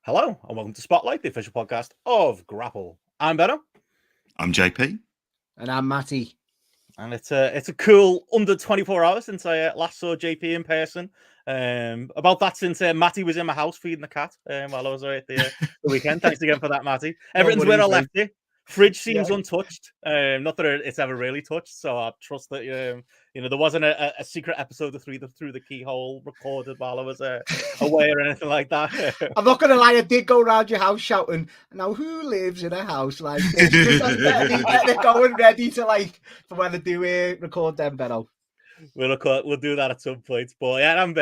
Hello, and welcome to Spotlight, the official podcast of GRAPPL. I'm Benno. I'm JP. And I'm Matty. And it's a cool under 24 hours since I last saw JP in person. About that since Matty was in my house feeding the cat while I was away at the weekend. Thanks again for that, Matty. Everything's where I left it. Fridge seems untouched. Not that it's ever really touched, so I trust that there wasn't a secret episode of through the keyhole recorded while I was away or anything like that. I'm not gonna lie, I did go around your house shouting, "Now who lives in a house like this?" They're going ready to for when they do record them, Benno. We'll do that at some point. But yeah, I'm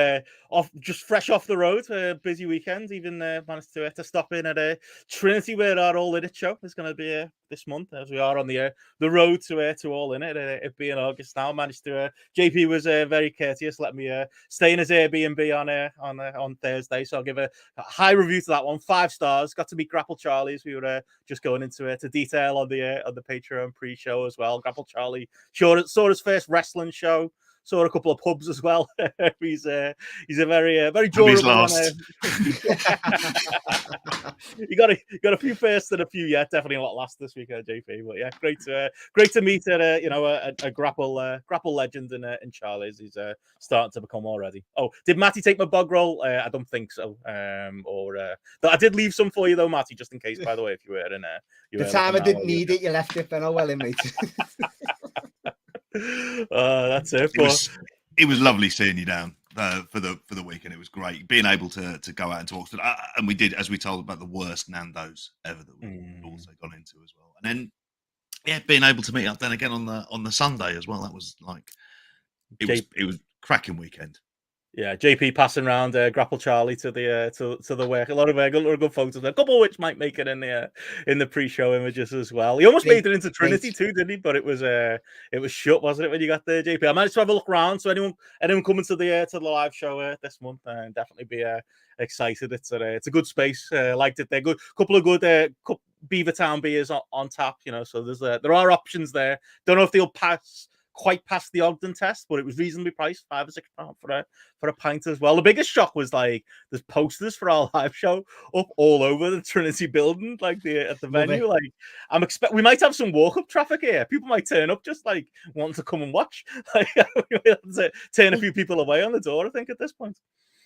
just fresh off the road. Busy weekend. Even managed to stop in at Trinity, where our All In It show is going to be this month, as we are on the road to All In It. It being August now, managed to. JP was very courteous, let me stay in his Airbnb on Thursday. So I'll give a high review to that one. 5 stars. Got to meet GRAPPL Charlie as we were just going into to detail on the Patreon pre-show as well. GRAPPL Charlie saw his first wrestling show. Saw a couple of pubs as well. He's a very durable one. You got a few firsts and a few yet. Definitely not last this week, JP. But yeah, great to meet a grapple legend in Charlie's. He's starting to become already. Oh, did Matty take my bog roll? I don't think so. I did leave some for you though, Matty, just in case. By the way, if you were in the time I didn't need it, you left it, Benno. Well, mate. That's it. It was lovely seeing you down for the weekend. It was great being able to go out into Oxford, and we did, as we told, about the worst Nando's ever that we've also gone into as well. And then being able to meet up then again on the Sunday as well. That was it was cracking weekend. Yeah, JP passing around GRAPPL Charlie to the work. A lot of good photos. A couple of which might make it in the pre-show images as well. He almost made it into Trinity too, didn't he? But it was shut, wasn't it, when you got there, JP? I managed to have a look around. So anyone coming to the live show this month, definitely be excited. It's a good space. Liked it. They're good. Couple of good Beavertown beers on tap. So there are options there. Don't know if they'll quite past the Ogden test, but it was reasonably priced, £5 or £6 for a pint as well. The biggest shock was there's posters for our live show up all over the Trinity building, at the venue. We might have some walk-up traffic here. People might turn up just wanting to come and watch. We might have to turn a few people away on the door, I think, at this point.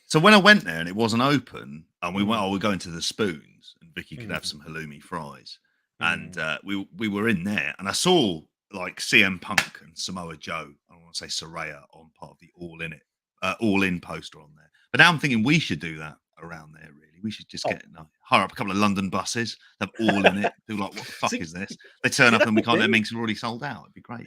So when I went there and it wasn't open, and we went, we're going to the Spoons, and Vicky could have some halloumi fries, and we were in there, and I saw CM Punk and Samoa Joe, I want to say Saraya, on part of the All In poster on there. But now I'm thinking we should do that around there, really. We should just hire up a couple of London buses, have All In It, do what the fuck is this? They turn up and we can't, their minks are already sold out. It'd be great.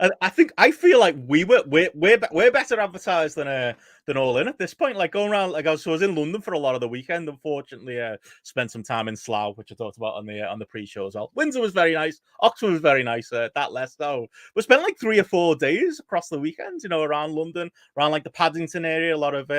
And I feel like we're better advertised than All In at this point. Going around, I was in London for a lot of the weekend. Unfortunately, spent some time in Slough, which I talked about on the pre-show as well. Windsor was very nice. Oxford was very nice. That less though. We spent 3 or 4 days across the weekend, around London, around the Paddington area. A lot of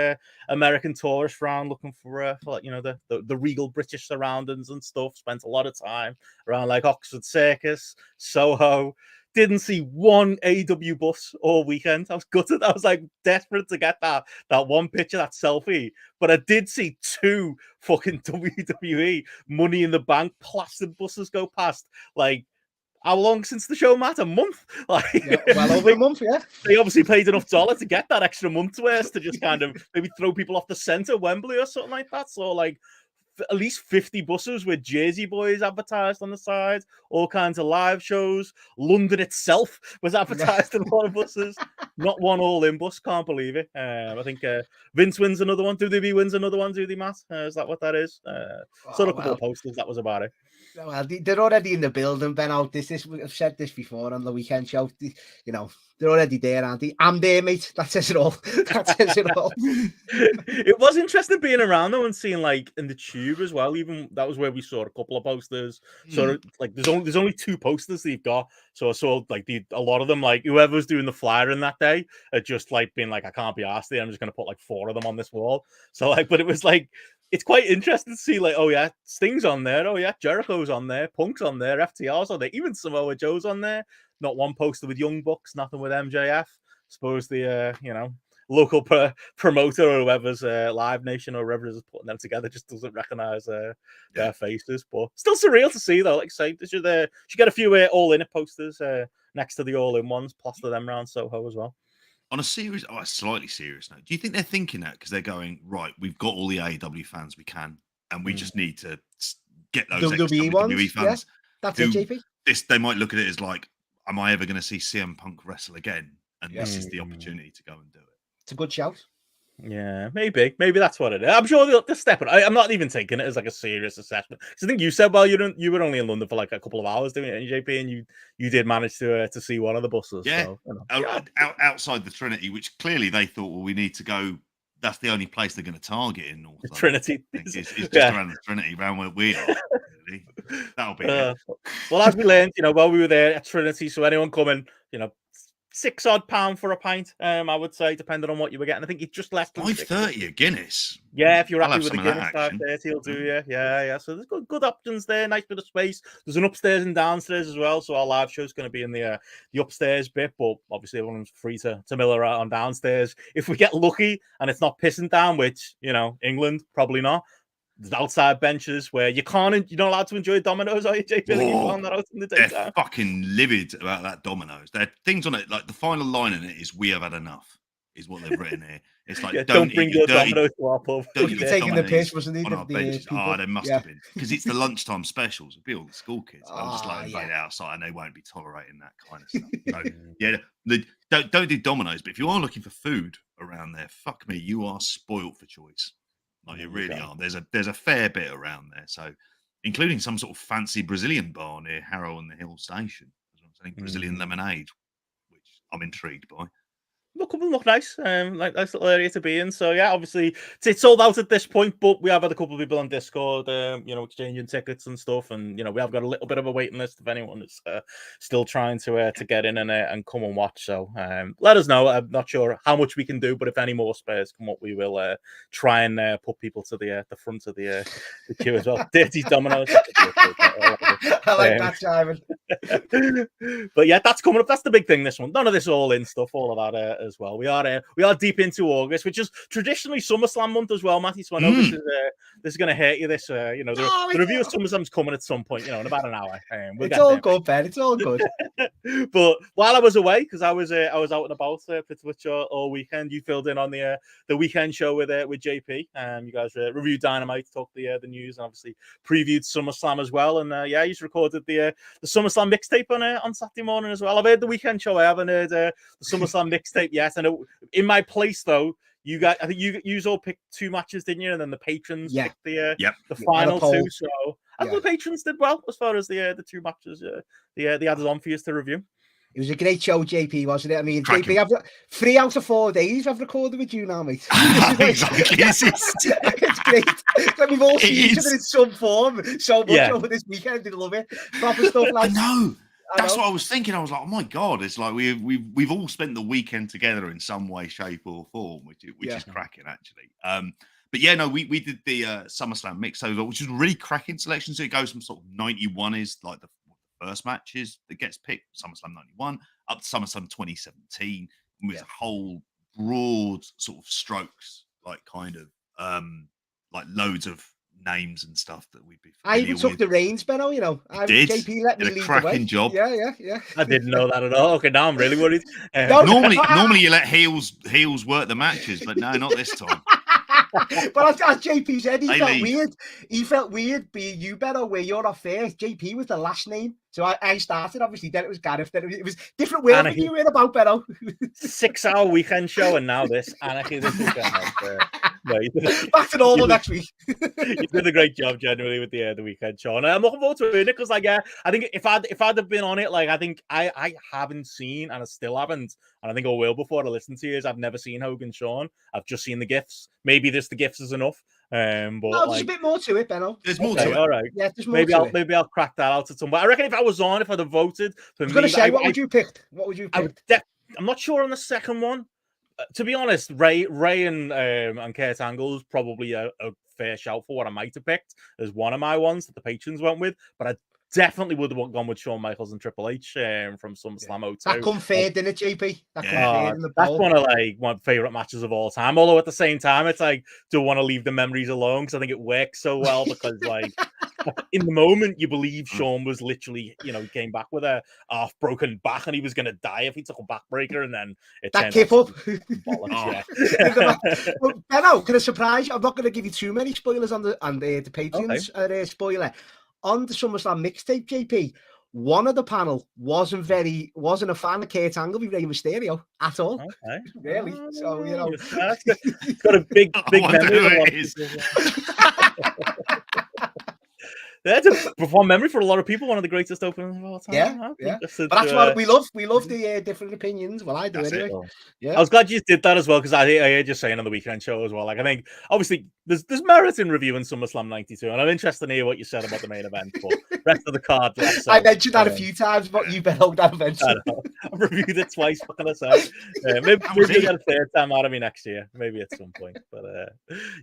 American tourists around looking for the regal British surroundings and stuff. Spent a lot of time around Oxford Circus, Soho. Didn't see one AEW bus all weekend. I was gutted. I was desperate to get that one picture, that selfie. But I did see 2 fucking WWE Money in the Bank plastic buses go past. How long since the show, Matt? A month? Well over a month, yeah. They obviously paid enough dollar to get that extra month's worth to just kind of maybe throw people off the centre, Wembley or something like that. So at least 50 buses with Jersey Boys advertised on the side, all kinds of live shows. London itself was advertised in a lot of buses. Not one All-In bus, can't believe it. I think Vince wins another one. WWE wins another one, do they, Matt? Is that what that is? Saw a couple of posters, that was about it. Well, they're already in the building, Benno. I've said this before on the weekend show. They're already there, aren't they? I'm there, mate. That says it all. It was interesting being around though and seeing in the tube as well. Even that was where we saw a couple of posters. So there's only 2 posters they've got. So I saw a lot of them, whoever was doing the flyer in that day had just being I can't be arsed there. I'm just gonna put 4 of them on this wall. So but it was it's quite interesting to see oh yeah, Sting's on there, oh yeah, Jericho's on there, Punk's on there, FTR's on there, even Samoa Joe's on there. Not one poster with Young Bucks, nothing with MJF. Suppose the local promoter or whoever's Live Nation or whoever is putting them together just doesn't recognize their faces. But still surreal to see, though. Like I say, they should get a few All In posters next to the All In ones, plaster them around Soho as well. On a slightly serious note, do you think they're thinking that because they're going, right, we've got all the AEW fans we can, and we just need to get those WWE WWE fans? Yeah, that's it, JP. They might look at it as like, am I ever going to see CM Punk wrestle again? And this is the opportunity to go and do it. It's a good shout. Yeah, maybe that's what it is. I'm sure they'll step it. I'm not even taking it as like a serious assessment. Because I think you said, well, you were only in London for like a couple of hours doing it, JP, and you did manage to see one of the buses. Yeah, so, outside the Trinity, which clearly they thought, well, we need to go. That's the only place they're going to target in North London. Trinity. It's just around the Trinity, around where we are. Really. That'll be it. Well, as we learned, while we were there at Trinity, so anyone coming, £6 for a pint, I would say, depending on what you were getting. I think it's just less than $5.30 a Guinness. Yeah, if you're happy with the Guinness, $5.30 he'll do you. Yeah. So there's good options there. Nice bit of space. There's an upstairs and downstairs as well. So our live show's going to be in the upstairs bit, but obviously everyone's free to mill around on downstairs. If we get lucky and it's not pissing down, which England probably not. There's outside benches where you're not allowed to enjoy Domino's, are you, JP? They're fucking livid about that Domino's. There are things on it, like the final line in it is "We have had enough," is what they've written here. It's like, don't bring your Domino's to our pub. Don't eat taking the piss, wasn't he? On our benches. They must have been, because it's the lunchtime specials. It'll be all the school kids. I'm just like, invite outside, and they won't be tolerating that kind of stuff. So, don't do Domino's. But if you are looking for food around there, fuck me, you are spoilt for choice. Like, you really are. There's a fair bit around there, so including some sort of fancy Brazilian bar near Harrow on the Hill Station. Selling Brazilian lemonade, which I'm intrigued by. Look nice, like nice little area to be in. So yeah, obviously it's sold out at this point, but we have had a couple of people on Discord, exchanging tickets and stuff, and we have got a little bit of a waiting list if anyone is still trying to get in and come and watch. So let us know. I'm not sure how much we can do, but if any more spares come up, we will try and put people to the front of the queue as well. Dirty Domino's. I like that, Simon. But yeah, that's coming up. That's the big thing this one. None of this All In stuff, all of that as well. We are deep into August, which is traditionally SummerSlam month as well, Matty. So I know this is going to hurt you. The review of SummerSlam's coming at some point, in about an hour. It's all good, Ben. It's all good. But while I was away, because I was out and about pretty much all weekend, you filled in on the weekend show with JP. You guys reviewed Dynamite, talked the news, and obviously previewed SummerSlam as well. And he's recorded the SummerSlam mixtape on Saturday morning as well. I've heard the weekend show. I haven't heard the SummerSlam mixtape yet. And in my place, though, you guys, I think you all picked two matches, didn't you? And then the patrons picked the final two. So I think the patrons did well as far as the two matches they added on for you to review. It was a great show, JP, wasn't it? I mean, JP, I've 3 out of 4 days I've recorded with you now, mate. Exactly. It's great. Like, we've all seen each other in some form so much over this weekend. I love it. Proper stuff, like. I know. That's what I was thinking. I was like, oh my God, it's like we've all spent the weekend together in some way, shape, or form, which is cracking, actually. But yeah, no, we did the SummerSlam mix over, which is a really cracking selection. So it goes from sort of 91 is like the first matches that gets picked, SummerSlam 91, up to SummerSlam 2017, with a whole broad sort of strokes, like kind of like loads of names and stuff that we'd be I even took the reins, Benno, JP let me lead the way. Job. Yeah. I didn't know that at all. Okay, now I'm really worried. Normally you let heels work the matches, but no, not this time. But as JP said, he felt weird being you, Benno, where you're not first. JP was the last name. So I started, obviously, then it was Gareth, then it was different world that you were in about, Benno. 6-hour weekend show, and now this anarchy this weekend. Back to normal next week. You did a great job, generally, with the weekend show. And I'm looking forward to it, because, I think if I'd have been on it, I think I haven't seen, and I still haven't, and I think I will before I listen to you, I've never seen Hogan Shawn. I've just seen the GIFs. Maybe the GIFs is enough. But there's a bit more to it, Benno. There's more to it. All right. Yeah, there's more to it. Maybe I'll crack that out at some point. I reckon if I was on, if I'd have voted for me, what would you pick? What would you pick? I'm not sure on the second one. To be honest, Ray and Kurt Angle is probably a fair shout for what I might have picked as one of my ones that the patrons went with. But definitely would have gone with Shawn Michaels and Triple H from SummerSlam 02. That come third, didn't it, JP? That come third in the that's poll. one of my favorite matches of all time. Although at the same time, it's like, do I want to leave the memories alone? Because I think it works so well. Because like in the moment, you believe Shawn was literally, he came back with a half broken back, and he was going to die if he took a backbreaker, and then it that kip up. Well, Benno, can I surprise you? I'm not going to give you too many spoilers on the Patreon's spoiler. On the SummerSlam mixtape, JP, one of the panel wasn't a fan of Kurt Angle with Rey Mysterio at all. Okay. Really? So, it's got a big memory. That's a profound memory for a lot of people. One of the greatest openers of all time. Yeah. But that's what we love. We love the different opinions. Well, I do anyway. Yeah. I was glad you did that as well, because I heard you saying on the weekend show as well. Like, I think obviously there's merit in reviewing SummerSlam 92, and I'm interested to hear what you said about the main event. But rest of the card, so, I mentioned that a few times, but you bet that eventually. I've reviewed it twice. What can I say? Maybe you'll get a third time out of me next year, maybe at some point. But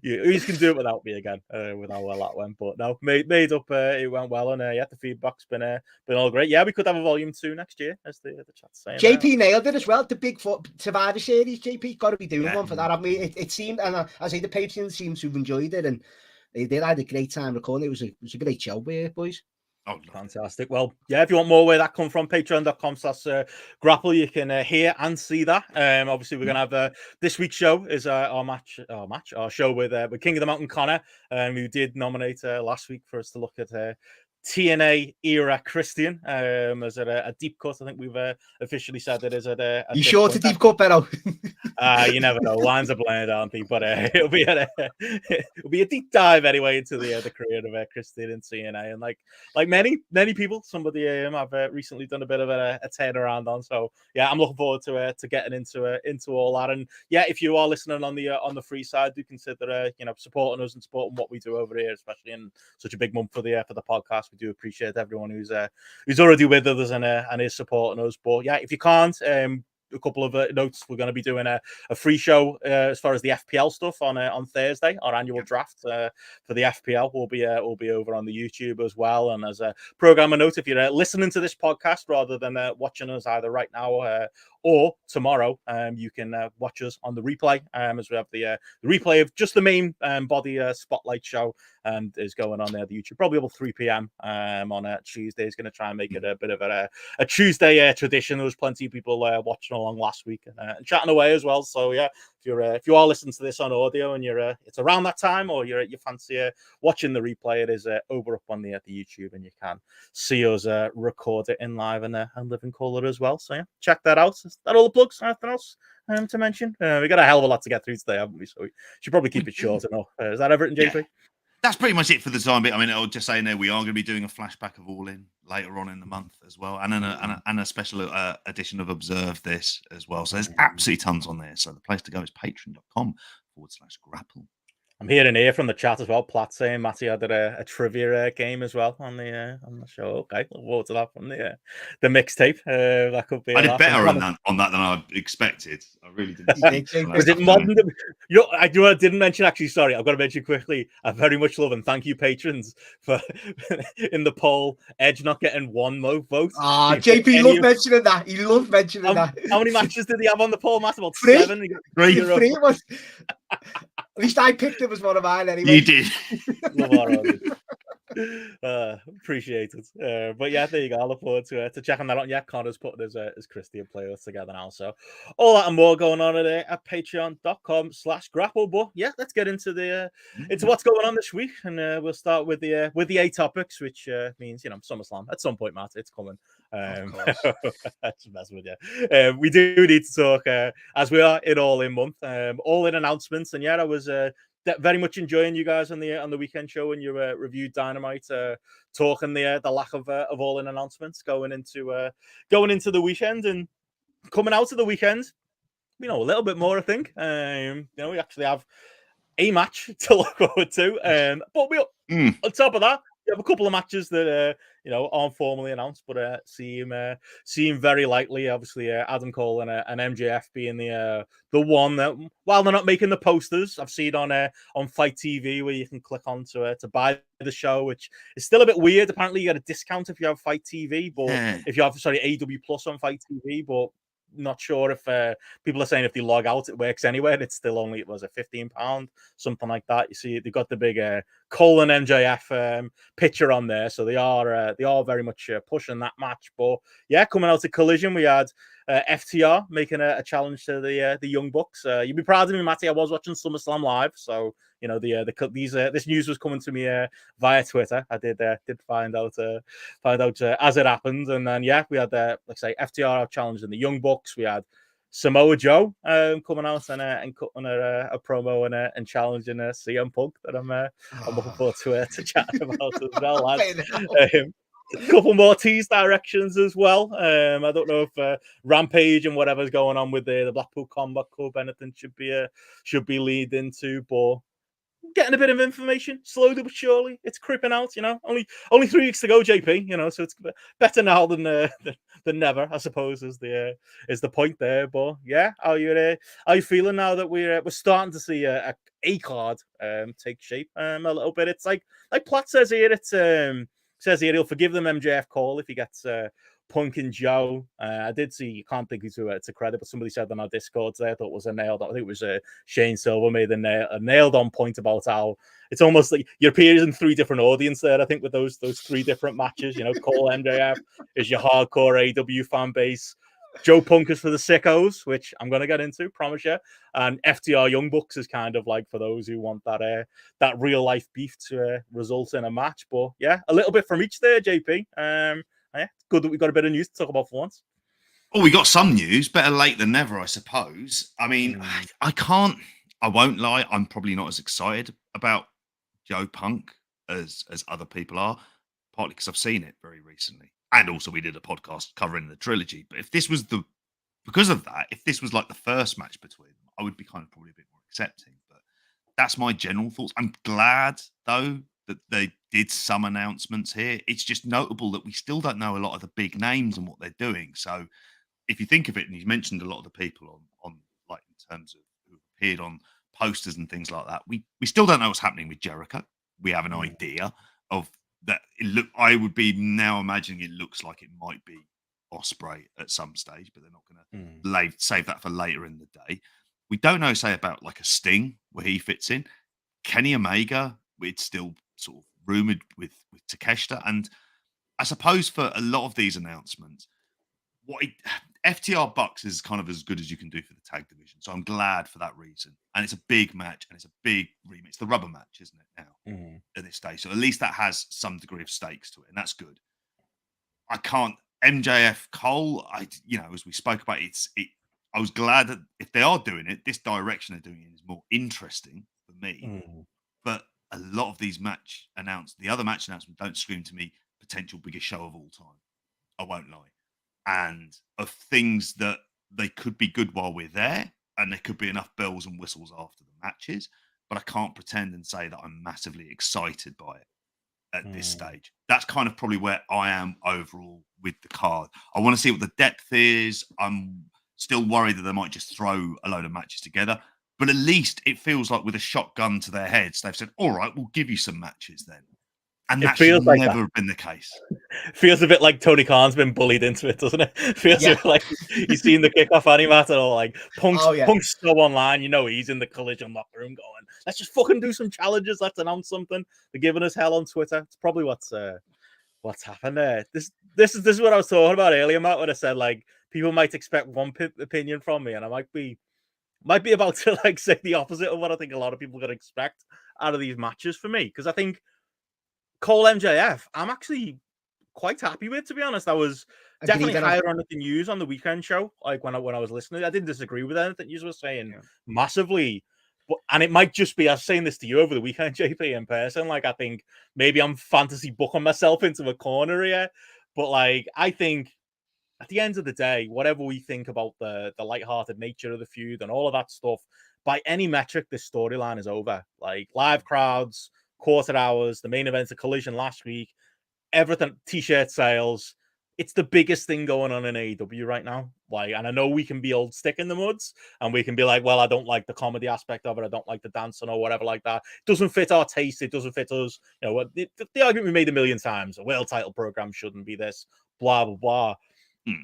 you can do it without me again, with how well that went. But no, made up. It went well, and the feedback's been all great. Yeah, we could have a volume 2 next year, as the chat's saying. JP nailed it as well. The big Survivor Series, JP got to be doing one for that. I mean, it seemed, and I say the Patreons seemed to have enjoyed it, and they did. I had a great time recording. It was a great show, boys. Oh, fantastic. Well, yeah, if you want more where that come from, patreon.com/grapple, you can hear and see that. Obviously, we're going to have this week's show is our show with King of the Mountain Connor, who did nominate last week for us to look at TNA era Christian as a deep cut. I think we've officially said it is a you sure to deep cut, Benno? You never know. Lines are blurred, aren't they? But it'll be a deep dive anyway into the career of Christian in TNA, and like many people, somebody I've recently done a bit of a turnaround on. So yeah, I'm looking forward to getting into all that. And yeah, if you are listening on the free side, do consider supporting us and supporting what we do over here, especially in such a big month for the podcast. We do appreciate everyone who's already with us and is supporting us. But yeah, if you can't, a couple of notes. We're going to be doing a free show as far as the FPL stuff on Thursday. Our annual draft for the FPL will be over on the YouTube as well. And as a programmer note, if you're listening to this podcast rather than watching us either right now or tomorrow, you can watch us on the replay as we have the replay of just the main body spotlight show is going on there. The YouTube probably about 3 p.m. On Tuesday. Is going to try and make it a bit of a Tuesday tradition. There was plenty of people watching along last week and chatting away as well. So yeah, if you are listening to this on audio and it's around that time, or you fancy watching the replay, it is over up on the YouTube, and you can see us record it in live and live in color as well. So yeah, check that out. Is that all the plugs? Anything else to mention? We got a hell of a lot to get through today, haven't we? So we should probably keep it short enough. Is that everything, JP? Yeah. That's pretty much it for the time being. I mean, I'll just say there we are going to be doing a flashback of All In later on in the month as well, and a special edition of Observe This as well. So there's absolutely tons on there. So the place to go is patreon.com/grapple. I'm hearing here from the chat as well. Platt saying Matty had a trivia game as well on the show. Okay, look forward to that from the mixtape. That could be. I did better on that than I expected. I really didn't. Was it modern? I didn't mention actually. Sorry, I've got to mention quickly. I very much love and thank you patrons for in the poll. Edge not getting one vote. JP loved mentioning that. He loved mentioning that. How many matches did he have on the poll, Matt? About 3? 7. Three it was. At least I picked him as one of mine anyway. You did. Appreciate it. But yeah, there you go. I look forward to checking that out. Yeah, Connor's putting his Christian playlist together now. So all that and more going on at patreon.com/grapple. But yeah, let's get into into what's going on this week, and we'll start with the 8 topics, which means SummerSlam at some point, Matt. It's coming. That's messing with you. We do need to talk as we are in All In month, All In announcements, and yeah, I was very much enjoying you guys on the weekend show when you reviewed Dynamite, talking the lack of All In announcements going into the weekend, and coming out of the weekend, a little bit more. I think we actually have a match to look forward to, but on top of that, you have a couple of matches that you know, aren't formally announced, but seem very likely. Obviously, Adam Cole and MJF being the one that, while they're not making the posters, I've seen on Fight TV where you can click on to buy the show, which is still a bit weird. Apparently, you get a discount if you have Fight TV, but if you have AEW Plus on Fight TV, but not sure if people are saying if they log out it works anyway. It's still only, it was a £15, something like that. You see, they've got the big Cole and MJF picture on there, so they are very much pushing that match. But yeah, coming out of Collision, we had FTR making a challenge to the Young Bucks. You'd be proud of me, Matty. I was watching SummerSlam live, so you know this news was coming to me via Twitter. I did find out as it happened, and then yeah, we had like I say, FTR challenging the Young Bucks. We had Samoa Joe coming out and cutting a promo and challenging CM Punk that I'm looking forward to chatting about as well, lads. A couple more teased directions as well. I don't know if Rampage and whatever's going on with the Blackpool Combat Club, anything should be lead into, but getting a bit of information slowly but surely. It's creeping out, you know. Only 3 weeks to go, JP. You know, so it's better now than never, I suppose, is the point there. But yeah, how you feeling now that we're starting to see a card take shape a little bit? It's like Platt says here. Says here he'll forgive them MJF Cole if he gets Punk and Joe. I did see, you can't think who to credit, but somebody said on our Discord there, I thought it was I think it was Shane Silver made a nailed on point about how it's almost like you're appearing in 3 different audience there. I think with those 3 different matches, you know, Cole MJF is your hardcore AEW fan base. Joe Punk is for the sickos, which I'm going to get into, promise you. And FTR Young Bucks is kind of like for those who want that real life beef to result in a match. But yeah, a little bit from each there, JP. Yeah, it's good that we've got a bit of news to talk about for once. Oh, we got some news. Better late than never, I suppose. I mean, I won't lie. I'm probably not as excited about Joe Punk as other people are, partly because I've seen it very recently. And also we did a podcast covering the trilogy. But if this was if this was like the first match between them, I would be kind of probably a bit more accepting. But that's my general thoughts. I'm glad, though, that they did some announcements here. It's just notable that we still don't know a lot of the big names and what they're doing. So if you think of it, and you mentioned a lot of the people on like in terms of who appeared on posters and things like that, we still don't know what's happening with Jericho. We have an idea of that. I would be now imagining it looks like it might be Ospreay at some stage, but they're not going to save that for later in the day. We don't know, say, about like a Sting where he fits in. Kenny Omega, it's still sort of rumored with Takeshita, and I suppose for a lot of these announcements, FTR Bucks is kind of as good as you can do for the tag division. So I'm glad for that reason. And it's a big match and it's a big remix. It's the rubber match, isn't it, now at this stage? So at least that has some degree of stakes to it, and that's good. I can't MJF Cole, as we spoke about, I was glad that if they are doing it, this direction they're doing it is more interesting for me. But a lot of these the other match announcements don't scream to me potential biggest show of all time. I won't lie. And of things that they could be good while we're there, and there could be enough bells and whistles after the matches, but I can't pretend and say that I'm massively excited by it at this stage. That's kind of probably where I am overall with the card. I want to see what the depth is. I'm still worried that they might just throw a load of matches together, but at least it feels like with a shotgun to their heads, they've said, all right, we'll give you some matches then. And that should never have been the case. Feels a bit like Tony Khan's been bullied into it, doesn't it? Feels a bit like he's seen the kickoff animat and all like Punk's so online, he's in the Collision locker room going, let's just fucking do some challenges, let's announce something. They're giving us hell on Twitter. It's probably what's happened there. This is what I was talking about earlier, Matt, when I said like people might expect one opinion from me, and I might be about to like say the opposite of what I think a lot of people are gonna expect out of these matches for me, because I think Cole MJF, I'm actually quite happy with, to be honest. I was definitely higher on the news on the weekend show. Like when I was listening, I didn't disagree with anything you were saying massively. And it might just be, I was saying this to you over the weekend, JP, in person. Like, I think maybe I'm fantasy booking myself into a corner here. But like, I think at the end of the day, whatever we think about the lighthearted nature of the feud and all of that stuff, by any metric, this storyline is over. Like live crowds, quarter hours, the main event, the Collision last week, everything, t-shirt sales. It's the biggest thing going on in AEW right now. Like, and I know we can be old stick in the muds and we can be like, well, I don't like the comedy aspect of it. I don't like the dancing or whatever like that. It doesn't fit our taste. It doesn't fit us. You know, the argument we made a million times, a world title program shouldn't be this, blah, blah, blah.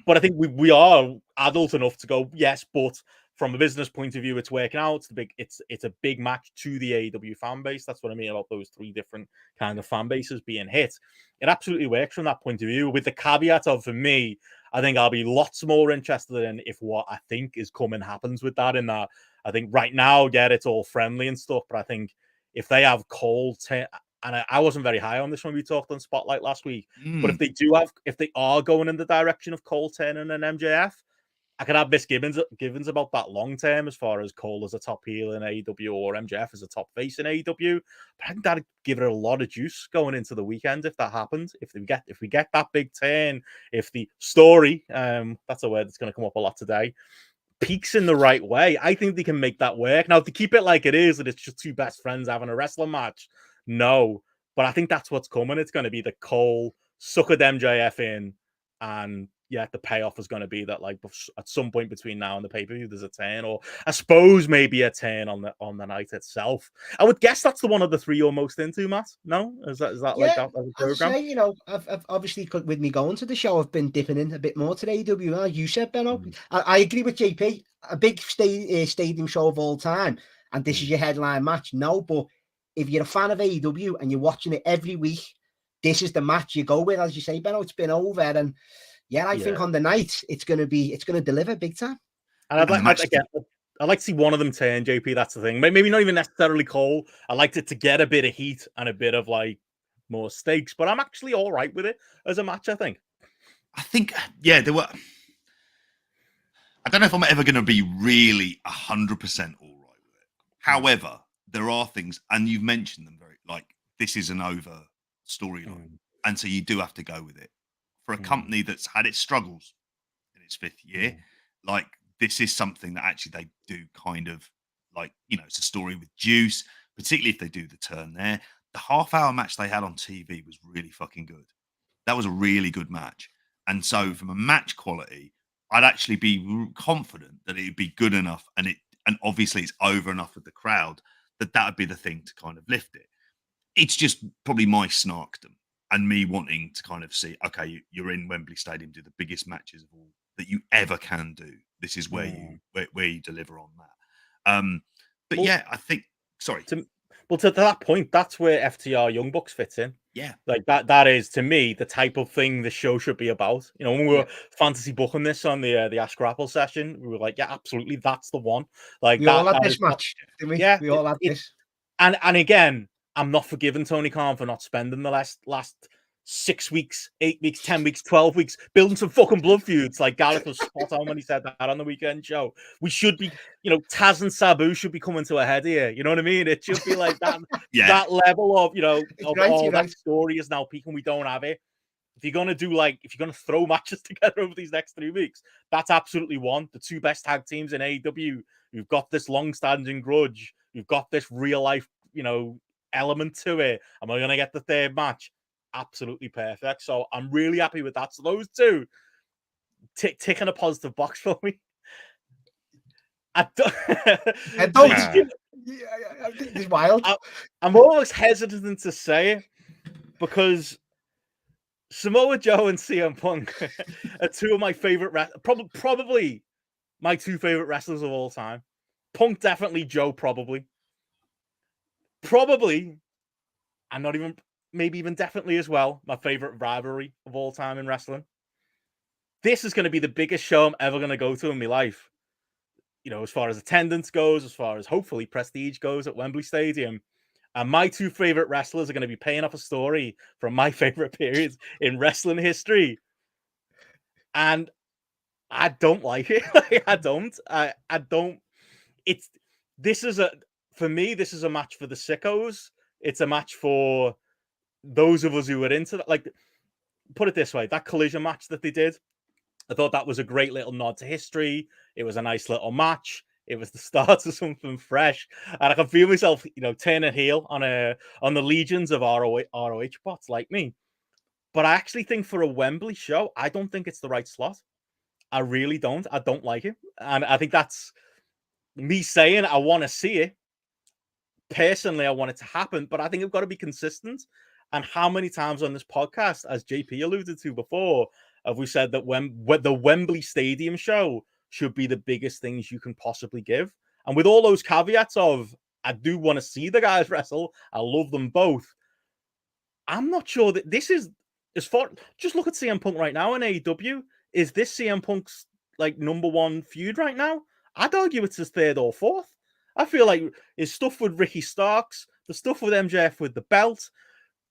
But I think we are adult enough to go, yes, but from a business point of view, it's working out. It's a big match to the AEW fan base. That's what I mean about those three different kind of fan bases being hit. It absolutely works from that point of view, with the caveat of, for me, I think I'll be lots more interested in if what I think is coming happens with that. In that, I think right now, yeah, it's all friendly and stuff, but I think if they have Cole, and I wasn't very high on this when we talked on Spotlight last week, but if they are going in the direction of Cole turning an MJF, I could have misgivings about that long term as far as Cole as a top heel in AEW or MJF as a top face in AEW. But I think that'd give it a lot of juice going into the weekend if that happens. If we get that big turn, if the story, that's a word that's going to come up a lot today, peaks in the right way, I think they can make that work. Now, to keep it like it is, that it's just two best friends having a wrestling match, no. But I think that's what's coming. It's going to be the Cole suckered MJF in, and yeah, the payoff is going to be that, like, at some point between now and the pay-per-view, there's a turn, or I suppose maybe a turn on the night itself. I would guess that's the one of the three you're most into, Matt. No, is that like that as a program? I'd say, you know, I've obviously, with me going to the show, I've been dipping in a bit more to AEW. As you said, Benno, I agree with JP. A big stadium show of all time, and this is your headline match. No, but if you're a fan of AEW and you're watching it every week, this is the match you go with. As you say, Benno, it's been over, and yeah, I think on the night it's going to deliver big time. And I'd like to see one of them turn, JP. That's the thing. Maybe not even necessarily Cole. I liked it to get a bit of heat and a bit of like more stakes, but I'm actually all right with it as a match. I think, yeah, there were. I don't know if I'm ever going to be really 100% all right with it. However, there are things, and you've mentioned them like this is an over storyline, and so you do have to go with it. For a company that's had its struggles in its fifth year, like this is something that actually they do kind of like, you know, it's a story with juice, particularly if they do the turn there. The half-hour match they had on TV was really fucking good. That was a really good match. And so from a match quality, I'd actually be confident that it'd be good enough, and obviously it's over enough with the crowd that would be the thing to kind of lift it. It's just probably my snarkdom and me wanting to kind of see, okay, you're in Wembley Stadium, do the biggest matches of all that you ever can do. This is where you deliver on that. But well, yeah, I think. Sorry. To that point, that's where FTR Young Bucks fits in. Yeah, like that is to me the type of thing the show should be about. You know, when we were fantasy booking this on the Ask Grapple session, we were like, yeah, absolutely, that's the one. Like we all had this match, didn't we? Yeah, we all had this. And again, I'm not forgiving Tony Khan for not spending the last 6 weeks, 8 weeks, 10 weeks, 12 weeks building some fucking blood feuds. Like Gareth was spot on when he said that on the weekend show. We should be, you know, Taz and Sabu should be coming to a head here. You know what I mean? It should be like that. That level of, you know, that story is now peaking. We don't have it. If you're gonna throw matches together over these next 3 weeks, that's absolutely one. The two best tag teams in AEW. You've got this long-standing grudge. You've got this real life, you know, element to it. Am I gonna get the third match? Absolutely perfect. So I'm really happy with that. So those two ticking a positive box for me. It's wild. I'm almost hesitant to say it because Samoa Joe and CM Punk are two of my favorite, probably my two favorite wrestlers of all time. Punk definitely, Joe probably, and not even. Maybe even definitely as well, my favorite rivalry of all time in wrestling. This is going to be the biggest show I'm ever going to go to in my life. You know, as far as attendance goes, as far as hopefully prestige goes at Wembley Stadium. And my two favorite wrestlers are going to be paying off a story from my favorite periods in wrestling history. And I don't like it. I don't. For me, this is a match for the sickos. It's a match for those of us who were into that. Like, put it this way, that Collision match that they did, I thought that was a great little nod to history. It was a nice little match. It was the start of something fresh, and I can feel myself, turning heel on the legions of ROH bots like me. But I actually think for a Wembley show, I don't think it's the right slot. I really don't. I don't like it, and I think that's me saying I want to see it. Personally, I want it to happen, but I think I've got to be consistent. And how many times on this podcast, as JP alluded to before, have we said that the Wembley Stadium show should be the biggest things you can possibly give? And with all those caveats of, I do want to see the guys wrestle, I love them both. I'm not sure that this is as far. Just look at CM Punk right now in AEW. Is this CM Punk's like number one feud right now? I'd argue it's his third or fourth. I feel like his stuff with Ricky Starks, the stuff with MJF with the belt,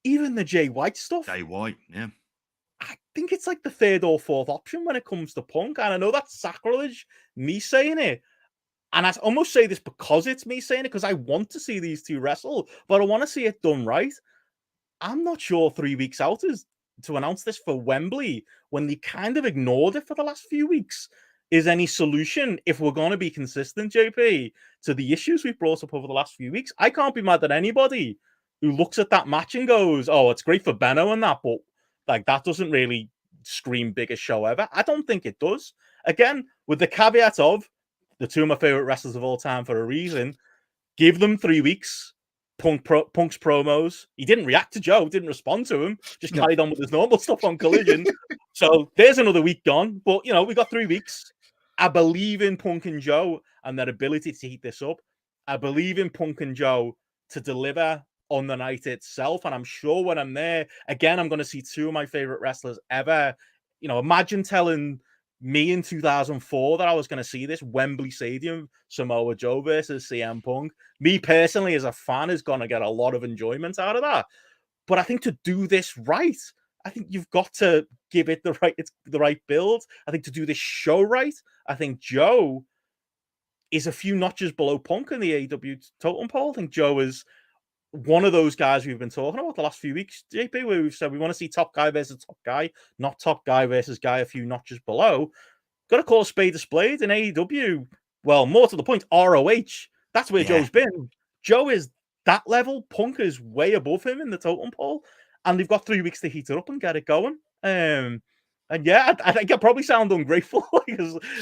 even the Jay White stuff. Jay White, yeah. I think it's like the third or fourth option when it comes to Punk. And I know that's sacrilege, me saying it. And I almost say this because it's me saying it, because I want to see these two wrestle, but I want to see it done right. I'm not sure 3 weeks out is to announce this for Wembley when they kind of ignored it for the last few weeks is any solution if we're going to be consistent, JP, to the issues we've brought up over the last few weeks. I can't be mad at anybody who looks at that match and goes, oh, it's great for Benno and that, but like that doesn't really scream biggest show ever. I don't think it does. Again, with the caveat of the two of my favorite wrestlers of all time for a reason, give them 3 weeks. Punk's promos. He didn't react to Joe, didn't respond to him, just carried on with his normal stuff on Collision. So there's another week gone. But, we got 3 weeks. I believe in Punk and Joe and their ability to heat this up. I believe in Punk and Joe to deliver on the night itself. And I'm sure when I'm there, again, I'm going to see two of my favorite wrestlers ever. Imagine telling me in 2004 that I was going to see this Wembley Stadium, Samoa Joe versus CM Punk. Me personally, as a fan, is going to get a lot of enjoyment out of that. But I think to do this right, I think you've got to give it the right build. I think to do this show right, I think Joe is a few notches below Punk in the AEW totem pole. I think Joe is one of those guys we've been talking about the last few weeks, JP, where we've said we want to see top guy versus top guy, not top guy versus guy a few notches below. Got to call a spade in AEW. Well, more to the point, ROH. That's where Joe's been. Joe is that level. Punk is way above him in the totem pole. And they've got 3 weeks to heat it up and get it going. And yeah, I think I probably sound ungrateful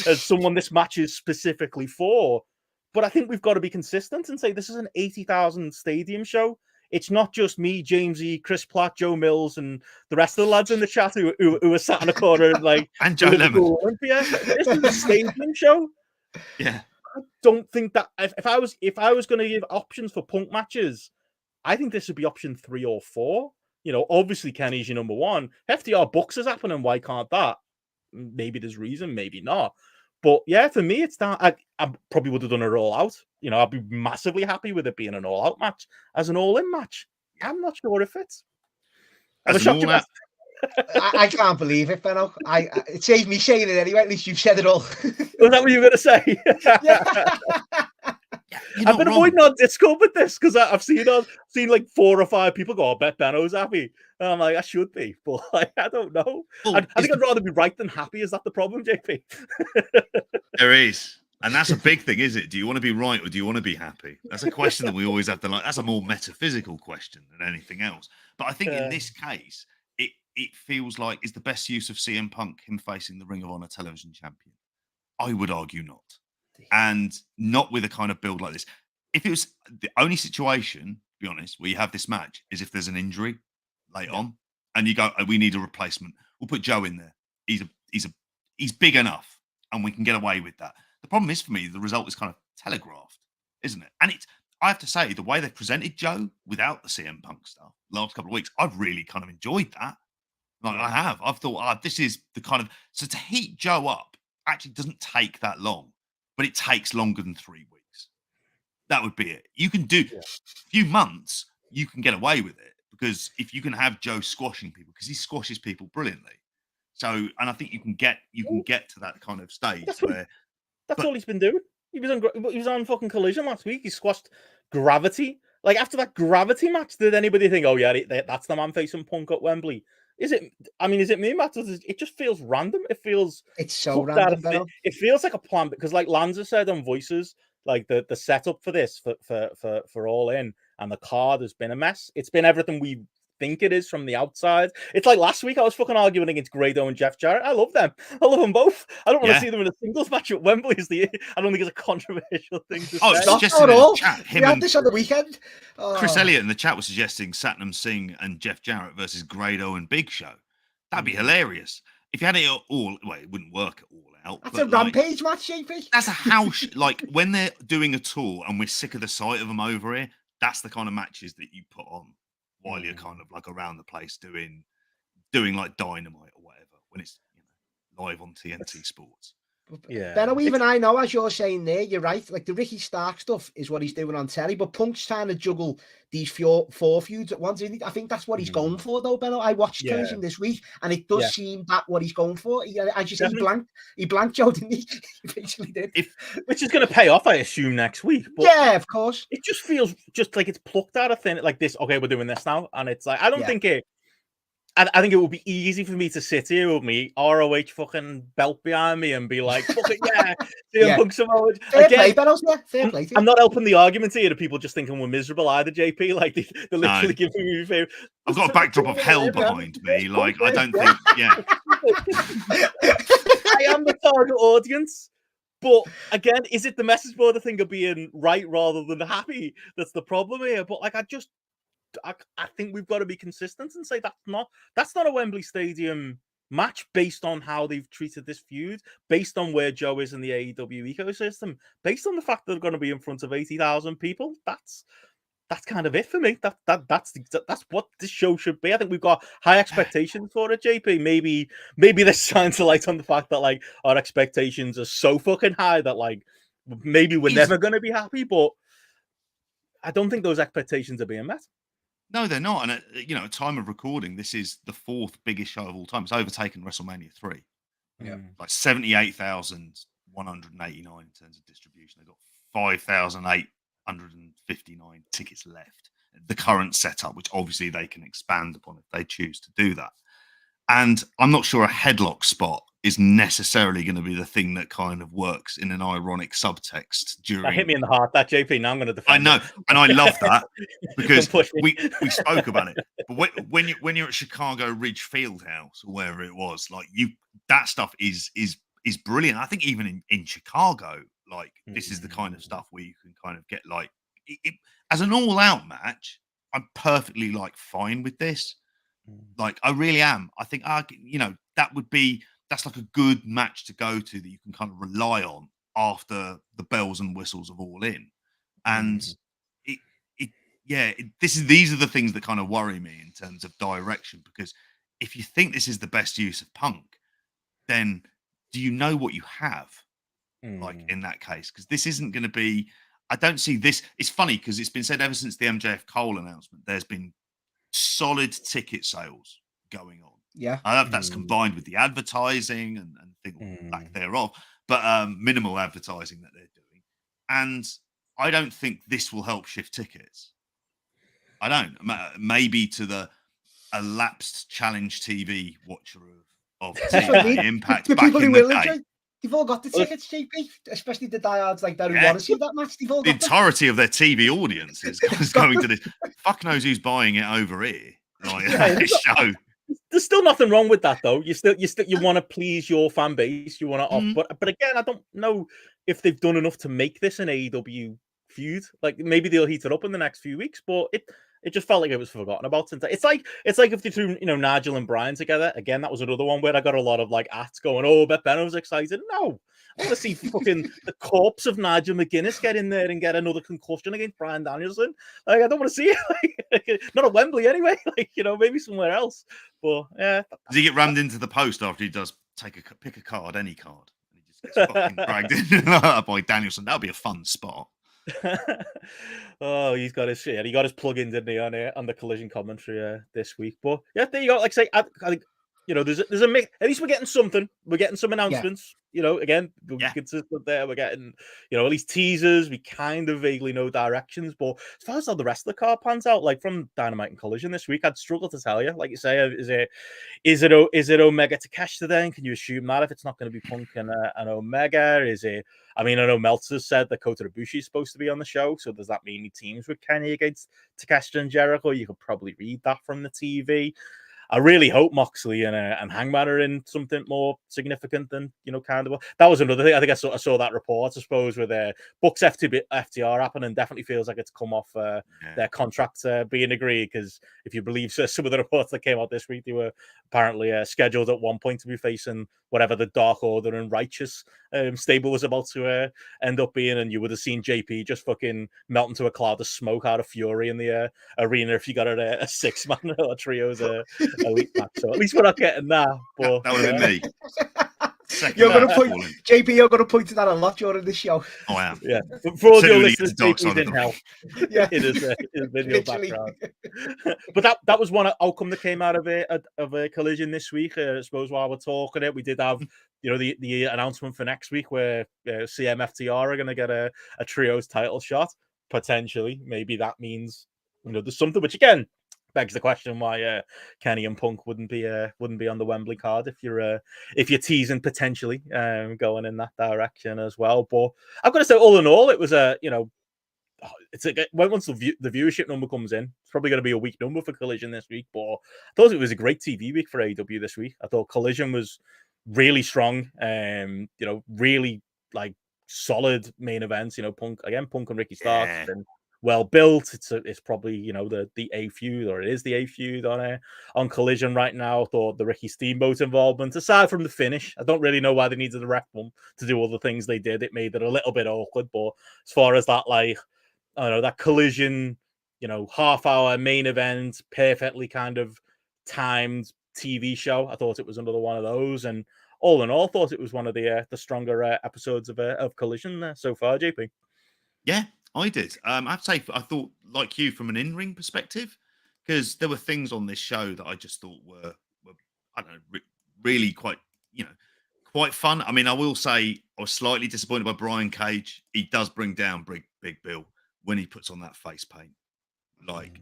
as someone this match is specifically for. But I think we've got to be consistent and say this is an 80,000 stadium show. It's not just me, Jamesy, Chris Platt, Joe Mills, and the rest of the lads in the chat who are sat in the corner like and Joe Lemon. Olympia. This is a stadium show. Yeah, I don't think that if I was going to give options for Punk matches, I think this would be option 3 or 4. Obviously Kenny's your number one. FTR Bucks is happening. Why can't that? Maybe there's reason, maybe not. But yeah, for me, it's that I probably would have done it all out. I'd be massively happy with it being an all-out match as an all-in match. I'm not sure if it's. I can't believe it, Benno. It saves me saying it anyway. At least you've said it all. Was that what you were going to say? I've been avoiding on Discord with this because I've seen like 4 or 5 people go, I bet Benno's happy. And I'm like, I should be, but I don't know. Well, I think I'd rather be right than happy. Is that the problem, JP? There is. And that's a big thing, is it? Do you want to be right or do you want to be happy? That's a question that we always have to that's a more metaphysical question than anything else. But I think in this case, it feels like is the best use of CM Punk him facing the Ring of Honor television champion? I would argue not. And not with a kind of build like this. If it was the only situation, to be honest, where you have this match is if there's an injury late on and you go, oh, we need a replacement. We'll put Joe in there. He's big enough and we can get away with that. The problem is for me, the result is kind of telegraphed, isn't it? And I have to say, the way they've presented Joe without the CM Punk stuff last couple of weeks, I've really kind of enjoyed that. I have. I've thought, this is the kind of... So to heat Joe up actually doesn't take that long, but it takes longer than 3 weeks. That would be it. You can do a few months, you can get away with it because if you can have Joe squashing people, because he squashes people brilliantly. So, and I think you can get to that kind of stage That's all he's been doing. He was on fucking Collision last week. He squashed Gravity. Like after that Gravity match, did anybody think, oh yeah, that's the man facing Punk at Wembley? Is it me, Matt? It just feels random. It's so random. It feels like a plan because, like Lanza said on Voices, like the setup for this for All In and the card has been a mess. It's been everything we think it is from the outside. It's like last week I was fucking arguing against Grado and Jeff Jarrett. I love them. I love them both. I don't want to see them in a singles match at Wembley. I don't think it's a controversial thing to say. It's suggested in the chat. We had this on the weekend. Chris Elliott in the chat was suggesting Satnam Singh and Jeff Jarrett versus Grado and Big Show. That'd be hilarious. If you had it all, well, it wouldn't work all out. That's a Rampage match, JP. That's a house. Like when they're doing a tour and we're sick of the sight of them over here, that's the kind of matches that you put on while you're kind of like around the place doing like Dynamite or whatever when it's live on TNT Sports. Yeah, Benno, even I know, as you're saying there, you're right. Like the Ricky Stark stuff is what he's doing on telly, but Punk's trying to juggle these four feuds at once. I think that's what he's going for, though, Benno. I watched Collision this week, and it does seem that what he's going for. As you say, he blanked Joe, didn't he? He basically did. Which is going to pay off, I assume, next week. But yeah, of course. It just feels just like it's plucked out of thin, like this. Okay, we're doing this now, and it's like I don't think it. I think it would be easy for me to sit here with me ROH fucking belt behind me and be like, fuck it, CM Punk Samoa. Fair play, Benno, fair play. I'm not helping the argument here to people just thinking we're miserable either, JP. Like they're literally giving me a favor. I've got a backdrop of hell behind me. Like I don't think, I am the target audience. But again, is it the message board the thing of being right rather than happy? That's the problem here. But like I think we've got to be consistent and say that's not a Wembley Stadium match based on how they've treated this feud, based on where Joe is in the AEW ecosystem, based on the fact that they're going to be in front of 80,000 people. That's kind of it for me. That's what this show should be. I think we've got high expectations for it, JP. Maybe this shines a light on the fact that like our expectations are so fucking high that like maybe we're never going to be happy. But I don't think those expectations are being met. No, they're not. And at time of recording, this is the fourth biggest show of all time. It's overtaken WrestleMania 3. Yeah, like 78,189 in terms of distribution. They've got 5,859 tickets left. The current setup, which obviously they can expand upon if they choose to do that. And I'm not sure a headlock spot is necessarily going to be the thing that kind of works in an ironic subtext during. That hit me in the heart, that JP. Now I'm going to defend. I know, and I love that because we spoke about it. But when you're at Chicago Ridge Fieldhouse or wherever it was, like that stuff is brilliant. I think even in Chicago, like this is the kind of stuff where you can kind of get like as an all-out match. I'm perfectly like fine with this. Like I really am. I think that's like a good match to go to that you can kind of rely on after the bells and whistles of All In. And these are the things that kind of worry me in terms of direction, because if you think this is the best use of Punk, then do you know what you have? Like in that case, because this isn't going to be, I don't see this. It's funny because it's been said ever since the MJF Cole announcement, there's been solid ticket sales going on. Yeah, I don't know if that's combined with the advertising and things back thereof, but minimal advertising that they're doing. And I don't think this will help shift tickets. I don't. Maybe to a lapsed Challenge TV watcher of TV Impact back in the day. They've all got the tickets, JP, especially the diehards like that who want to see that match. They've all got the entirety of their TV audience is going to this. Fuck knows who's buying it over here. Like this show. There's still nothing wrong with that, though. You want to please your fan base. You want to but again, I don't know if they've done enough to make this an AEW feud. Like maybe they'll heat it up in the next few weeks, but it just felt like it was forgotten about. It's like if they threw Nigel and Brian together again. That was another one where I got a lot of like ats going. Oh, bet Benno's excited. No, I want to see fucking the corpse of Nigel McGuinness get in there and get another concussion against Bryan Danielson. Like I don't want to see it. Like, not at Wembley anyway. Like maybe somewhere else. But yeah. Does he get rammed into the post after he does pick a card, any card, and he just gets fucking dragged in by Danielson? That would be a fun spot. Oh, he's got his shit. He got his plug in, didn't he, on the Collision commentary this week? But yeah, there you go. Like I say, I think you know, there's a mix. At least we're getting something. We're getting some announcements. You know, again, we're consistent there. We're getting, you know, at least teasers. We kind of vaguely know directions. But as far as how the rest of the card pans out, like from Dynamite and Collision this week, I'd struggle to tell you. Like you say, is it Omega to Cash then? Can you assume that if it's not going to be Punk and Omega? Is it? I mean, I know Meltzer said that Kota Ibushi is supposed to be on the show, so does that mean he teams with Kenny against Takeshita and Jericho? You could probably read that from the TV. I really hope Moxley and Hangman are in something more significant than, you know, kind of. That was another thing. I think I saw that report, I suppose, with Bucks FTR happening. Definitely feels like it's come off their contract being agreed, because if you believe some of the reports that came out this week, they were apparently scheduled at one point to be facing whatever the Dark Order and Righteous stable was about to end up being, and you would have seen JP just fucking melt into a cloud of smoke out of fury in the arena if you got a 6-man or trios elite match. So at least we're not getting that. But that would have been me. You're going to point, JP, you're going to point to that a lot during the show. Oh, I am. Yeah. For all your listeners, JP's in hell. Yeah. In his video background. But that was one outcome that came out of a Collision this week. I suppose while we're talking it, we did have, you know, the announcement for next week where CMFTR are going to get a trios title shot, potentially. Maybe that means, you know, there's something, which again begs the question why Kenny and Punk wouldn't be on the Wembley card if you're teasing potentially going in that direction as well. But I've got to say, all in all, it was once the viewership number comes in, it's probably going to be a weak number for Collision this week. But I thought it was a great TV week for AEW this week. I thought Collision was really strong, you know, really like solid main events. You know, Punk and Ricky Starks. Yeah. Well built. It's probably, you know, the A feud, or it is the A feud on Collision right now. I thought the Ricky Steamboat involvement, aside from the finish, I don't really know why they needed the ref one to do all the things they did. It made it a little bit awkward. But as far as that, like, I don't know, that Collision, you know, half-hour main event, perfectly kind of timed TV show, I thought it was another one of those. And all in all, I thought it was one of the stronger episodes of Collision so far, JP. Yeah, I did. I have to say, I thought, like you, from an in-ring perspective, because there were things on this show that I just thought were I don't know, really quite, you know, quite fun. I mean, I will say I was slightly disappointed by Brian Cage. He does bring down Big Bill when he puts on that face paint. Like,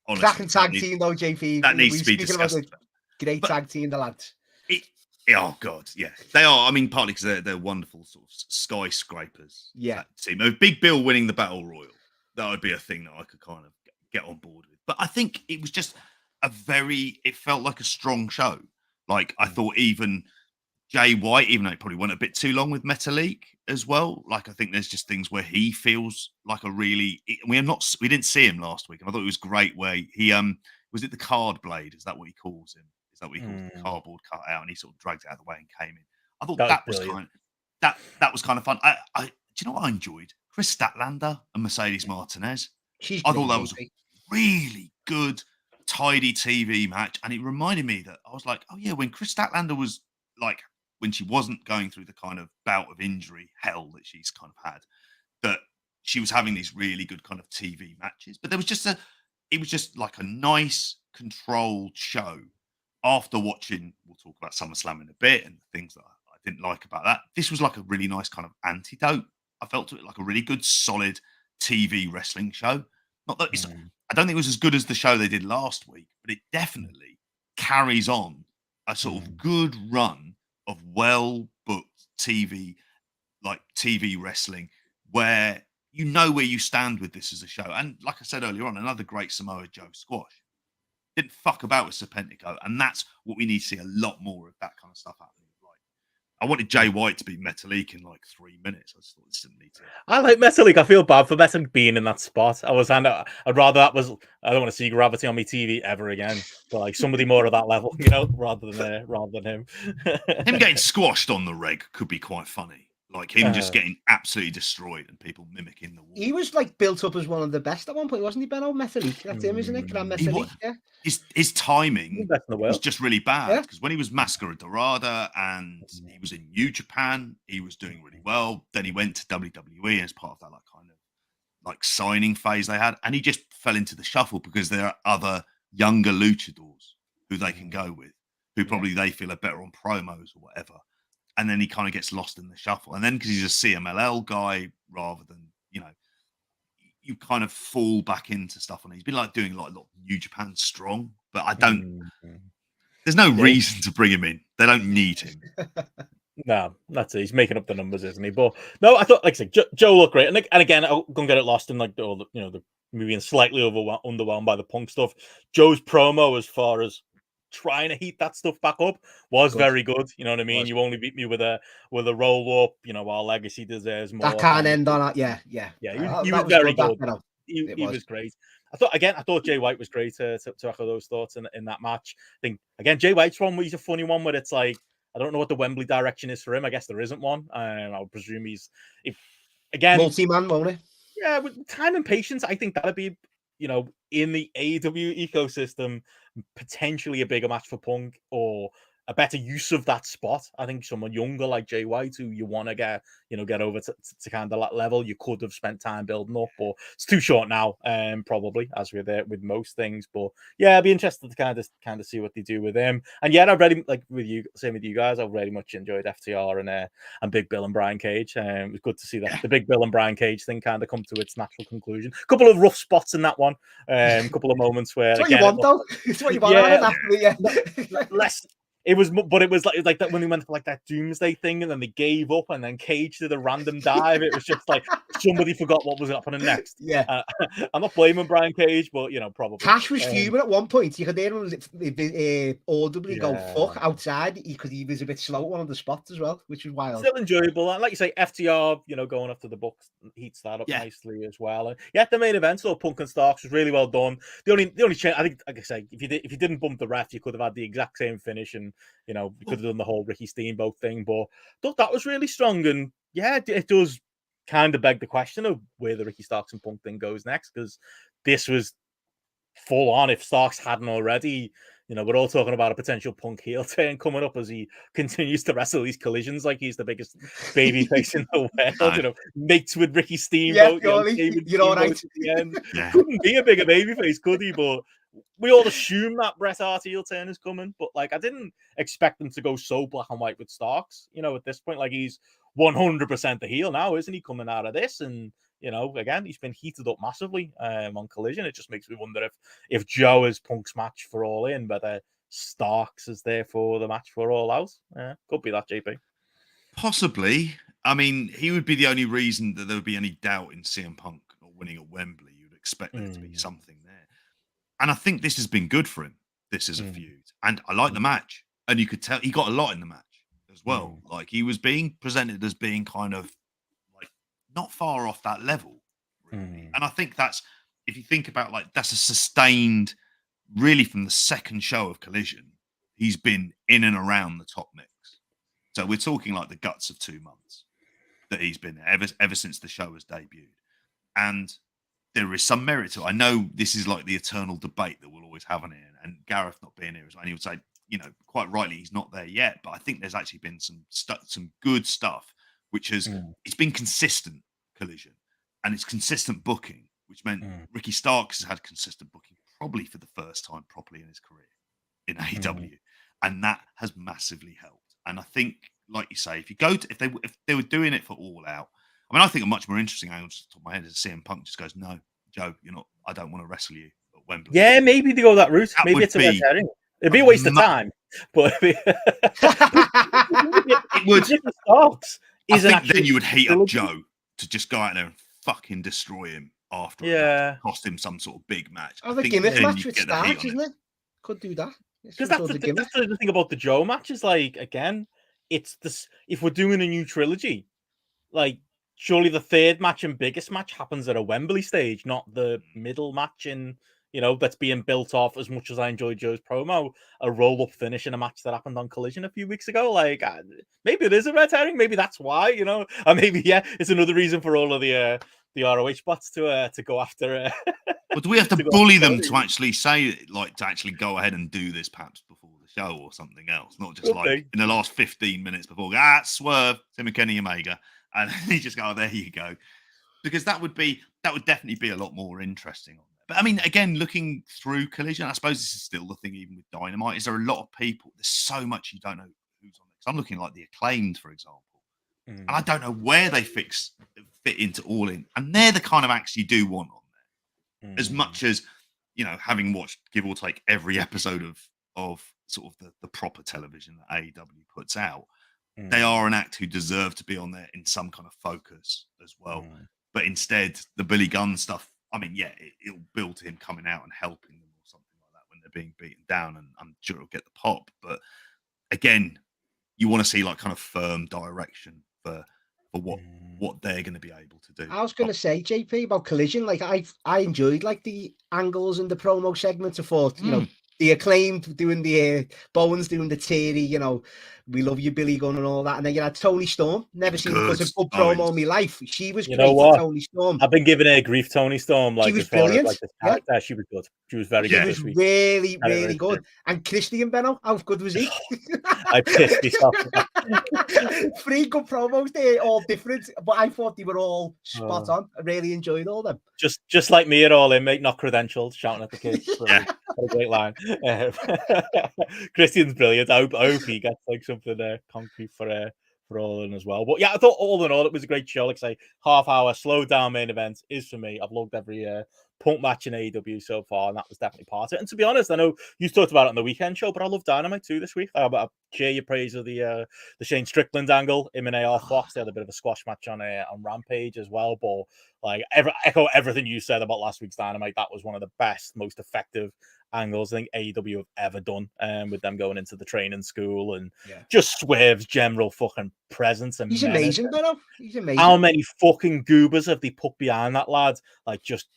honestly, cracking tag team though, JP. That needs to be discussed. Great tag team, the lads. Oh God, yeah, they are. I mean, partly because they're wonderful sort of skyscrapers. Yeah, team. Big Bill winning the Battle Royal, that would be a thing that I could kind of get on board with. But I think it was just it felt like a strong show. Like, I thought even Jay White, even though it probably went a bit too long with Metalik as well. Like, I think there's just things where he feels like we didn't see him last week, and I thought it was great where he was it the card blade? Is that what he calls him? Is that what he calls the cardboard cut out, and he sort of dragged it out of the way and came in? I thought that was kind of fun. Do you know what I enjoyed? Chris Statlander and Mercedes Martinez. I thought that was a really good, tidy TV match, and it reminded me that I was like, oh yeah, when Chris Statlander was like, when she wasn't going through the kind of bout of injury hell that she's kind of had, that she was having these really good kind of TV matches. But it was just like a nice, controlled show. After watching, we'll talk about SummerSlam in a bit and the things that I didn't like about that. This was like a really nice kind of antidote. I felt to it like a really good, solid TV wrestling show. Not that I don't think it was as good as the show they did last week, but it definitely carries on a sort of good run of well-booked TV wrestling, where you know where you stand with this as a show. And like I said earlier on, another great Samoa Joe squash. Didn't fuck about with Serpentico, and that's what we need to see a lot more of, that kind of stuff happening. Like, I wanted Jay White to beat Metalik in like 3 minutes. I just thought this didn't need to. I like Metalik. I feel bad for Metalik being in that spot. I'd rather that was. I don't want to see Gravity on my TV ever again. But like somebody more of that level, you know, rather than him. Him getting squashed on the reg could be quite funny. Like him just getting absolutely destroyed and people mimicking the wall. He was like built up as one of the best at one point, wasn't he, Benno? Metalik. That's him, isn't it? Grand Metalik. Yeah. His timing was just really bad, because when he was Mascara Dorada and he was in New Japan, he was doing really well. Then he went to WWE as part of that like kind of like signing phase they had, and he just fell into the shuffle because there are other younger luchadors who they can go with. who probably they feel are better on promos or whatever. And then he kind of gets lost in the shuffle. And then because he's a CMLL guy rather than, you kind of fall back into stuff. And he's been like doing like a lot of New Japan Strong, but I don't, there's no reason to bring him in. They don't need him. No, that's it. He's making up the numbers, isn't he? But no, I thought, like I said, Joe looked great. And again, I'm going to get it lost in like all the, the movie and slightly underwhelmed by the Punk stuff. Joe's promo, as far as trying to heat that stuff back up, was very good. You know what I mean? You only beat me with a roll up. Our legacy deserves more. That can't end on that. Yeah. He was very good. He was great. I thought Jay White was great to echo those thoughts in that match. I think again, Jay White's one where he's a funny one where it's like, I don't know what the Wembley direction is for him. I guess there isn't one. I'll presume again multi-man, won't it? Yeah, with time and patience, I think that'd be, in the AEW ecosystem, potentially a bigger match for Punk or a better use of that spot. I think someone younger like Jay White, who you want to get over to kind of that level, you could have spent time building up, but it's too short now, probably, as with most things. But yeah, I'd be interested to kind of see what they do with him. And yeah, I've really, like with you, same with you guys, I've really much enjoyed FTR and Big Bill and Brian Cage. It was good to see that the Big Bill and Brian Cage thing kind of come to its natural conclusion. A couple of rough spots in that one, a couple of moments where it's what you want, though. It's what you want. Less. It was like that when we went for like that doomsday thing, and then they gave up, and then Cage did a random dive. It was just like somebody forgot what was happening next. Yeah, I'm not blaming Brian Cage, but probably Cash was fuming at one point. You could hear him audibly go fuck outside because he was a bit slow at one of the spots as well, which was wild. Still enjoyable, and like you say, FTR, going after the Bucks heats that up nicely as well. And the main event, so Punk and Starks, was really well done. The only change, I think, like I say, if you didn't bump the ref, you could have had the exact same finish and. We could have done the whole Ricky Steamboat thing, but I thought that was really strong. And yeah, it does kind of beg the question of where the Ricky Starks and Punk thing goes next, because this was full on. If Starks hadn't already, we're all talking about a potential Punk heel turn coming up as he continues to wrestle these collisions like he's the biggest baby face in the world. Mates with Ricky Steamboat. You're all right. At the end. Couldn't be a bigger baby face, could he? But we all assume that Bret Hart heel turn is coming, but like I didn't expect them to go so black and white with Starks. At this point, like he's 100% the heel now, isn't he? Coming out of this, and again, he's been heated up massively on Collision. It just makes me wonder if Joe is Punk's match for All In, whether Starks is there for the match for All Out. Could be that, JP. Possibly. I mean, he would be the only reason that there would be any doubt in CM Punk not winning at Wembley. You'd expect there to be something there. And I think this has been good for him. This is a feud. And I like the match. And you could tell he got a lot in the match as well. Like he was being presented as being kind of like not far off that level. Really. And I think that's, if you think about like, that's a sustained, really from the second show of Collision, he's been in and around the top mix. So we're talking like the guts of 2 months that he's been there ever since the show has debuted. And there is some merit to it. I know this is like the eternal debate that we'll always have on here, and Gareth not being here as well. And he would say, quite rightly, he's not there yet. But I think there's actually been some good stuff, which has it's been consistent Collision, and it's consistent booking, which meant Ricky Starks has had consistent booking probably for the first time properly in his career in AEW, and that has massively helped. And I think, like you say, if they were doing it for All Out. I mean, I think a much more interesting angle just off the top of my head is CM Punk just goes, "No, Joe, I don't want to wrestle you at Wembley." Yeah, maybe they go that route. Maybe it's a red herring. It'd be a waste of time, but it would. I think then you would heat up Joe to just go out there and fucking destroy him after. Yeah, cost him some sort of big match. I think gimmick match with Starks, isn't it? Could do that. Because that's the thing about the Joe match is like, again, it's this. If we're doing a new trilogy, like. Surely the third match and biggest match happens at a Wembley stage, not the middle match in, that's being built off. As much as I enjoyed Joe's promo, a roll-up finish in a match that happened on Collision a few weeks ago. Like, maybe it is a red herring. Maybe that's why, and maybe, it's another reason for all of the ROH bots to go after. But do we have to bully them to actually say, like, to actually go ahead and do this perhaps before the show or something else? Not just like in the last 15 minutes before, swerve, Tim and Kenny Omega. And you just go, there you go. Because that would definitely be a lot more interesting on there. But I mean, again, looking through Collision, I suppose this is still the thing, even with Dynamite. Is there a lot of people? There's so much you don't know who's on it. I'm looking like the Acclaimed, for example, and I don't know where they fit into All In, and they're the kind of acts you do want on there. As much as, you know, having watched give or take every episode of sort of the proper television that AEW puts out, they are an act who deserve to be on there in some kind of focus as well. But instead, the Billy Gunn stuff, I mean, yeah, it'll build to him coming out and helping them or something like that when they're being beaten down, and I'm sure it'll get the pop. But again, you want to see like kind of firm direction for what they're going to be able to do. I was going to say, JP, about Collision, like I enjoyed like the angles and the promo segments. I thought, you know, the Acclaimed doing the Bowens doing the Terry, you know, we love you, Billy Gunn, and all that. And then you had Tony Storm. Never seen such a good promo in my life. She was great. Tony Storm. I've been giving her grief, Tony Storm. Like, she was brilliant. Like, character, she was good. She was very good. She was really, really good. And Christian Benno, how good was he? I pissed myself. 3 good promos there, all different, but I thought they were all spot on. I really enjoyed all them. Just like me at All In, mate, not credentialed, shouting at the kids. What a great line. Christian's brilliant. I hope he gets like something concrete for All In as well. But yeah, I thought all in all it was a great show. Like I say, half-hour slow down main event is for me. I've loved every punk match in AEW so far, and that was definitely part of it. And to be honest, I know you talked about it on the weekend show, but I love Dynamite too this week. I share your praise of the Shane Strickland angle. Him and AR Fox, they had a bit of a squash match on Rampage as well. But like echo everything you said about last week's Dynamite. That was one of the best, most effective angles I think AEW have ever done, with them going into the training school and just Swerve's general fucking presence. And he's amazing, Benno. He's amazing. How many fucking goobers have they put behind that lad? Like just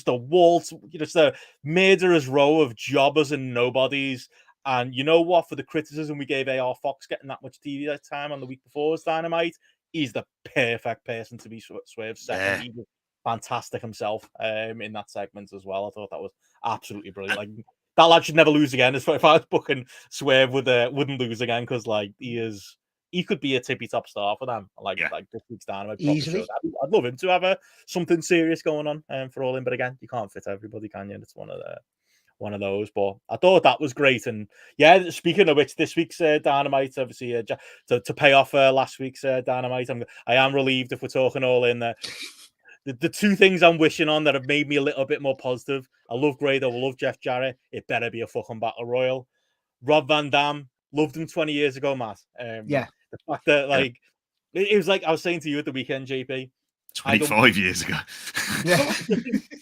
a wall, you know, just a murderer's row of jobbers and nobodies. And you know what? For the criticism we gave AR Fox getting that much TV time on the week before his Dynamite, he's the perfect person to be Swerve's second. He was fantastic himself in that segment as well. I thought that was absolutely brilliant. Like, that lad should never lose again. If I was booking Swerve, wouldn't lose again, because like he could be a tippy top star for them. Like this week's Dynamite easily. I'd love him to have something serious going on for All In, but again, you can't fit everybody, can you? It's one of those. But I thought that was great. And yeah, speaking of which, this week's Dynamite, obviously, to pay off last week's Dynamite, I am relieved if we're talking All In there. The 2 things I'm wishing on that have made me a little bit more positive. I love Grado, I love Jeff Jarrett. It better be a fucking battle royal. Rob Van Dam, loved him 20 years ago, Matt. The fact that, like, it was like I was saying to you at the weekend, JP. 25 years ago.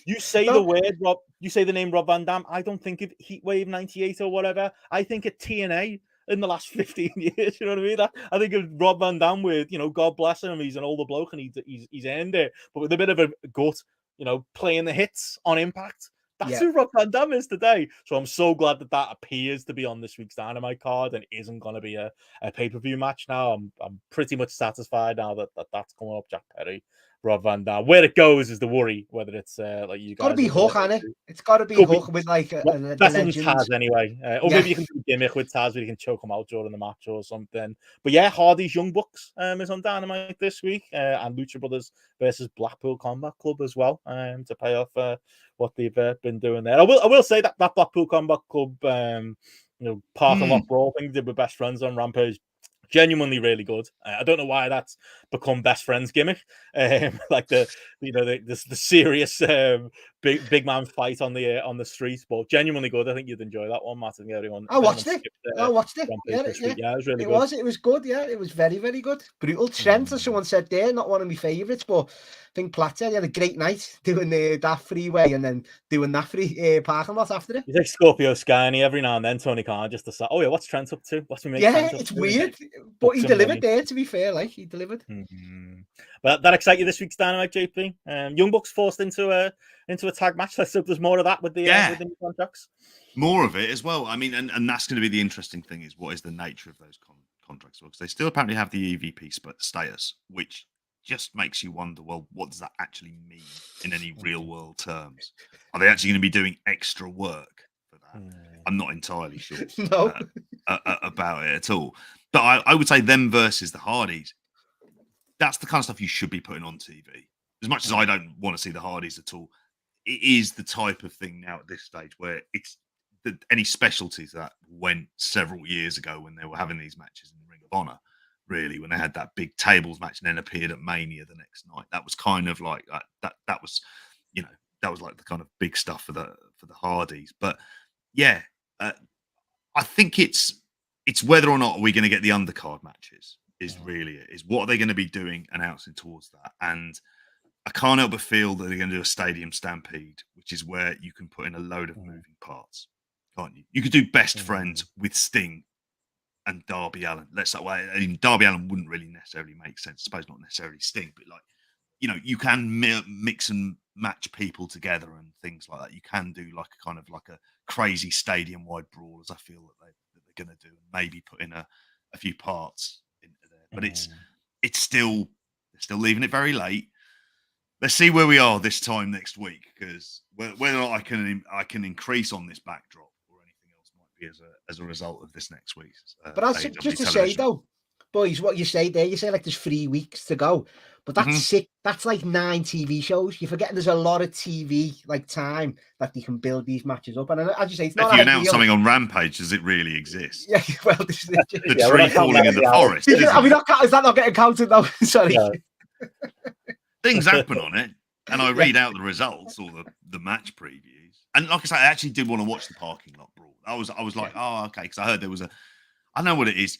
You say the word Rob, you say the name Rob Van Dam. I don't think of Heatwave 98 or whatever. I think of TNA in the last 15 years. You know what I mean? I think of Rob Van Dam with, you know, God bless him, he's an older bloke and he's earned it, but with a bit of a gut, you know, playing the hits on Impact. That's who Rob Van Dam is today. So I'm so glad that appears to be on this week's Dynamite card and isn't going to be a pay-per-view match now. I'm pretty much satisfied now that's coming up. Jack Perry, Rob Van Dam. Where it goes is the worry, whether it's like you guys. Got to be Hook, Annie. It's got to be Hook with like a Taz anyway, or maybe you can do a gimmick with Taz where you can choke him out during the match or something. But yeah, Hardy's Young Bucks is on Dynamite this week, and Lucha Brothers versus Blackpool Combat Club as well, to pay off what they've been doing there. I will say that Blackpool Combat Club, you know, parking lot brawl thing did with Best Friends on Rampage. Genuinely really good. I don't know why that's become best friends gimmick. Like the serious big man fight on the street, but genuinely good. I think you'd enjoy that one, Matt. And everyone. I watched it. Yeah, it was really good. It was good. Yeah, it was very, very good. Brutal Trent, as someone said there, not one of my favourites, but I think Platt said he had a great night doing that freeway and then doing that free parking lot after it. He's like Scorpio Sky, and every now and then Tony Khan just decides, oh yeah, what's Trent up to? What's he making? Yeah, it's weird, but he delivered there. To be fair, like he delivered. But that excited you this week's Dynamite, JP? Young Bucks forced into a tag match. Let's hope there's more of that with the new contracts. More of it as well. I mean, and that's going to be the interesting thing is what is the nature of those contracts? Because they still apparently have the EVP status, which just makes you wonder, well, what does that actually mean in any real world terms? Are they actually going to be doing extra work for that? I'm not entirely sure about it at all. But I would say them versus the Hardys, that's the kind of stuff you should be putting on TV. As much as I don't want to see the Hardys at all, it is the type of thing now at this stage where it's any specialties that went several years ago when they were having these matches in the Ring of Honor, really, when they had that big tables match and then appeared at Mania the next night. That was kind of like that was, you know, that was like the kind of big stuff for the Hardys. But yeah, I think it's whether or not we're going to get the undercard matches is really it. Is what are they going to be doing, announcing towards that. And I can't help but feel that they're going to do a stadium stampede, which is where you can put in a load of moving parts, can't you? You could do best friends with Sting and Darby Allin. Let's that way. I mean, Darby Allin wouldn't really necessarily make sense. I suppose not necessarily Sting, but like, you know, you can mix and match people together and things like that. You can do like a kind of like a crazy stadium-wide brawl, as I feel that they're going to do, and maybe put in a few parts into there. But it's still, they're still leaving it very late. Let's see where we are this time next week, because whether or not I can increase on this backdrop or anything else might be as a result of this next week's. But that's just to say though, boys, what you say there, you say like there's 3 weeks to go, but that's 6. That's like 9 TV shows. You're forgetting there's a lot of TV like time that you can build these matches up. And as you say, it's not. If you announce something on Rampage, does it really exist? Yeah, well, this is the tree falling in the forest. Are we not? Is that not getting counted though? Sorry. No. Things happen on it, and I read out the results or the match previews. And like I say, I actually did want to watch the parking lot brawl. I was like, oh, okay, because I heard there was I know what it is.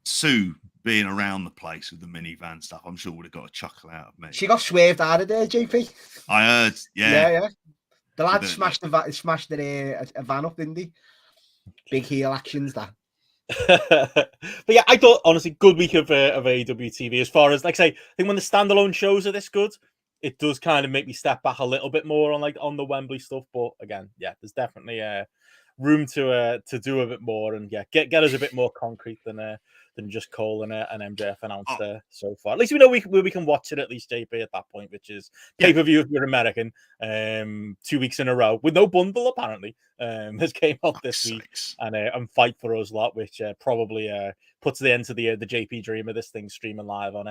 Sue being around the place with the minivan stuff, I'm sure would have got a chuckle out of me. She got swerved out of there, JP. I heard, yeah. The lad smashed a van up, didn't he? Big heel actions, that. But yeah, I thought honestly, good week of AEW TV. As far as like I say, I think when the standalone shows are this good, it does kind of make me step back a little bit more on the Wembley stuff. But again, yeah, there's definitely room to do a bit more and yeah, get us a bit more concrete than just Cole and MJF announced so far. At least we know we can watch it at least, JP, at that point, which is pay-per-view if you're American. 2 weeks in a row with no bundle apparently. Has came out this week and Fight for Us lot, which probably puts the end to the JP dream of this thing streaming live on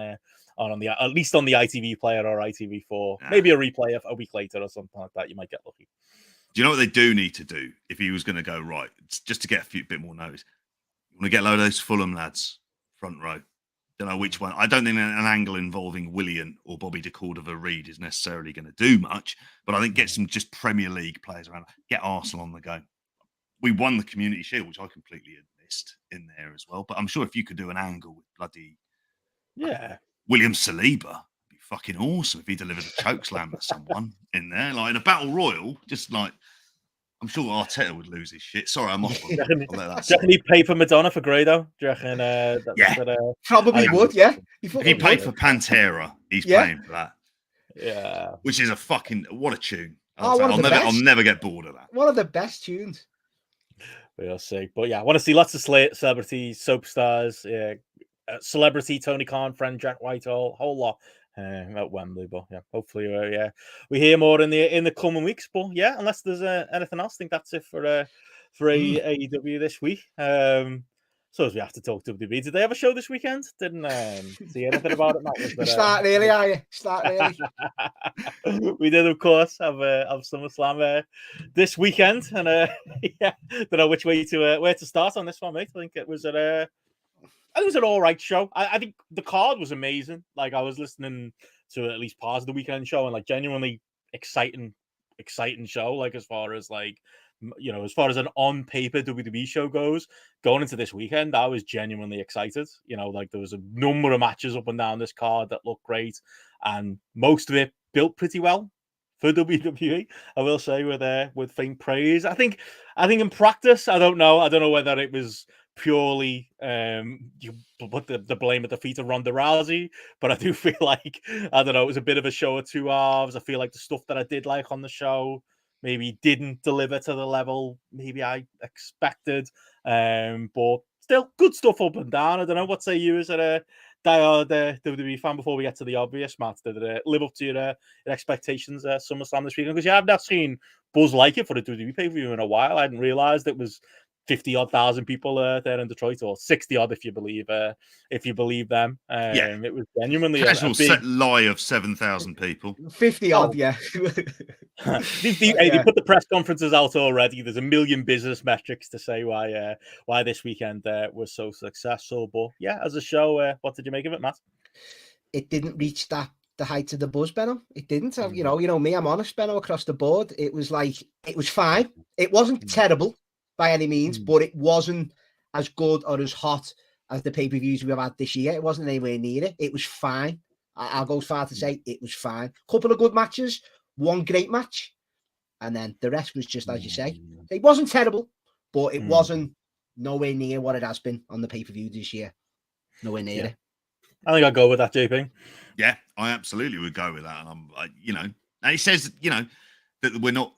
the at least on the ITV player or ITV4. Yeah. Maybe a replay a week later or something like that. You might get lucky. Do you know what they do need to do if he was going to go right? Just to get a bit more notice. You want to get a load of those Fulham lads front row. Don't know which one. I don't think an angle involving Willian or Bobby DeCordova-Reid is necessarily going to do much, but I think get some just Premier League players around. Get Arsenal on the go. We won the Community Shield, which I completely had missed in there as well. But I'm sure if you could do an angle with bloody William Saliba, fucking awesome if he delivered a chokeslam to someone in there, like in a battle royal. Just like, I'm sure Arteta would lose his shit. Sorry, I'm off. Do you reckon he'd pay for Madonna for Grado? Do you reckon? Probably would. Yeah, if he paid for Pantera, he's paying for that. Yeah, which is a fucking what a tune. I'll never get bored of that. One of the best tunes. We'll see, but yeah, I want to see lots of celebrities, soap stars, celebrity Tony Khan, friend Jack Whitehall, whole lot. At Wembley, but yeah, hopefully we hear more in the coming weeks. But yeah, unless there's anything else, I think that's it for AEW this week. So as we have to talk WWE, did they have a show this weekend? Didn't see anything about it. Matt, start early, are you? Start early. We did, of course, have SummerSlam this weekend, and yeah, don't know which way where to start on this one, mate. I think it was an all right show. I think the card was amazing. Like, I was listening to at least part of the weekend show and like genuinely exciting show. Like, as far as like, you know, as far as an on paper WWE show goes, going into this weekend, I was genuinely excited. You know, like there was a number of matches up and down this card that looked great, and most of it built pretty well for WWE. I will say with faint praise. I think in practice, I don't know whether it was purely you put the blame at the feet of Ronda Rousey, but I do feel like, I don't know, it was a bit of a show of two halves. I feel like the stuff that I did like on the show maybe didn't deliver to the level maybe I expected, but still good stuff up and down. I don't know, what say you as a diehard WWE fan before we get to the obvious, Matt? Did it live up to your expectations SummerSlam this weekend? Because you have not seen buzz like it for a WWE pay-per-view in a while. I hadn't realised it was 50-odd thousand people there in Detroit, or 60-odd if you believe them. It was genuinely a big lie of 7,000 people. 50-odd, yeah. They put the press conferences out already. There's a million business metrics to say why this weekend was so successful. But yeah, as a show, what did you make of it, Matt? It didn't reach the heights of the buzz, Benno. It didn't. You know me, I'm honest, Benno, across the board. It was fine. It wasn't terrible by any means, but it wasn't as good or as hot as the pay-per-views we've had this year. It wasn't anywhere near it. It was fine. I'll go as far to say it was fine. Couple of good matches, one great match, and then the rest was just as you say. It wasn't terrible, but it wasn't nowhere near what it has been on the pay-per-view this year. Nowhere near it. I think I'll go with that, JP. Yeah, I absolutely would go with that. And I'm, and it says, that we're not,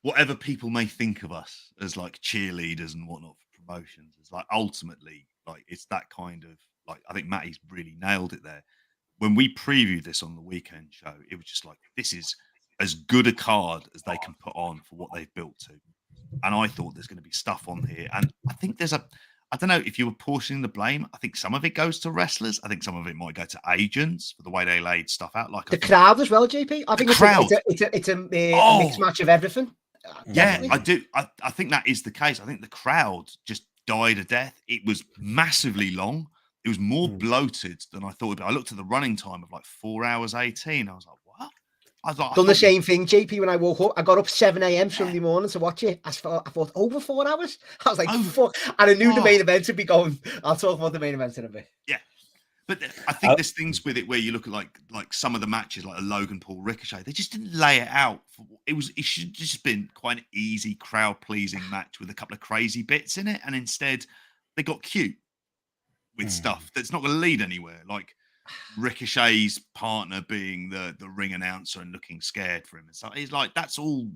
whatever people may think of us as like cheerleaders and whatnot for promotions, it's like ultimately, like it's that kind of, like, I think Matty's really nailed it there. When we previewed this on the weekend show, it was just like, this is as good a card as they can put on for what they've built to. And I thought there's going to be stuff on here. And I think I don't know if you were portioning the blame. I think some of it goes to wrestlers. I think some of it might go to agents for the way they laid stuff out. Like the crowd as well, JP. I think it's a mixed match of everything. Yeah, I do. I think that is the case. I think the crowd just died a death. It was massively long. It was more bloated than I thought. I looked at the running time of like 4 hours 18. I was like, what? I was like, done the same thing, JP. When I woke up, I got up 7 a.m. Sunday morning to watch it. I thought over 4 hours. I was like, fuck. And I knew the main event would be going. I'll talk about the main event in a bit. Yeah. But I think there's things with it where you look at like some of the matches, like a Logan Paul Ricochet, they just didn't lay it out. It should just been quite an easy crowd pleasing match with a couple of crazy bits in it. And instead they got cute with stuff that's not going to lead anywhere. Like Ricochet's partner being the ring announcer and looking scared for him. And so it's like, that's all,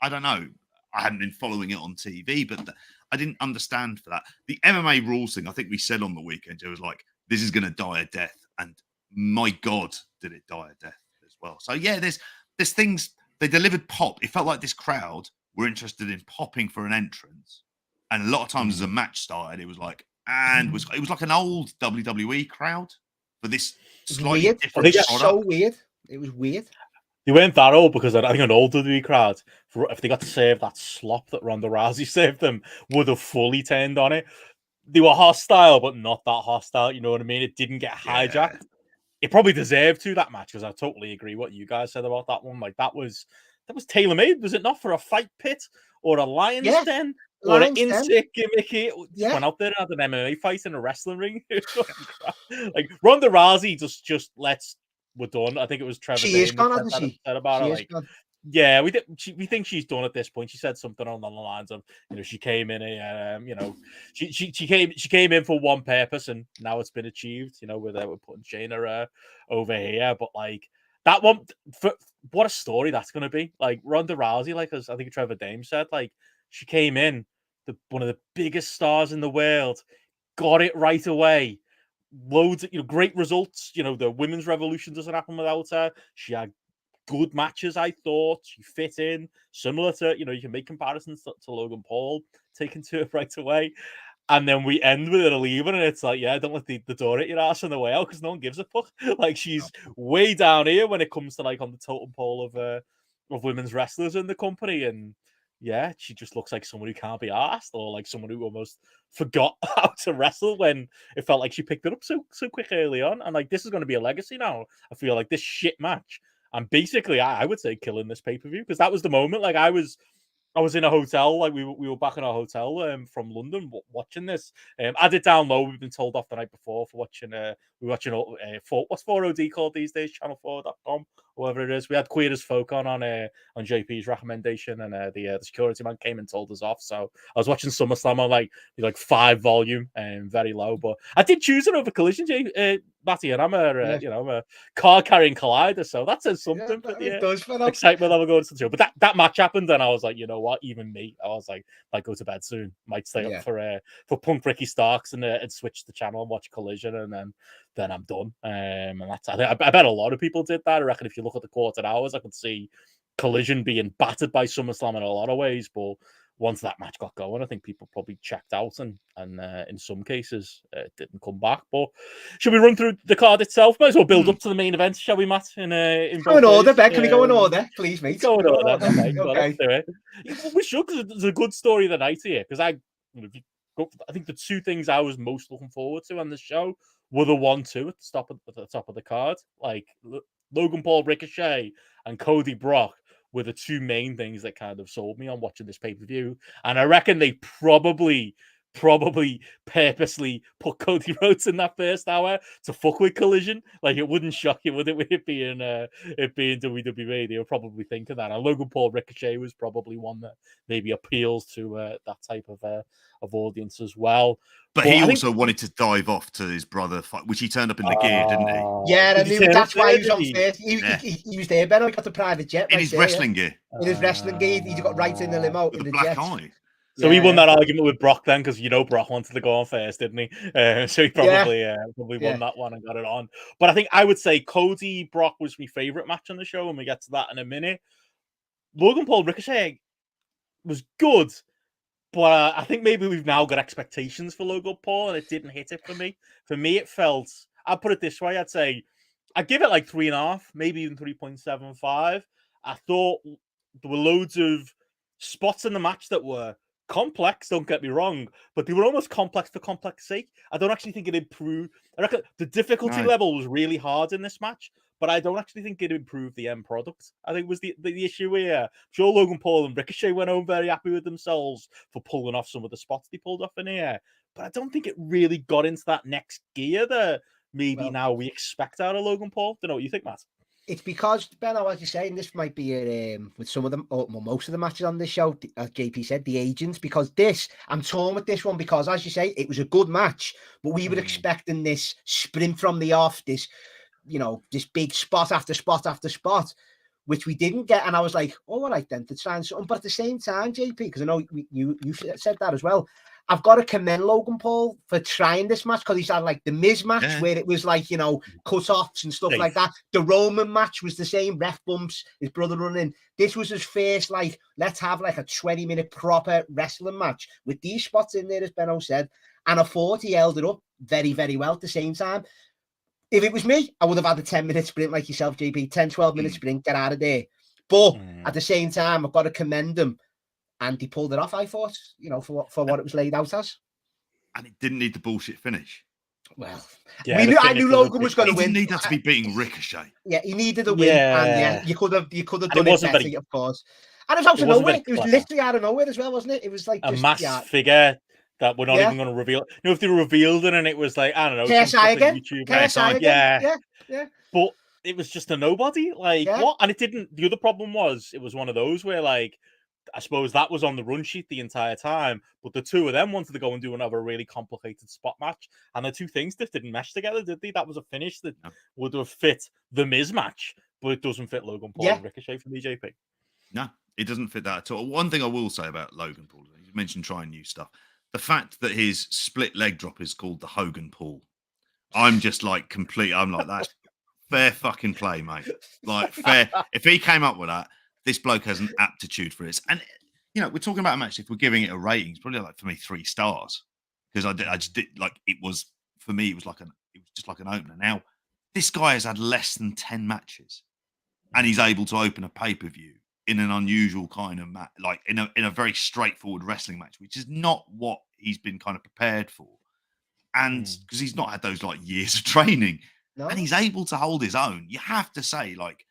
I don't know. I hadn't been following it on TV, but I didn't understand for that. The MMA rules thing, I think we said on the weekend, it was like, this is going to die a death. And my God, did it die a death as well. So yeah, there's things, they delivered pop. It felt like this crowd were interested in popping for an entrance. And a lot of times as a match started, it was like, it was like an old WWE crowd for this slightly different product. So weird. It was weird. They weren't that old because I think an old WWE crowd, if they got to serve that slop that Ronda Rousey served them, would have fully turned on it. They were hostile, but not that hostile. You know what I mean? It didn't get hijacked. Yeah. It probably deserved to, that match, because I totally agree what you guys said about that one. Like that was tailor-made, was it not, for a fight pit or a lion's den? Or an insect gimmicky. Went out there and had an MMA fight in a wrestling ring. Like Ronda Rousey just we're done. I think it was Trevor. She is gone, hasn't she? Said about her, like, yeah, we think she's done at this point. She said something on the lines of, she came in she came in for one purpose and now it's been achieved. We're putting Shayna over here, but like that one, what a story that's going to be. Like Ronda Rousey, like as I think Trevor Dame said, like she came in. One of the biggest stars in the world, got it right away. Loads of, great results. The women's revolution doesn't happen without her. She had good matches, I thought. She fit in, similar to, you can make comparisons to Logan Paul, taken to it right away. And then we end with her leaving, and it's like, yeah, don't let the door at your ass on the way out, because no one gives a fuck. Like, she's way down here when it comes to, like, on the totem pole of women's wrestlers in the company, and yeah, she just looks like someone who can't be asked, or like someone who almost forgot how to wrestle when it felt like she picked it up so quick early on. And like, this is going to be a legacy now. I feel like this shit match, and basically, I would say killing this pay-per-view, because that was the moment. Like I was in a hotel, like we were back in our hotel from London watching this. I had it down low. We've been told off the night before for watching. We're watching what's 4OD called these days, channel4.com, whatever it is. We had Queer as Folk on JP's recommendation, and the security man came and told us off. So I was watching SummerSlam on like 5 volume and very low. But I did choose it over Collision, Matty, and I'm a car carrying collider, so that says something for the excitement level going to the show. But that match happened, and I was like, you know what? Even me, I was like, might go to bed soon. Might stay up for Punk Ricky Starks and switch the channel and watch Collision, and then I'm done. And that's, I bet a lot of people did that. I reckon if you look at the quarter hours, I could see Collision being battered by SummerSlam in a lot of ways, but once that match got going, I think people probably checked out, and in some cases didn't come back. But should we run through the card itself? Might as well build up to the main event, shall we, Matt? In go in order, Ben. Can we go in order, please, mate? Go in order. Okay, okay. Well, let's do it. We should, because there's a good story of the night here. Because I think the two things I was most looking forward to on the show were the 1-2 at the top of the card, like Logan Paul, Ricochet, and Cody Brock were the two main things that kind of sold me on watching this pay-per-view. And I reckon they probably purposely put Cody Rhodes in that first hour to fuck with Collision. Like, it wouldn't shock you, would it, with it being WWE? They were probably thinking that. And Logan Paul Ricochet was probably one that maybe appeals to that type of audience as well. But he also wanted to dive off to his brother fight, which he turned up in the gear, didn't he? Yeah, that's why he was on first. He was there, Benno. He got the private jet. In his wrestling gear. In his wrestling gear. He got right in the limo. With the black eye. So he won that argument with Brock then, because Brock wanted to go on first, didn't he? So he probably won that one and got it on. But I think I would say Cody Brock was my favorite match on the show, and we get to that in a minute. Logan Paul Ricochet was good, but I think maybe we've now got expectations for Logan Paul, and it didn't hit it for me. For me, it felt, I'll put it this way, I'd give it like 3.5, maybe even 3.75. I thought there were loads of spots in the match that were complex, don't get me wrong, but they were almost complex for complex sake. I don't actually think it improved. I reckon the difficulty level was really hard in this match, but I don't actually think it improved the end product. I think was the issue here. I'm sure Logan Paul and Ricochet went home very happy with themselves for pulling off some of the spots they pulled off in here, but I don't think it really got into that next gear that maybe now we expect out of Logan Paul. Don't know what you think, Matt. It's because, Benno, as you say, and this might be with some of them, or most of the matches on this show, as JP said, the agents, because I'm torn with this one, because, as you say, it was a good match, but we were expecting this sprint from the off, this big spot after spot after spot, which we didn't get. And I was like, all right then, to try and something. But at the same time, JP, because I know you said that as well, I've got to commend Logan Paul for trying this match, because he's had like the Miz match where it was like, cut-offs and stuff like that. The Roman match was the same, ref bumps, his brother running. This was his first, like, let's have like a 20-minute proper wrestling match with these spots in there, as Benno said. And I thought he held it up very, very well at the same time. If it was me, I would have had a 10-minute sprint like yourself, JP, 10, 12-minute sprint, get out of there. But at the same time, I've got to commend him. And he pulled it off, I thought, for what it was laid out as. And it didn't need the bullshit finish. Well, I knew Logan was going to win. He didn't need that to be beating Ricochet. Yeah, he needed a win. And you could have done it better, of course. And it was out of nowhere. It was literally out of nowhere as well, wasn't it? It was like a mass figure that we're not even going to reveal. If they revealed it and it was like, I don't know. KSI again. KSI again. Yeah. But it was just a nobody. Like, what? And it didn't. The other problem was, it was one of those where, like, I suppose that was on the run sheet the entire time, but the two of them wanted to go and do another really complicated spot match, and the two things just didn't mesh together, did they? That was a finish that would have fit the Miz match, but it doesn't fit Logan Paul and Ricochet from JP. No, it doesn't fit that at all. One thing I will say about Logan Paul, you mentioned trying new stuff. The fact that his split leg drop is called the Hogan Paul, I'm just like I'm like, that's fair fucking play, mate. Like, fair. If he came up with that, this bloke has an aptitude for this. And, we're talking about a match, if we're giving it a rating, it's probably like, for me, 3 stars. Because I just did, like, it was, for me, it was just like an opener. Now, this guy has had less than 10 matches. And he's able to open a pay-per-view in an unusual kind of match, like in a very straightforward wrestling match, which is not what he's been kind of prepared for. And because he's not had those, like, years of training. No. And he's able to hold his own. You have to say, like,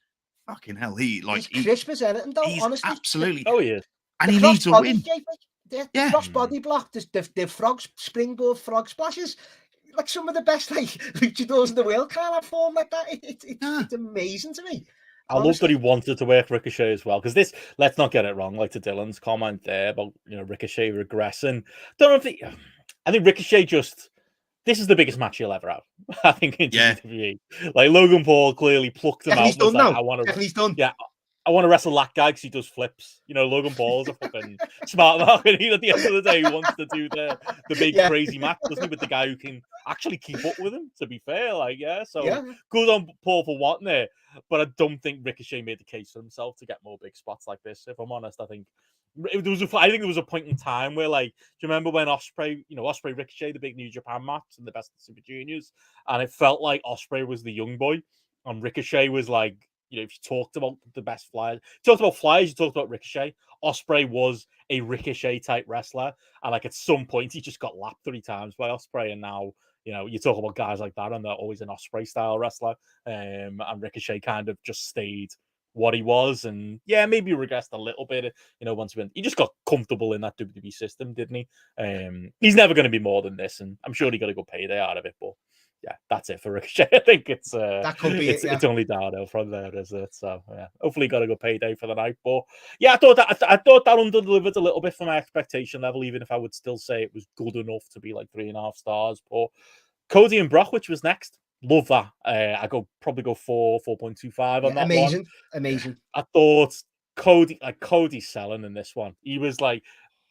fucking hell, he's crisp as anything, though, honestly. Absolutely. Oh, yeah. And he needs to win. The cross body block, the frog springboard frog splashes, like some of the best luchadors in the world can't have form like that. It's amazing to me. I love that he wanted to work Ricochet as well, because this, let's not get it wrong, like to Dylan's comment there about Ricochet regressing. I think Ricochet this is the biggest match he'll ever have. I think in WWE. Like, Logan Paul clearly plucked him out. He's done now. He's done. Yeah, I want to wrestle that guy because he does flips. Logan Paul's a fucking smart mark, and at the end of the day, he wants to do the big crazy match, doesn't he, with the guy who can actually keep up with him. To be fair, good on Paul for wanting it, but I don't think Ricochet made the case for himself to get more big spots like this. If I'm honest, I think I think there was a point in time where, like, do you remember when Ospreay, Ospreay Ricochet, the big New Japan match and the Best of Super Juniors, and it felt like Ospreay was the young boy, and Ricochet was like, if you talked about the best flyers, you talked about flyers, you talked about Ricochet. Ospreay was a Ricochet type wrestler, and like at some point he just got lapped 3 times by Ospreay, and now you talk about guys like that, and they're always an Ospreay style wrestler, and Ricochet kind of just stayed what he was, and maybe regressed a little bit, once he just got comfortable in that WWE system, didn't he? He's never going to be more than this, and I'm sure he got a good payday out of it, but that's it for Ricochet. I think it's that could be it's only downhill from there, is it? So hopefully he got a good payday for the night. But I thought that under-delivered a little bit from my expectation level, even if I would still say it was good enough to be like 3.5 stars. But Cody and Brock, which was next, love that. I probably go 4.25 on that one. Amazing. I thought Cody's selling in this one. He was like,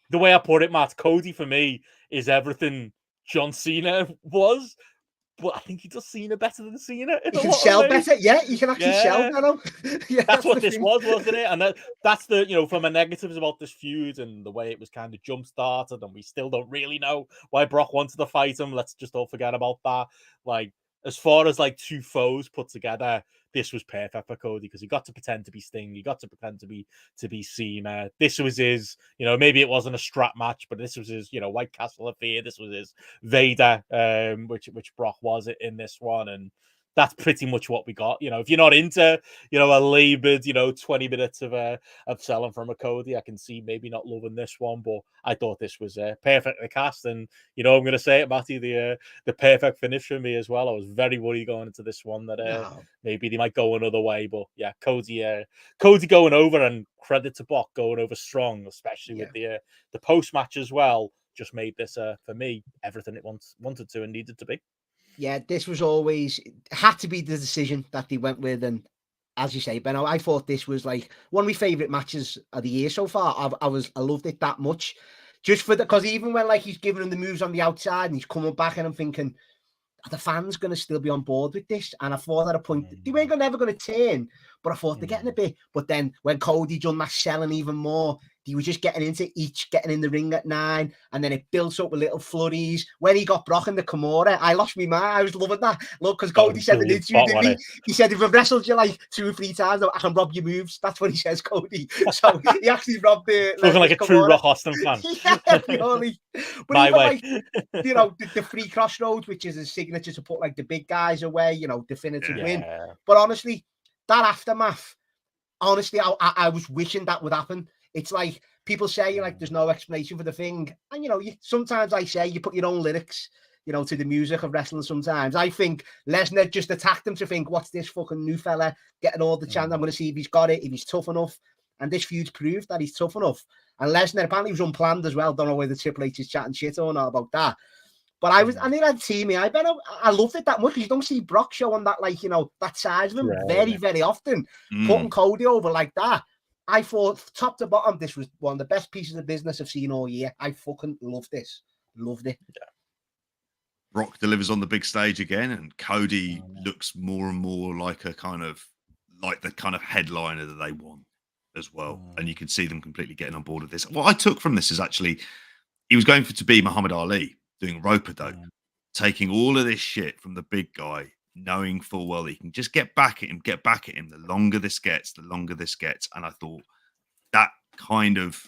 the way I put it, Matt, Cody for me is everything John Cena was. But I think he does Cena better than Cena. He can sell better. Yeah, he can actually sell better. That's what this was, wasn't it? And that's the, from a negatives about this feud and the way it was kind of jump-started, and we still don't really know why Brock wanted to fight him. Let's just all forget about that. Like, as far as like 2 foes put together, this was perfect for Cody because he got to pretend to be Sting. He got to pretend to be Cena. This was his, maybe it wasn't a strap match, but this was his, White Castle of Fear. This was his Vader, which Brock was in this one. And that's pretty much what we got. If you're not into, a labored, 20 minutes of selling from a Cody, I can see maybe not loving this one, but I thought this was perfectly cast. And, I'm going to say it, Matty, the perfect finish for me as well. I was very worried going into this one that maybe they might go another way, but Cody going over, and credit to Brock going over strong, especially with the post match as well, just made this for me everything it wanted to and needed to be. Yeah, this was always had to be the decision that they went with, and as you say, Benno, I thought this was like one of my favorite matches of the year so far. I loved it that much, just for because even when like he's giving him the moves on the outside and he's coming back, and I'm thinking, are the fans going to still be on board with this? And I thought at a point they weren't never going to turn, but I thought they're getting a bit. But then when Cody done that selling even more, he was just getting into each, getting in the ring at 9, and then it built up with little flurries. When he got Brock in the Kimura, I lost my mind. I was loving that. Look, because Cody said in the interview, didn't he? He said, if I've wrestled you like 2 or 3 times, I can rob your moves. That's what he says, Cody. So he actually robbed the... Looking like a true Rock Austin fan. Yeah, really. But my even way. Like, the free crossroads, which is a signature to put like the big guys away, definitive win. But honestly, that aftermath, honestly, I was wishing that would happen. It's like people say, like, there's no explanation for the thing. And, sometimes I say you put your own lyrics, to the music of wrestling sometimes. I think Lesnar just attacked him to think, what's this fucking new fella getting all the chance? I'm going to see if he's got it, if he's tough enough. And this feud's proved that he's tough enough. And Lesnar apparently was unplanned as well. Don't know whether Triple H is chatting shit or not about that. But I think I'd see me. I loved it that much because you don't see Brock showing that, like, that size of him very, very often. Putting Cody over like that. I thought, top to bottom, this was one of the best pieces of business I've seen all year. I fucking loved this. Loved it. Yeah. Brock delivers on the big stage again, and Cody looks more and more like the kind of headliner that they want as well. And you can see them completely getting on board with this. What I took from this is actually he was going to be Muhammad Ali doing rope-a-dope, taking all of this shit from the big guy, knowing full well that he can just get back at him. The longer this gets. And I thought that kind of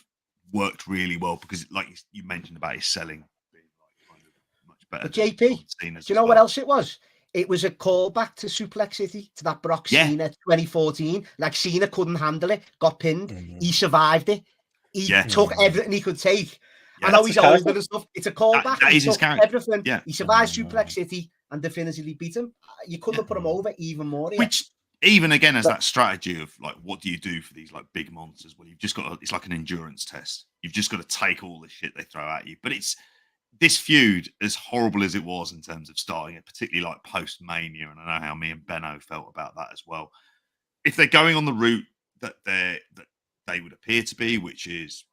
worked really well because, like you mentioned about his selling being like kind of much better. But JP, do you know what else it was? It was a callback to Suplex City, to that Brock Cena 2014. Like, Cena couldn't handle it, got pinned. He survived it. He took everything he could take. I know he's older and stuff. It's a callback. That is his character. Everything. Yeah. He survived Suplex City and definitively beat him. You couldn't have put him over even more. Which, even again, as that strategy of like, what do you do for these like big monsters? Well, you've just got it's like an endurance test. You've just got to take all the shit they throw at you. But it's this feud, as horrible as it was in terms of starting it, particularly like post Mania, and I know how me and Benno felt about that as well. If they're going on the route that they would appear to be, which is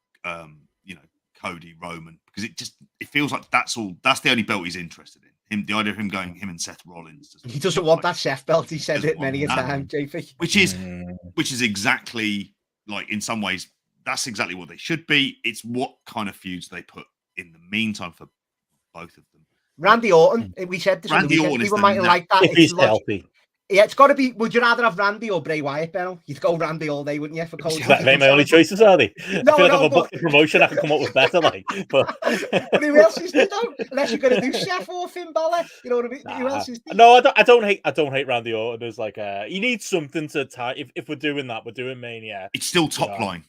Cody, Roman, because it feels like that's the only belt he's interested in. The idea of him and Seth Rollins. He doesn't want that Seth belt. He said it many a time, JP. Which is exactly, like, in some ways that's exactly what they should be. It's what kind of feuds they put in the meantime for both of them. Randy Orton, we said this Randy on the weekend. Orton People might like that. If he's healthy. Yeah, it's got to be. Would you rather have Randy or Bray Wyatt, Benno? You'd go Randy all day, wouldn't you? For Cody. They my only choices, are they? No, I feel like if I book the promotion, I can come up with better. Like, but who else is there though? Unless you're going to do Seth or Finn Balor, you know what I mean? Who else is there? No, I don't hate Randy Orton. There's like he needs something to tie. If we're doing that, we're doing Mania. It's still top line.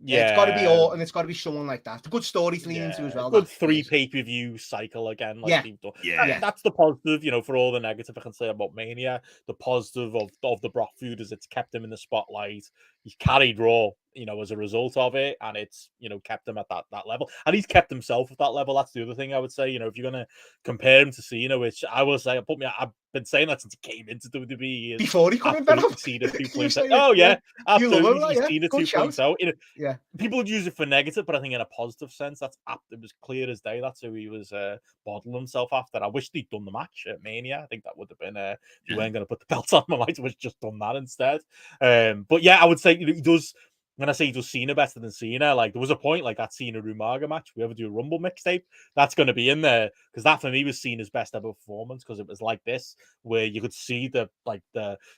Yeah, it's got to be Orton. It's got to be someone like that. It's a good story to lean into as well. Good 3 pay-per-view cycle again. Like they've done. That's the positive, for all the negative I can say about Mania. The positive of the Brock feud is it's kept him in the spotlight. He's carried Raw, as a result of it, and it's kept him at that level, and he's kept himself at that level. That's the other thing I would say. If you're gonna compare him to Cena, which I will say, I've been saying that since he came into WWE before he came in. Cena 2.0. Oh yeah, absolutely. Cena 2.0. People would use it for negative, but I think in a positive sense, it was clear as day. That's who he was modeling himself after. I wish they'd done the match at Mania. I think that would have been if you weren't going to put the belt on, I might have just done that instead. But yeah, I would say he does. When I say he does Cena better than Cena, like there was a point like that Cena Umaga match. We ever do a Rumble mixtape, that's going to be in there because that for me was Cena's best ever performance because it was like this where you could see the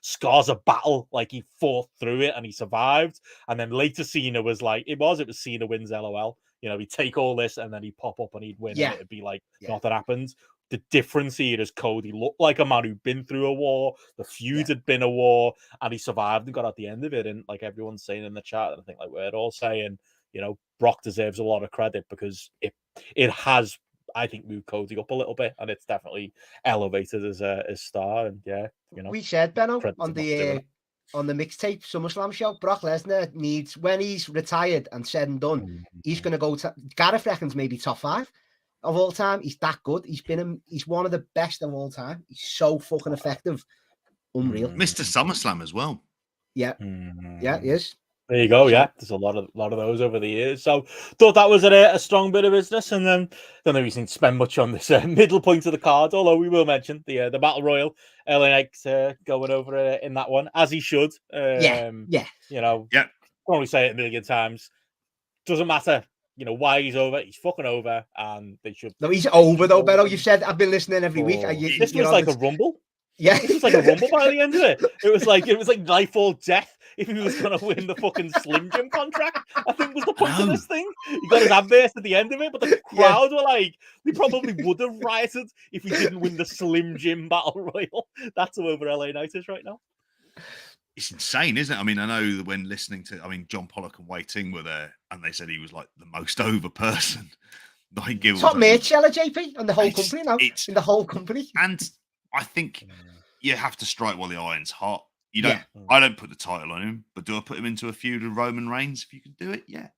scars of battle, like he fought through it and he survived. And then later Cena was like it was Cena wins LOL. He'd take all this and then he'd pop up and he'd win. And it'd be like nothing happened. The difference here is Cody looked like a man who'd been through a war. The feud had been a war, and he survived and got at the end of it. And like everyone's saying in the chat, and I think like we're all saying, Brock deserves a lot of credit because it has, I think, moved Cody up a little bit, and it's definitely elevated as a star. And we said Benno on the mixtape SummerSlam show, Brock Lesnar needs when he's retired and said and done, he's going to go to Gareth reckons maybe top 5. Of all time, he's that good. He's one of the best of all time. He's so fucking effective, unreal. Mr. SummerSlam as well. Yeah, yeah, he is. There you go. Yeah, there's a lot of those over the years. So thought that was a strong bit of business, and then don't know if you can spend much on this middle point of the card. Although we will mention the Battle Royal, LA Knight going over in that one as he should. Probably say it a million times. Doesn't matter. Why he's over? He's fucking over, and they should. No, he's over though, Benno. You've said I've been listening every week. This was like a rumble. Yeah, it was like a rumble by the end of it. It was like life or death if he was going to win the fucking Slim Jim contract. I think was the point of this thing. He got his adverse at the end of it, but the crowd were like, they probably would have rioted if he didn't win the Slim Jim Battle Royal. That's who over LA Knight is right now. It's insane, isn't it? I mean, I know that when listening to, John Pollock and Wei Ting were there, and they said he was like the most over person. Top merch seller, JP, and the whole company now. In the whole company, and I think you have to strike while the iron's hot. You don't. I don't put the title on him, but do I put him into a feud with Roman Reigns if you can do it? Yeah,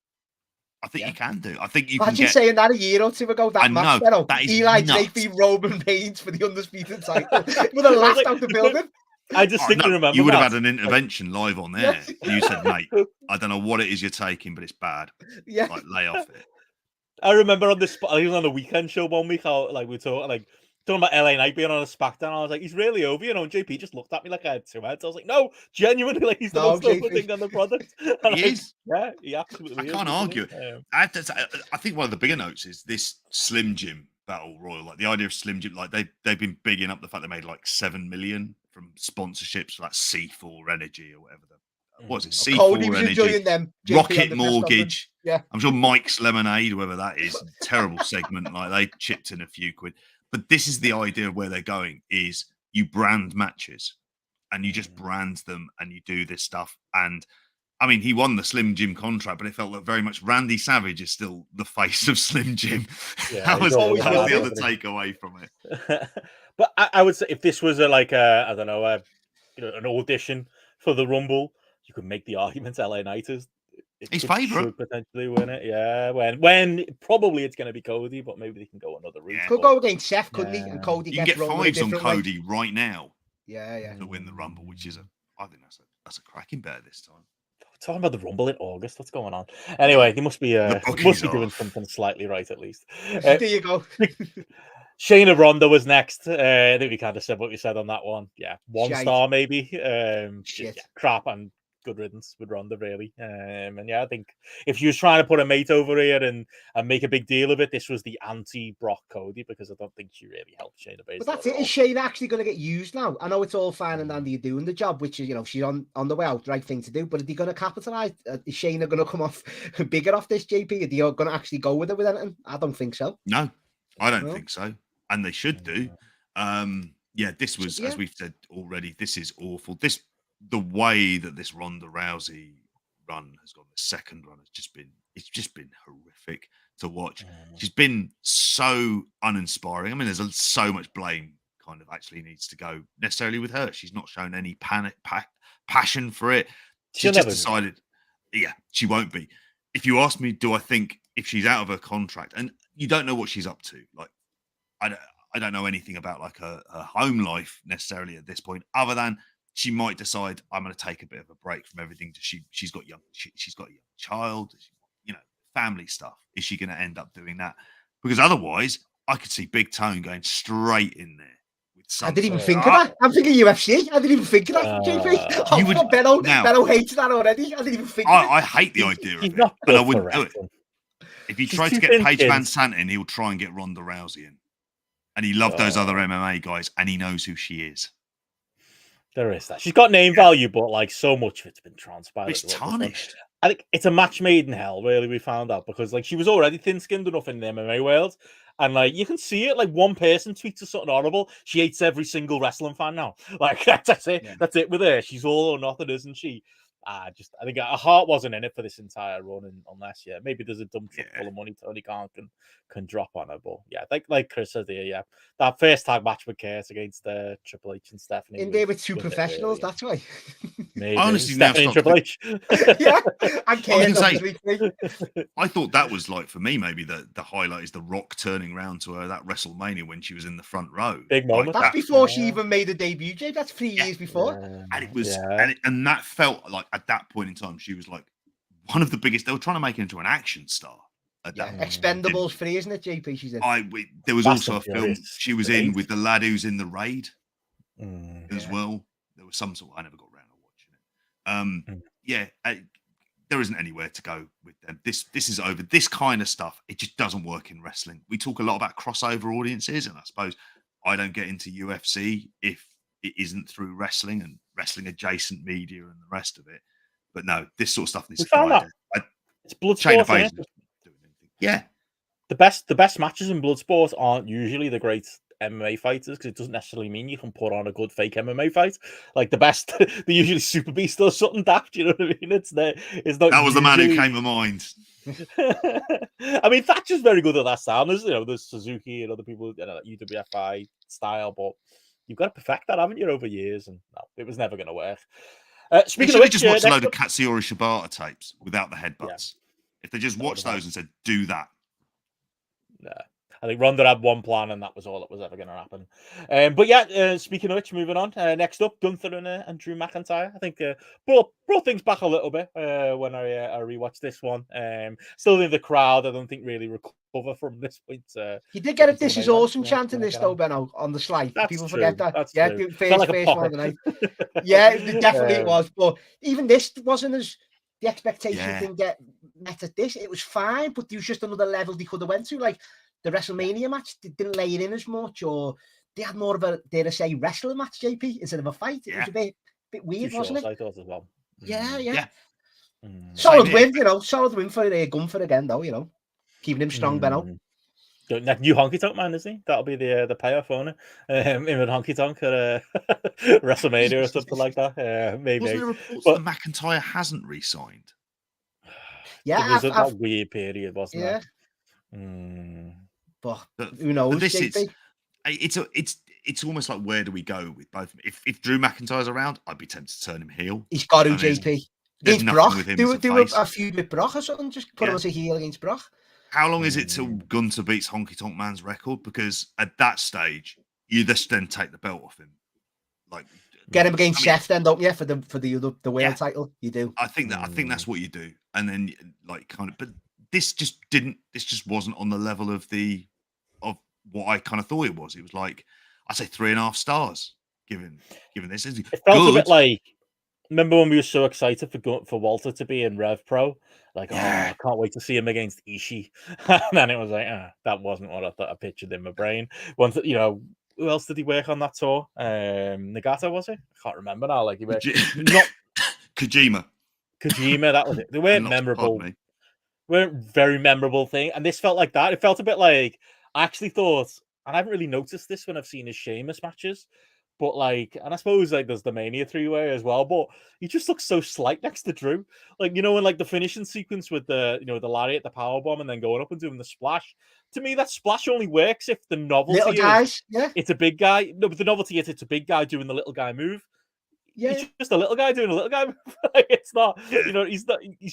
I think you can do. I think you can. Imagine saying that a year or two ago. That match, Eli JP Roman Reigns for the undisputed title. Would have laughed out the building. I distinctly remember you would have had an intervention live on there. You said, "Mate, I don't know what it is you're taking, but it's bad. Yeah, lay off it." I remember on this, I was on the weekend show one week. How we were talking about LA Knight being on a SmackDown. I was like, he's really over, and JP just looked at me like I had 2 heads. I was like, no, genuinely, he's the most over thing on the product. He is. Yeah, he absolutely is. I can't argue. I think one of the bigger notes is this Slim Jim Battle Royal. Like the idea of Slim Jim, like they've been bigging up the fact they made like 7 million from sponsorships for like C4 Energy or whatever. What was it? C4 Energy, them, Rocket Mortgage. Yeah, I'm sure Mike's Lemonade, whoever that is, terrible segment. Like they chipped in a few quid. But this is the idea of where they're going: is you brand matches, and you just brand them, and you do this stuff. And I mean, he won the Slim Jim contract, but it felt like very much Randy Savage is still the face of Slim Jim. Yeah, that was the other takeaway from it. But I would say if this was an audition for the Rumble, you could make the argument LA Knight is his favourite, potentially win it. Yeah, when probably it's going to be Cody, but maybe they can go another route. Could go against Seth, couldn't he? And Cody you can get fives on Cody right now. Yeah, to win the Rumble, which is I think that's a cracking bet this time. We're talking about the Rumble in August. What's going on? Anyway, he must be doing something slightly right at least. There you go. Shayna Ronda was next. I think we kind of said what we said on that one. Yeah, 1 star maybe. Crap and good riddance with Ronda, really. And yeah, I think if she was trying to put a mate over here and make a big deal of it, this was the anti-Brock Cody, because I don't think she really helped Shayna Baszler. But that's it. Is Shayna actually going to get used now? I know it's all fine and dandy doing the job, which is, she's on the way out, the right thing to do. But are they going to capitalize? Is Shayna going to come off bigger off this, JP? Are they going to actually go with it with anything? I don't think so. No, I don't think so. And they should do. Yeah, this was, as we've said already, this is awful. The way that this Ronda Rousey run has gone, the second run has just been horrific to watch. She's been so uninspiring. I mean, there's so much blame kind of actually needs to go necessarily with her. She's not shown any passion for it. She just decided, she won't be. If you ask me, do I think if she's out of her contract, and you don't know what she's up to, like, I don't know anything about like her home life necessarily at this point, other than she might decide I'm going to take a bit of a break from everything. She's got a young child, family stuff. Is she going to end up doing that? Because otherwise, I could see Big Tone going straight in there. I didn't even think of that. I'm thinking UFC. I didn't even think of that, JP. Benno hates that already. I didn't even think of it. I hate the idea of it, and I wouldn't do it. If you try to get Paige Van Sant in, he'll try and get Ronda Rousey in. And he loved those other MMA guys, and he knows who she is. There is that. She's got name value, but like so much of it's been transpired. It's tarnished. I think it's a match made in hell, really, we found out, because like she was already thin-skinned enough in the MMA world. And like you can see it, like one person tweets her something horrible. She hates every single wrestling fan now. Like that's it. Yeah. That's it with her. She's all or nothing, isn't she? I think her heart wasn't in it for this entire run, unless maybe there's a dump truck full of money Tony Khan can drop on her. But yeah, like Chris said here, that first tag match with Kurt against Triple H and Stephanie. In there with two professionals, that's why. Maybe. Honestly, Stephanie and Triple H. Yeah, and Kurt. I thought that was like, for me, maybe the highlight is The Rock turning around to her that WrestleMania when she was in the front row. Big moment. That's before she even made a debut, Jay. That's 3 years before. And it was, and that felt like at that point in time, she was like one of the biggest. They were trying to make her into an action star. Expendables 3, isn't it, JP? She's in. There was also a film she was in with the lad who's in The Raid as well. There was some sort. I never got around to watching it. There isn't anywhere to go with them. This is over. This kind of stuff, it just doesn't work in wrestling. We talk a lot about crossover audiences, and I suppose I don't get into UFC if it isn't through wrestling and wrestling adjacent media and the rest of it. But no, this sort of stuff needs to go. It's Bloodsport. Yeah. The best matches in Bloodsport aren't usually the great MMA fighters, because it doesn't necessarily mean you can put on a good fake MMA fight. Like the best, they're usually Super Beast or something daft. You know what I mean? It's not. That was the man who came to mind. I mean, Thatcher's very good at that style. There's Suzuki and other people, UWFI style, but you've got to perfect that, haven't you, over years? And no, it was never going to work. Speaking of which, just watched a load of Katsuyori Shibata tapes without the headbutts. If they just watched those and said, "Do that," I think Ronda had one plan, and that was all that was ever going to happen. But speaking of which, moving on. Next up, Gunther and Drew McIntyre. I think brought things back a little bit when I rewatched this one. Still in the crowd, I don't think really recover from this point. He did get a "This is awesome" chant in this though, Benno, on the slide. People forget that. That's true. First one of the night. Yeah, it definitely was. But even this wasn't as. The expectation didn't get met at this. It was fine, but there was just another level they could have went to. Like the WrestleMania match, they didn't lay it in as much, or they had more of a, dare I say, wrestling match, JP, instead of a fight. It was a bit weird, wasn't it? I thought as well. Yeah. Solid win, solid win for Gunther again, though, keeping him strong, Benno. New honky tonk man, isn't he? That'll be the payoff owner. Him and honky tonk at WrestleMania or something like that. Maybe. Wasn't there reports that McIntyre hasn't re-signed? Yeah, there was that weird period, wasn't there? But who knows? But it's almost like, where do we go with both? If Drew McIntyre's around, I'd be tempted to turn him heel. He's got to, JP. There's Brock. With him do a feud with Brock or something. Just put him as a heel against Brock. How long is it till Gunther beats Honky Tonk Man's record? Because at that stage, you just then take the belt off him. Like, get him against Seth, then, don't you? For the world title, you do. I think that's what you do, and then But this just wasn't on the level of what I kind of thought it was. It was like, I'd say 3.5 stars given this. It felt a bit like Remember when we were so excited for Walter to be in Rev Pro? Like, Yeah. oh, I can't wait to see him against Ishii. And then it was like, that wasn't what I thought I pictured in my brain. Once, who else did he work on that tour? Nagata, was it? I can't remember now. Like, he worked not Kojima. That was it. They weren't memorable. Me. Weren't very memorable thing. And this felt like that. It felt a bit like, I actually thought, and I haven't really noticed this when I've seen his Sheamus matches, but like, and I suppose like there's the Mania 3-way as well, but he just looks so slight next to Drew. Like, in like the finishing sequence with the, the lariat, the powerbomb, and then going up and doing the splash. To me, that splash only works if the novelty little guys, it's a big guy. No, but the novelty is it's a big guy doing the little guy move. Yeah, he's just a little guy doing a little guy. It's not, he's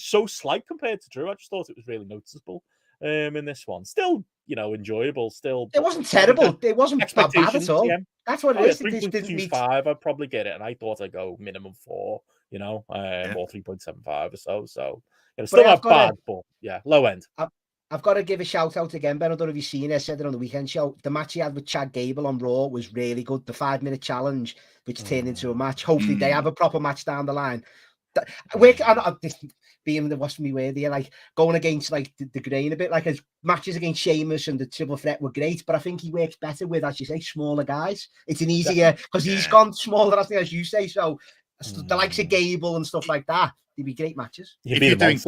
so slight compared to Drew. I just thought it was really noticeable in this one. Still, enjoyable. Still, it wasn't terrible. It wasn't bad at all. Yeah. That's what it is. 3.25, I'd probably get it, and I thought I'd go minimum 4, or 3.75 or so. So still not bad, but yeah, low end. I've got to give a shout out again, Ben. I don't know if you've seen it. I said it on the weekend show. The match he had with Chad Gable on Raw was really good. The 5-minute challenge, which turned into a match. Hopefully, they have a proper match down the line. Being the what's me word here, like going against like the grain a bit, like his matches against Sheamus and the triple threat were great, but I think he works better with, as you say, smaller guys. It's an easier because he's gone smaller, as you say. So the likes of Gable and stuff like that, they'd be great matches. If you're doing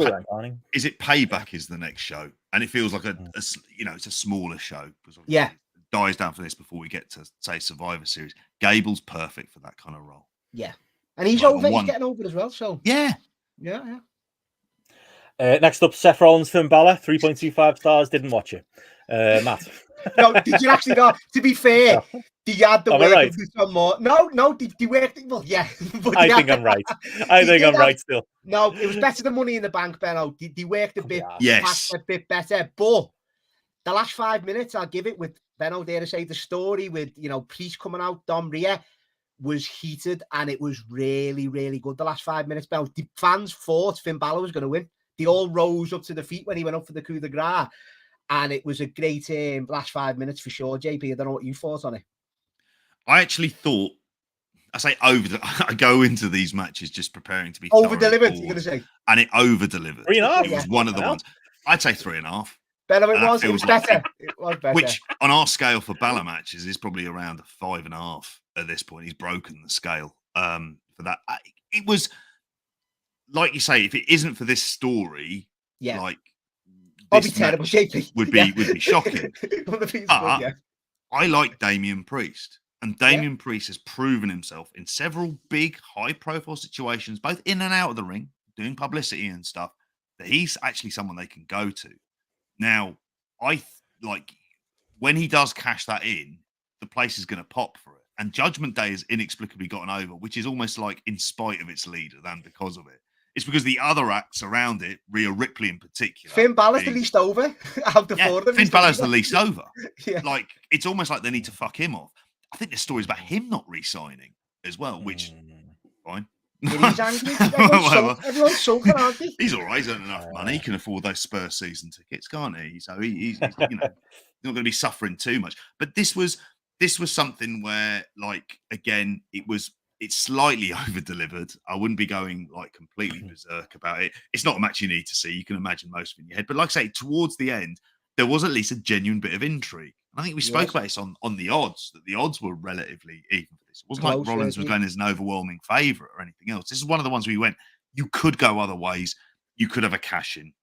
is it Payback is the next show, and it feels like it's a smaller show. Yeah, it dies down for this before we get to say Survivor Series. Gable's perfect for that kind of role. Yeah, and he's over. He's getting over as well. So yeah. Next up, Seth Rollins, Finn Balor, 3.25 stars. Didn't watch it. Matt. No, did you actually go? To be fair, did you add the work right? Of some more? No, did you work? Well, yeah. I think I'm right. I think I'm right still. No, it was better than Money in the Bank, Benno. They worked a bit, a bit better. But the last 5 minutes, I'll give it with Benno. Dare to say the story with Priest coming out, Dom Rhea was heated, and it was really, really good. The last 5 minutes, Benno. The fans thought Finn Balor was going to win. They all rose up to the feet when he went up for the coup de grace. And it was a great last 5 minutes for sure, JP. I don't know what you thought on it. I actually thought, I go into these matches just preparing to be over-delivered, you're going to say. And it over-delivered. 3.5. It was one of the ones. I'd say 3.5. Better it was. It was better. It was better. Which, on our scale for Balor matches, is probably around a 5.5 at this point. He's broken the scale for that. It was, like you say, if it isn't for this story, like, I'll be terrible, JP. Would be shocking. I like Damian Priest, and Damian Priest has proven himself in several big, high-profile situations, both in and out of the ring, doing publicity and stuff. That he's actually someone they can go to. Now, when he does cash that in, the place is going to pop for it. And Judgment Day has inexplicably gotten over, which is almost like in spite of its leader than because of it. It's because the other acts around it, Rhea Ripley in particular. Finn Balor's the least over out of 4 of them. Finn Balor's the least over. Like, it's almost like they need to fuck him off. I think this story's about him not re-signing as well, which, fine. He's angry. Everyone's sulking, aren't they? He's all right. He's earned enough money. He can afford those Spurs season tickets, can't he? So he's not going to be suffering too much. But this was something where, like, again, it's slightly over-delivered. I wouldn't be going like completely berserk about it. It's not a match you need to see. You can imagine most of it in your head. But like I say, towards the end, there was at least a genuine bit of intrigue. And I think we spoke about this on the odds, that the odds were relatively even for this. It wasn't like Rollins was going as an overwhelming favourite or anything else. This is one of the ones where you went, you could go other ways. You could have a cash-in.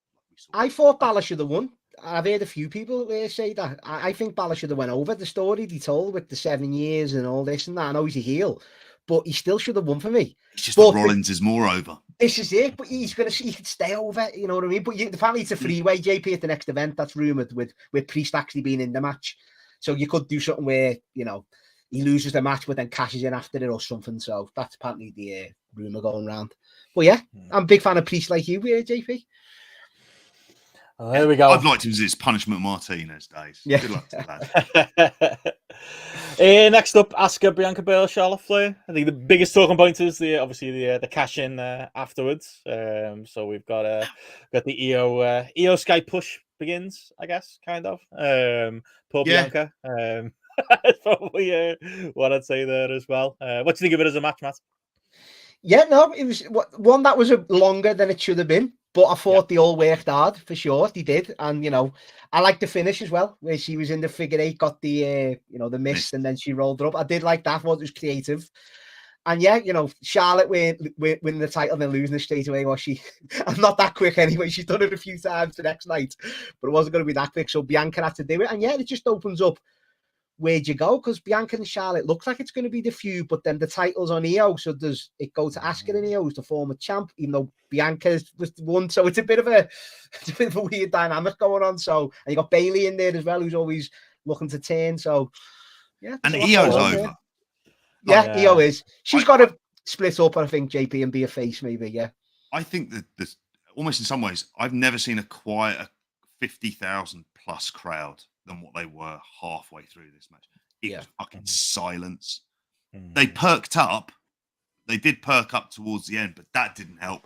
I thought Balor should have won. I've heard a few people say that. I think Balor should have went over the story they told with the 7 years and all this and that. I know he's a heel, but he still should have won for me. It's just that Rollins is more over. This is it, but he can stay over, you know what I mean? But apparently it's a freeway, JP, at the next event that's rumoured with Priest actually being in the match. So you could do something where, he loses the match but then cashes in after it or something. So that's apparently the rumour going around. But yeah, I'm a big fan of Priest like you, JP. Oh, there we go. I'd like to use his Punishment Martinez days. Yeah. Good luck to that. Next up, Asuka, Bianca Belair, Charlotte Flair. I think the biggest talking point is obviously the cash in afterwards. So we've got the EO Sky push begins, I guess, kind of. Poor Bianca. That's probably what I'd say there as well. What do you think of it as a match, Matt? Yeah, no, it was one that was longer than it should have been. But I thought they all worked hard for sure. They did, and I liked the finish as well, where she was in the figure eight, got the the mist, and then she rolled her up. I did like that. I thought it was creative. And yeah, Charlotte winning the title and then losing it straight away. Was she? I'm not that quick anyway. She's done it a few times the next night, but it wasn't going to be that quick. So Bianca had to do it, and yeah, it just opens up. Where'd you go? Because Bianca and Charlotte looks like it's going to be the feud, but then the title's on Io, so does it go to Asuka and Io as the former champ, even though Bianca was the one? So it's a bit of a weird dynamic going on. So, and you got Bailey in there as well, who's always looking to turn. So yeah, and Io's over. There. Yeah, Io is. She's got to split up, I think, JP, and be a face, maybe. Yeah, I think that this almost in some ways, I've never seen a quieter 50,000 plus crowd than what they were halfway through this match. It was fucking silence. They perked up. They did perk up towards the end, but that didn't help.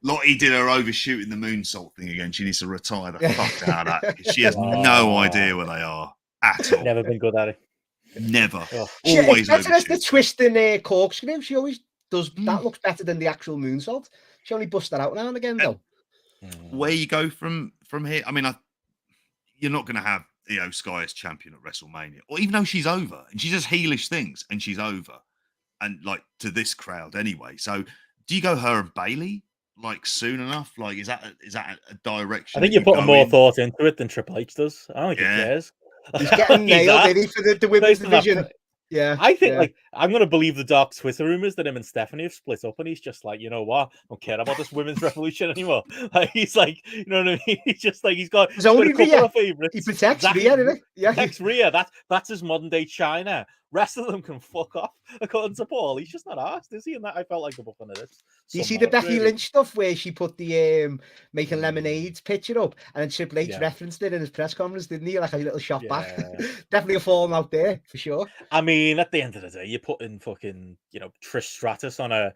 Lottie did her overshooting the moonsault thing again. She needs to retire the fuck out of that. She has no idea where they are at all. Never been good at it. Never. Always better as the twist and corkscrew. She always does. That looks better than the actual moonsault. She only busts that out now and again, though. Where you go from here? I mean, you're not going to have Sky as champion at WrestleMania, or even though she's over and she does heelish things and she's over, and like to this crowd anyway. So, do you go her and Bailey like soon enough? Like, is that a direction? I think you're putting more thought into it than Triple H does. I don't think he cares. He's getting nailed, isn't he, for the women's division? Yeah, I think I'm going to believe the dark Twitter rumors that him and Stephanie have split up, and he's just like, you know what, I don't care about this women's revolution anymore. Like, he's like, you know what I mean? He's just like, he's got only a couple of favorites. He protects Rhea, doesn't he? Yeah, protects Rhea. That's his modern day China. Rest of them can fuck off, according to Paul. He's just not asked, is he? And that I felt like the booking of this. Do you see the Becky Lynch stuff where she put the making lemonades picture up, and then Triple H referenced it in his press conference, didn't he? Like a little shot back. Definitely a falling out there for sure. I mean, at the end of the day, you put in fucking Trish Stratus on a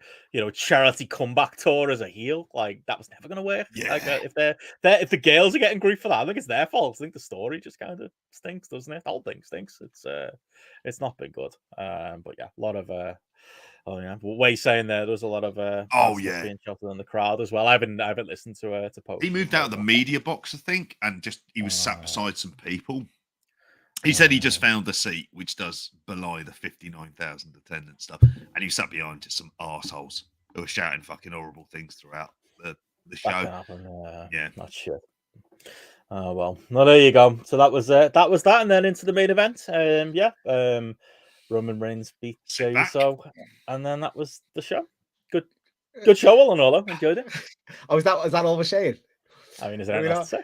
charity comeback tour as a heel. Like, that was never going to work. Yeah. Like, if the girls are getting grief for that, I think it's their fault. I think the story just kind of stinks, doesn't it? The whole thing stinks. It's not been good. But yeah, a lot of Way saying there was a lot of being shouted in the crowd as well. I haven't listened to post. He moved out of the media box, I think, and he was sat beside some people. He said he just found the seat, which does belie the 59,000 attendance stuff, and he sat behind just some arseholes who were shouting fucking horrible things throughout the show. Not shit. Oh well, there you go. So that was that, and then into the main event. Roman Reigns beat Jey Uso, and then that was the show. Good show all in all. I enjoyed it. Oh, is that all we're saying? I mean, is there anything else to say?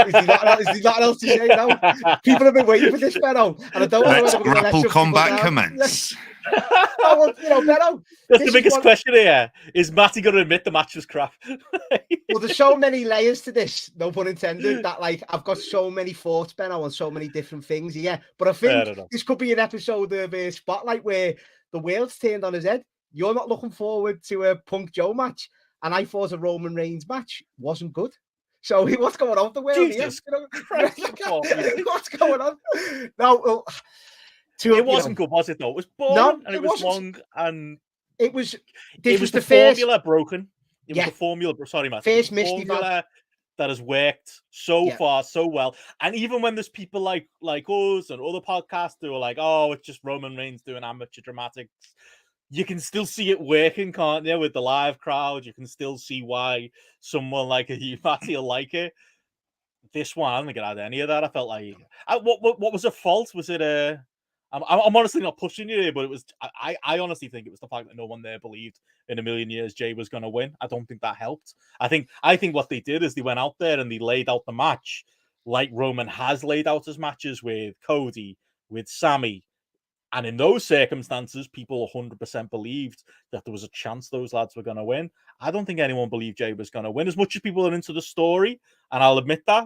Is there nothing else to say now? People have been waiting for this, Benno, and I don't know whether we're going to let Combat commence. Benno, that's the biggest question here. Is Matty going to admit the match was crap? Well, there's so many layers to this, no pun intended, that I've got so many thoughts, Benno, on so many different things. Yeah, but I think this could be an episode of Spotlight where the world's turned on his head. You're not looking forward to a Punk Joe match, and I thought a Roman Reigns match wasn't good. So what's going on with the world Jesus Christ, what's going on? No, it wasn't good, was it? Though it was boring, and it was long, and it was. It was the formula broken. It was the formula. Sorry, Matt. First formula that has worked so far so well, and even when there's people like us and other podcasts who are like, "Oh, it's just Roman Reigns doing amateur dramatics," you can still see it working, can't you? With the live crowd, you can still see why someone like a Matty will like it. This one, I don't think it had any of that. I felt like, what was a fault? Was it I'm honestly not pushing you here, but it was. I honestly think it was the fact that no one there believed in a million years Jey was going to win. I don't think that helped. I think what they did is they went out there and they laid out the match like Roman has laid out his matches with Cody, with Sammy. And in those circumstances, people 100% believed that there was a chance those lads were going to win. I don't think anyone believed Jey was going to win. As much as people are into the story, and I'll admit that,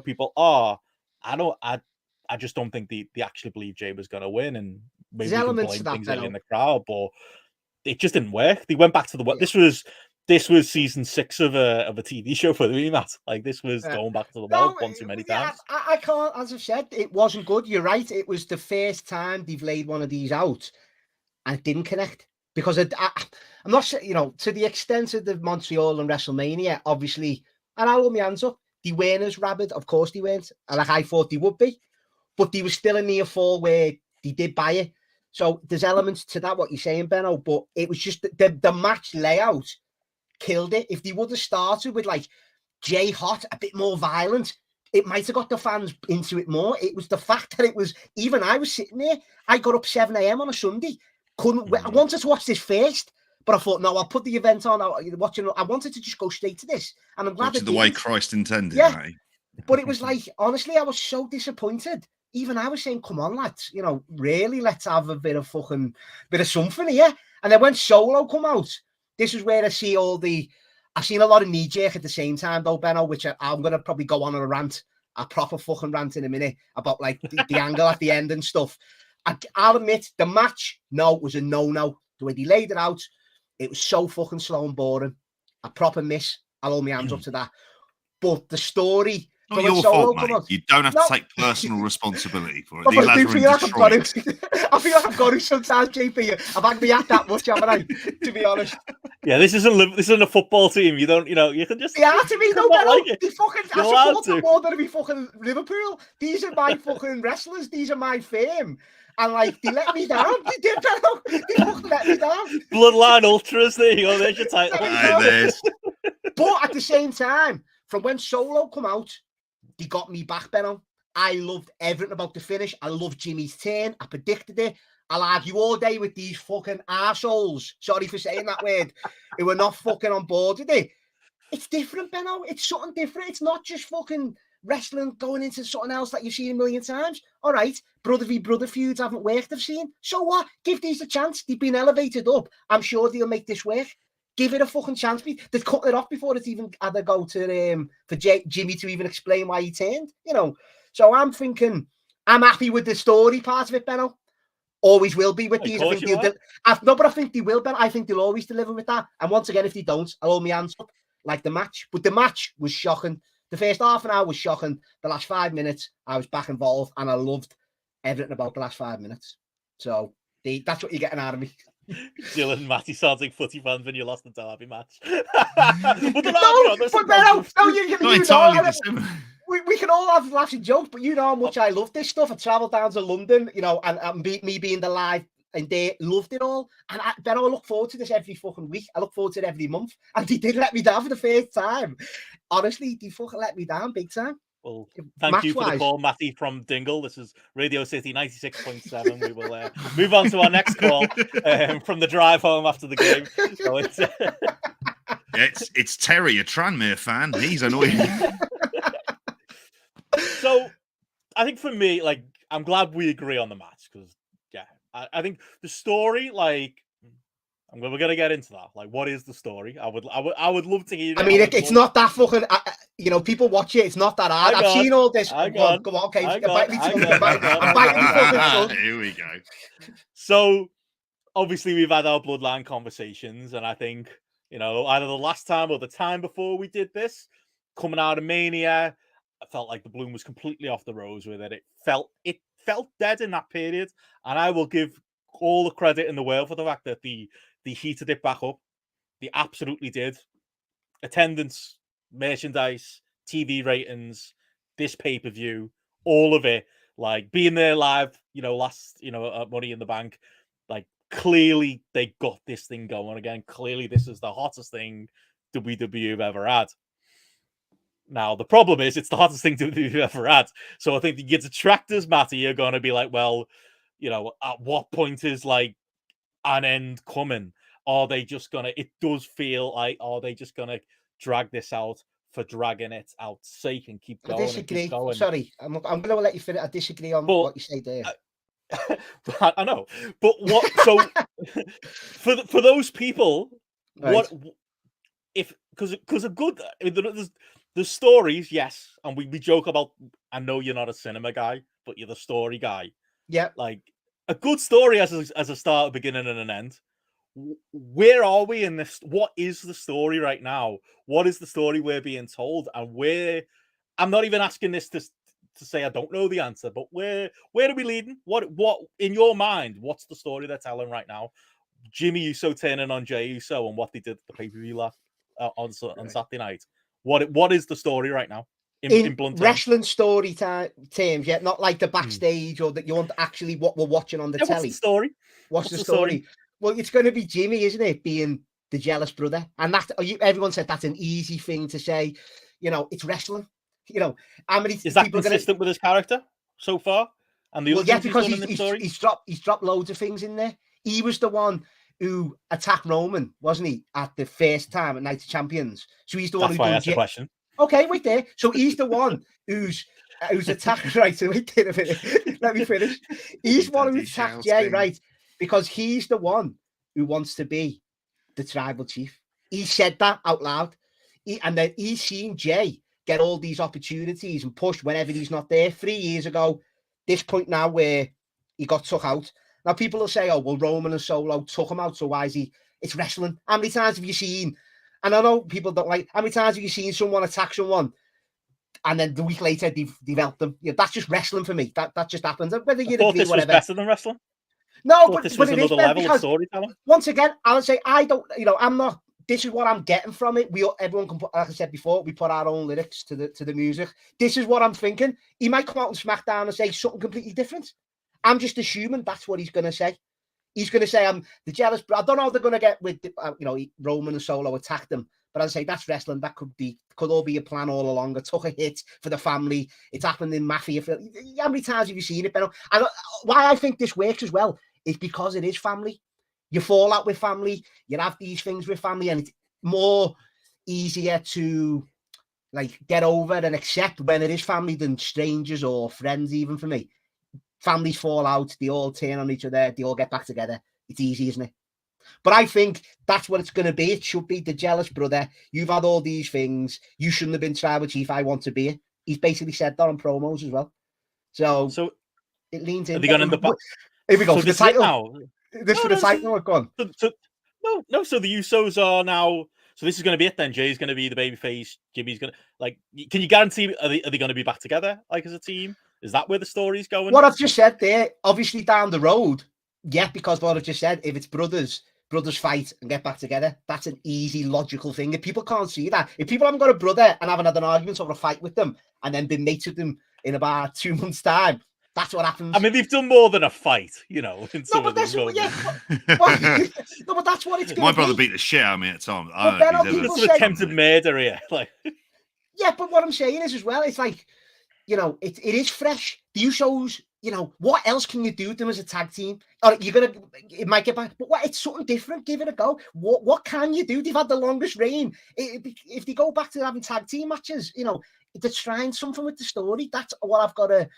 people are. I just don't think they actually believe Jey was going to win. And maybe there's elements to that things in the crowd, but it just didn't work. They went back to this was season 6 of a TV show for the Matt. Like, this was going back to the well one too many times. I can't, as I've said, it wasn't good. You're right. It was the first time they've laid one of these out and it didn't connect. because I'm not, to the extent of the Montreal and WrestleMania, obviously, and I'll hold my hands up, they weren't as rabid. Of course they weren't. And like I thought they would be, but they was still a near fall where they did buy it. So there's elements to that, what you're saying, Benno, but it was just the match layout killed it. If they would have started with like Jay Hot, a bit more violent, it might have got the fans into it more. It was the fact that it was, even I was sitting there, I got up 7 a.m. on a Sunday, I wanted to watch this first, but I thought, no, I'll put the event on. I wanted to just go straight to this. And I'm glad the way Christ intended, yeah. Matty. But it was like, honestly, I was so disappointed. Even I was saying, come on, lads, really, let's have a bit of something here. And then when Solo come out, this is where I see I've seen a lot of knee jerk at the same time, though, Benno, which I'm going to probably go on a rant, a proper fucking rant in a minute about like the angle at the end and stuff. I'll admit, the match, was a no-no. The way they laid it out, it was so fucking slow and boring. A proper miss. I'll hold my hands up to that. But the story... Not your fault, mate. You don't have to take personal responsibility for it. I feel like I've got to sometimes, JP. I've had me at that much, haven't I? To be honest. Yeah, this isn't a football team. You don't, you can just. Yeah, to me, no, like I support them more than fucking Liverpool. These are my fucking wrestlers. These are my fame. And like, they let me down. They did, Benno. They fucking let me down. Bloodline Ultras. There you go. There's your title. But at the same time, from when Solo come out, he got me back, Benno. I loved everything about the finish. I loved Jimmy's turn. I predicted it. I'll argue all day with these fucking arseholes. Sorry for saying that word. Who were not fucking on board with it. It's different, Benno. It's something different. It's not just fucking wrestling going into something else that you've seen a million times. All right, brother v brother feuds haven't worked, I've seen. So what? Give these a chance. They've been elevated up. I'm sure they'll make this work. Give it a fucking chance. They've cut it off before it's even had to go to for Jimmy to even explain why he turned. So I'm thinking, I'm happy with the story part of it, Benno. Always will be with these. I think they will, Ben. I think they'll always deliver with that. And once again, if they don't, I'll hold my hands up like the match. But the match was shocking. The first half an hour was shocking. The last 5 minutes, I was back involved, and I loved everything about the last 5 minutes. So that's what you're getting out of me. Dylan, Matty sounds like footy fans when you lost the derby match. We can all have laughs and jokes, but you know how much I love this stuff. I travelled down to London, and me being the live and they loved it all. And I look forward to this every fucking week. I look forward to it every month. And they did let me down for the first time. Honestly, they fucking let me down big time. Well, thank you for the call, Matty from Dingle. This is Radio City 96.7. We will move on to our next call from the drive home after the game. So it's Terry, a Tranmere fan. He's annoying. So I think for me, like, I'm glad we agree on the match because, yeah, I think the story, like, we're gonna get into that. Like, what is the story? I would love to hear. I mean, it's not that fucking. People watch it. It's not that hard. I've seen all this. Come on, okay. I'm biting Here we go. So, obviously, we've had our bloodline conversations, and I think either the last time or the time before we did this, coming out of Mania, I felt like the bloom was completely off the rose with it. It felt dead in that period, and I will give all the credit in the world for the fact that they heated it back up. They absolutely did. Attendance, merchandise, TV ratings, this pay-per-view, all of it, like being there live, last, at Money in the Bank, like clearly they got this thing going again. Clearly this is the hottest thing WWE have ever had. Now, the problem is it's the hottest thing WWE have ever had. So I think the detractors, Matty, are going to be like, well, at what point is like an end coming? Are they just gonna? It does feel like, are they just gonna drag this out for dragging it out's sake and keep going? I disagree. And keep going? Sorry, I'm going to let you finish. I disagree on what you say there. I know, but what? So for those people, right. What if? Because a good the stories, yes, and we joke about. I know you're not a cinema guy, but you're the story guy. Yeah, like a good story as a start, a beginning, and an end. Where are we in this? What is the story right now? What is the story we're being told? And where? I'm not even asking this to say I don't know the answer, but where are we leading? What in your mind? What's the story they're telling right now? Jimmy Uso turning on Jey Uso and what they did at the pay-per-view on Saturday night. What is the story right now in blunt terms? Wrestling story terms, yeah, not like the backstage or that you want actually what we're watching on the telly. What's the story? What's the story? Well, it's going to be Jimmy, isn't it? Being the jealous brother, and that everyone said that's an easy thing to say. You know, it's wrestling. You know, how many is that consistent with his character so far? And the other because he's dropped loads of things in there. He was the one who attacked Roman, wasn't he, at the first time at Night of Champions? So he's the one who. That's why I asked the question. Okay, wait there. So he's the one who's attacked. Right, so wait there a minute. Let me finish. He's the one who attacked Jey, right? Because he's the one who wants to be the tribal chief. He said that out loud. And then he's seen Jey get all these opportunities and pushed whenever he's not there. 3 years ago, this point now where he got took out. Now, people will say, oh, well, Roman and Solo took him out, so why is he? It's wrestling. How many times have you seen, and I know people don't like, how many times have you seen someone attack someone and then the week later they've helped them? Yeah, that's just wrestling for me. That just happens. Whether you agree, this whatever. Was better than wrestling? No, but this was another level of storytelling. Once again, I'll say, I don't, I'm not, this is what I'm getting from it. Everyone can put, like I said before, we put our own lyrics to the music. This is what I'm thinking. He might come out on SmackDown and say something completely different. I'm just assuming that's what he's going to say. He's going to say, I'm the jealous, but I don't know how they're going to get with, Roman and Solo attacked them. But I'd say that's wrestling. That could all be a plan all along. I took a hit for the family. It's happened in Mafia. How many times have you seen it, Benno? And why I think this works as well is because it is family. You fall out with family. You have these things with family, and it's more easier to get over and accept when it is family than strangers or friends. Even for me, families fall out. They all turn on each other. They all get back together. It's easy, isn't it? But I think that's what it's going to be. It should be the jealous brother. You've had all these things. You shouldn't have been tribal chief. I want to be it. He's basically said that on promos as well. So it leans in. Are they going in the back? Here we go. So for the title. This for the title. Go on. No. So the Usos are now. So this is going to be it then. Jay's going to be the babyface. Jimmy's going to Can you guarantee? Are they going to be back together as a team? Is that where the story's going? What I've just said there, obviously down the road. Yeah, because what I've just said, if it's brothers fight and get back together, that's an easy, logical thing. If people can't see that, if people haven't got a brother and haven't had an argument over a fight with them and then been mates with them in about 2 months' time, that's what happens. I mean, they've done more than a fight, in some of these moments. No, but that's what it's going to be. My brother beat the shit out of me at times. It's an attempted murder here. Yeah, but what I'm saying is as well, it's it is fresh. The Usos, what else can you do with them as a tag team? Or it might get back, but it's something different. Give it a go. What can you do? They've had the longest reign. If they go back to having tag team matches, they're trying something with the story. That's what I've got to,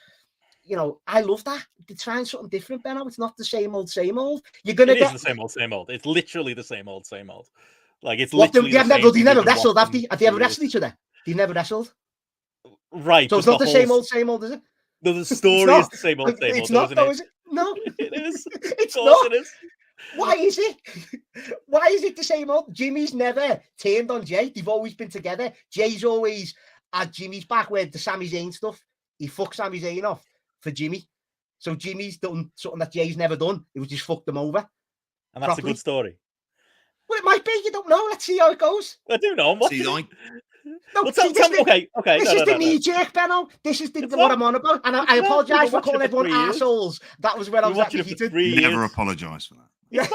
I love that. They're trying something different, Benno. It's not the same old, same old. It is the same old, same old. It's literally the same old, same old. It's literally they never wrestled, have they? Have they ever wrestled each other? They've never wrestled. Right. So it's not the same old, is it? The story is the same old, same old. It's not, though, is it? No. It is. It's not. It is. Why is it? Why is it the same old? Jimmy's never turned on Jey. They've always been together. Jay's always had Jimmy's back with the Sami Zayn stuff. He fucked Sami Zayn off for Jimmy. So Jimmy's done something that Jay's never done. It was just fucked them over. And that's a good story. Well, it might be. You don't know. Let's see how it goes. I do know. No, well, tell me. Okay. This is the knee jerk, Benno. This is what I'm on about. And I apologise for calling everyone assholes. That was when I was actually heated. Never apologise for that. Yeah.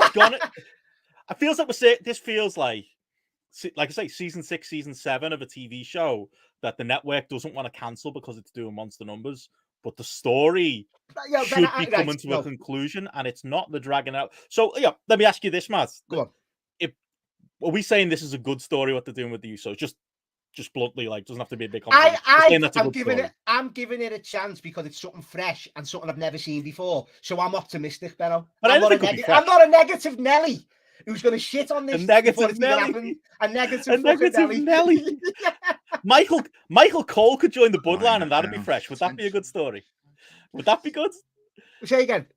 I feels like this feels like I say, season 6, season 7 of a TV show that the network doesn't want to cancel because it's doing monster numbers. But the story should be coming to a conclusion, and it's not. The dragging out. So, let me ask you this, Matt. Go on. Are we saying this is a good story? What they're doing with the Usos, just bluntly, doesn't have to be a big conversation. I'm giving it a chance because it's something fresh and something I've never seen before. So I'm optimistic, Benno. I'm not a negative Nelly who's going to shit on this. A negative Nelly. A negative Nelly. Michael Cole could join the Bloodline, and that'd be fresh. Would that be a good story? Would that be good? Say again.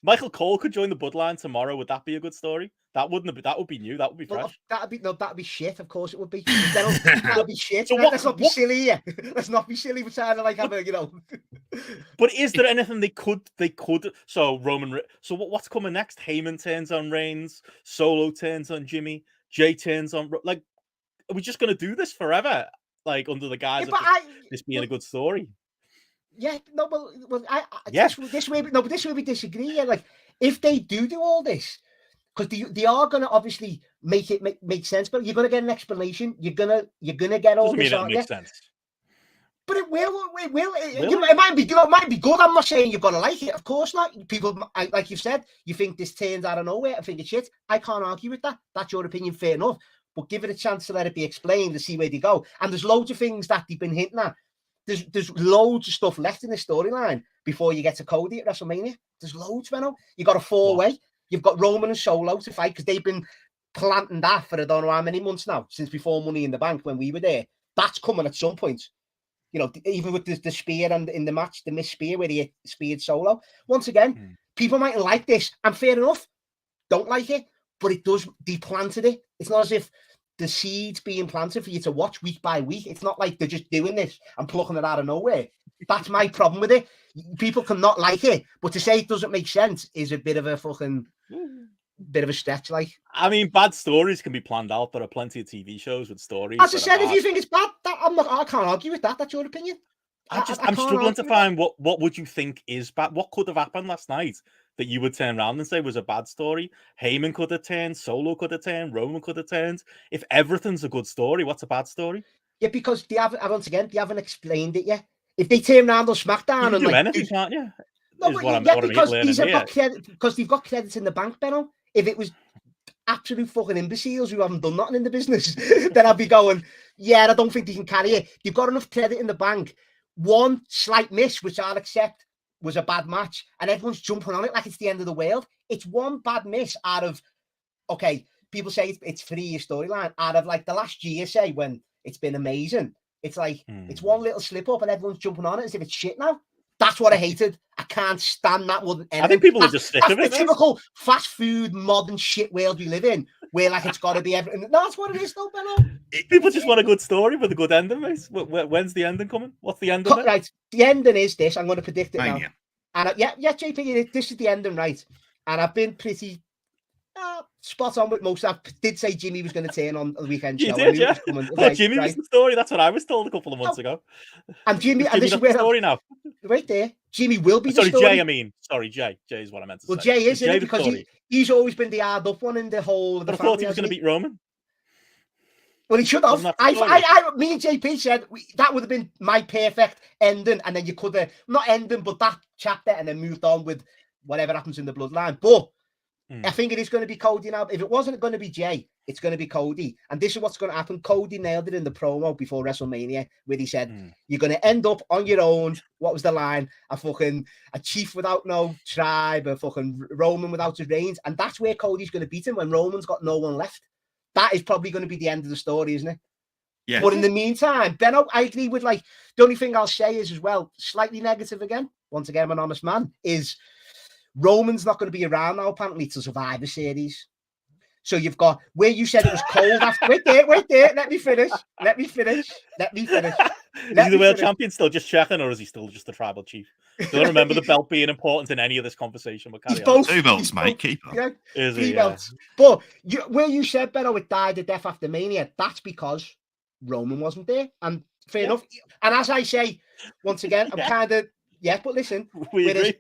Michael Cole could join the Bloodline tomorrow. Would that be a good story? That wouldn't have. That would be new. That would be fresh. That'd be shit. Of course it would be. That'd be shit. So Let's not be silly. Yeah. Let's not be silly. We're trying to like have a, But is there anything they could? So Roman. So what's coming next? Heyman turns on Reigns. Solo turns on Jimmy. Jay turns on. Like, are we just gonna do this forever? Like under the guise of this being a good story? Yeah. No. Well. This way. No. But this way we disagree. Yeah. Like if they do all this. Because they are going to obviously make it make sense, but you're going to get an explanation. You're gonna get all this. Doesn't mean it makes sense. But it will. It might be good. It might be good. I'm not saying you've got to like it. Of course not. People, like you've said, you think this turns out of nowhere. I think it's shit. I can't argue with that. That's your opinion. Fair enough. But give it a chance to let it be explained to see where they go. And there's loads of things that they've been hinting at. There's loads of stuff left in the storyline before you get to Cody at WrestleMania. There's loads, Benno. You got a 4-way. You've got Roman and Solo to fight because they've been planting that for I don't know how many months now, since before Money in the Bank when we were there. That's coming at some point. Even with the spear and in the match, the missed spear where he speared Solo. Once again, people might like this, and fair enough, don't like it, but they planted it. It's not as if the seeds being planted for you to watch week by week. It's not like they're just doing this and plucking it out of nowhere. That's my problem with it. People can not like it, but to say it doesn't make sense is a bit of a fucking bit of a stretch. Like, I mean, bad stories can be planned out. There are plenty of TV shows with stories. As I said, if you think it's bad, I can't argue with that. That's your opinion. I'm struggling to find what would you think is bad. What could have happened last night that you would turn around and say was a bad story? Heyman could have turned, Solo could have turned, Roman could have turned. If everything's a good story, what's a bad story? Yeah, because they haven't explained it yet. If they turn around on SmackDown you can do anything, can't you? No, because they've got credits in the bank, Benno. If it was absolute fucking imbeciles who haven't done nothing in the business, then I'd be going, yeah, I don't think they can carry it. They've got enough credit in the bank. One slight miss, which I'll accept, was a bad match, and everyone's jumping on it like it's the end of the world. It's one bad miss out of, okay, people say it's 3-year storyline, out of like the last year, say, when it's been amazing. It's like, it's one little slip up and everyone's jumping on it as if it's shit now. That's what I hated. I can't stand that more than anything. I think people are just sick of it. That's the typical fast food, modern shit world we live in, where like it's got to be everything. No, that's what it is, though, Benno. People just want a good story with a good ending, mate. When's the ending coming? What's the ending? Right, the ending is this. I'm going to predict it now. Yeah. And JP, this is the ending, right? And I've been pretty spot on with most. I did say Jimmy was going to turn on the weekend show. You did, yeah. Jimmy was the story. That's what I was told a couple of months ago. And Jimmy, and this is where the story now. Right there, Jimmy will be the story. Jay, I mean. Sorry, Jay. Jay is what I meant to say. Well, Jay is, isn't it? Because he's always been the hard up one in the whole of the family. I thought he was going to beat Roman. Well, he should have. Me and JP said that would have been my perfect ending, and then you could have not ending, but that chapter, and then moved on with whatever happens in the bloodline. But I think it is going to be Cody now. If it wasn't going to be Jay, it's going to be Cody. And this is what's going to happen. Cody nailed it in the promo before WrestleMania, where he said, you're going to end up on your own. What was the line? A chief without no tribe, a fucking Roman without his reigns. And that's where Cody's going to beat him when Roman's got no one left. That is probably going to be the end of the story, isn't it? Yeah. But in the meantime, Benno, I agree with, like, the only thing I'll say is as well, slightly negative again, once again, I'm an honest man, is Roman's not going to be around now, apparently, to Survivor Series. So you've got where you said it was cold after. Wait there. Let me finish. Is he the world champion still? Just checking, or is he still just the tribal chief? Don't remember the belt being important in any of this conversation. But carry on. 2 belts, mate. Keep on. Yeah, is 3 belts. But where you said, Benno, it died a death after Mania, that's because Roman wasn't there. And fair enough. And as I say, once again, I'm kind of, but listen. We agree.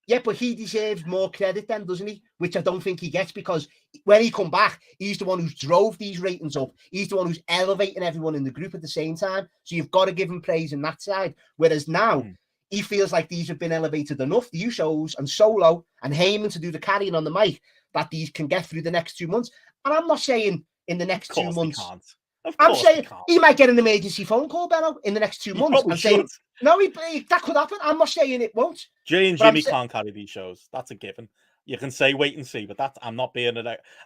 Yeah, but he deserves more credit then, doesn't he? Which I don't think he gets, because when he come back, he's the one who's drove these ratings up. He's the one who's elevating everyone in the group at the same time. So you've got to give him praise in that side. Whereas now, he feels like these have been elevated enough, the Usos and Solo and Heyman to do the carrying on the mic, that these can get through the next 2 months. And I'm not saying in the next 2 months. I'm saying he might get an emergency phone call, Benno, in the next 2 months. And saying, no, that could happen. I'm not saying it won't. Jay and Jimmy can't carry these shows. That's a given. You can say wait and see, but I'm not being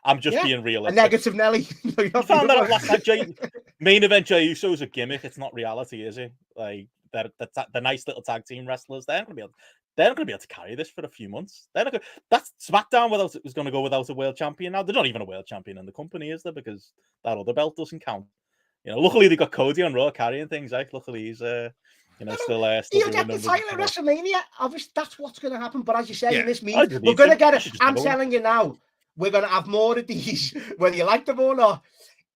I'm just being realistic. A negative Nelly. You found that out last night. Main event Jey Uso's a gimmick. It's not reality, is it? Like the nice little tag team wrestlers. They're going to be able. they're not going to be able to carry this for a few months. They're not gonna, that's SmackDown was going to go without a world champion now. They're not even a world champion in the company, is there? Because that other belt doesn't count. You know, luckily they got Cody on Raw carrying things. Like, luckily he's still he'll get the title at WrestleMania. Obviously, that's what's going to happen. But as you say, in this meeting, we're going to get it. I'm telling you now, we're going to have more of these, whether you like them or not,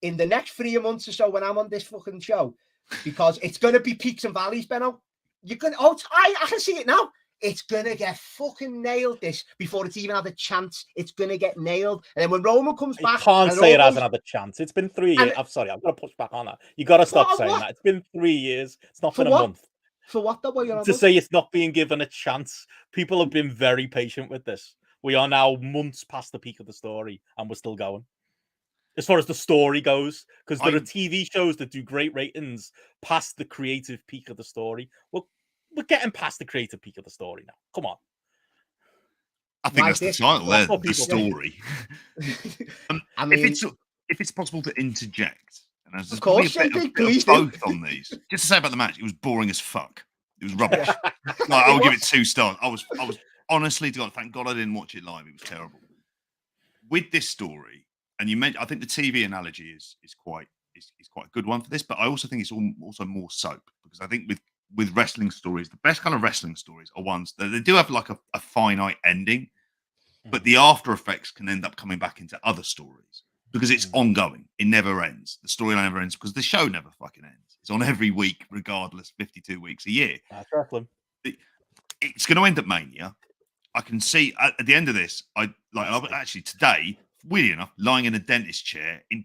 in the next 3 months or so when I'm on this fucking show, because it's going to be peaks and valleys, Benno. You're going to, I can see it now. It's going to get fucking nailed this before it's even had a chance. It's going to get nailed. And then when Roman comes back... You can't say it hasn't had a chance. It's been 3 years. I'm sorry, I'm going to push back on that. You got to stop saying that. It's been 3 years. It's not been a month. For what, though? To say it's not being given a chance. People have been very patient with this. We are now months past the peak of the story, and we're still going. As far as the story goes, because there are TV shows that do great ratings past the creative peak of the story. Well, we're getting past the creative peak of the story now. Come on. I think that's the title there, the story. I mean, if it's possible to interject, and there's of course, both on these. Just to say about the match, it was boring as fuck. It was rubbish. I'll give it 2 stars. I was honestly, thank God I didn't watch it live. It was terrible. With this story, and you mentioned, I think the TV analogy is quite a good one for this, but I also think it's also more soap, because I think with wrestling stories, the best kind of wrestling stories are ones that they do have like a finite ending, but the after effects can end up coming back into other stories because it's ongoing. It never ends. The storyline never ends because the show never fucking ends. It's on every week, regardless, 52 weeks a year. That's wrestling. It's going to end at Mania. I can see at the end of this, I actually today, weirdly enough, lying in a dentist chair in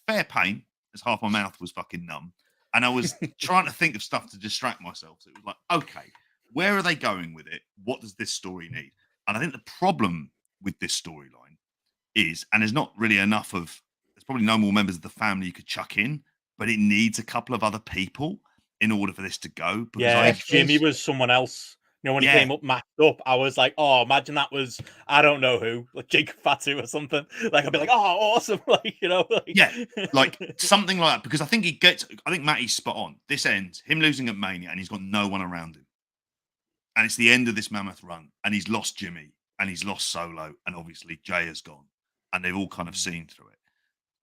fair pain as half my mouth was fucking numb. And I was trying to think of stuff to distract myself. So it was like, okay, where are they going with it? What does this story need? And I think the problem with this storyline is, and there's not really enough of, there's probably no more members of the family you could chuck in, but it needs a couple of other people in order for this to go. Yeah, Jimmy was someone else. You know, when he came up, matched up, I was like, oh, imagine that was, I don't know who, like Jacob Fatu or something. Like, I'd be like, oh, awesome. Like, you know, like something like that. Because I think Matty's spot on. This ends, him losing at Mania, and he's got no one around him. And it's the end of this mammoth run, and he's lost Jimmy, and he's lost Solo, and obviously Jay has gone. And they've all kind of seen through it.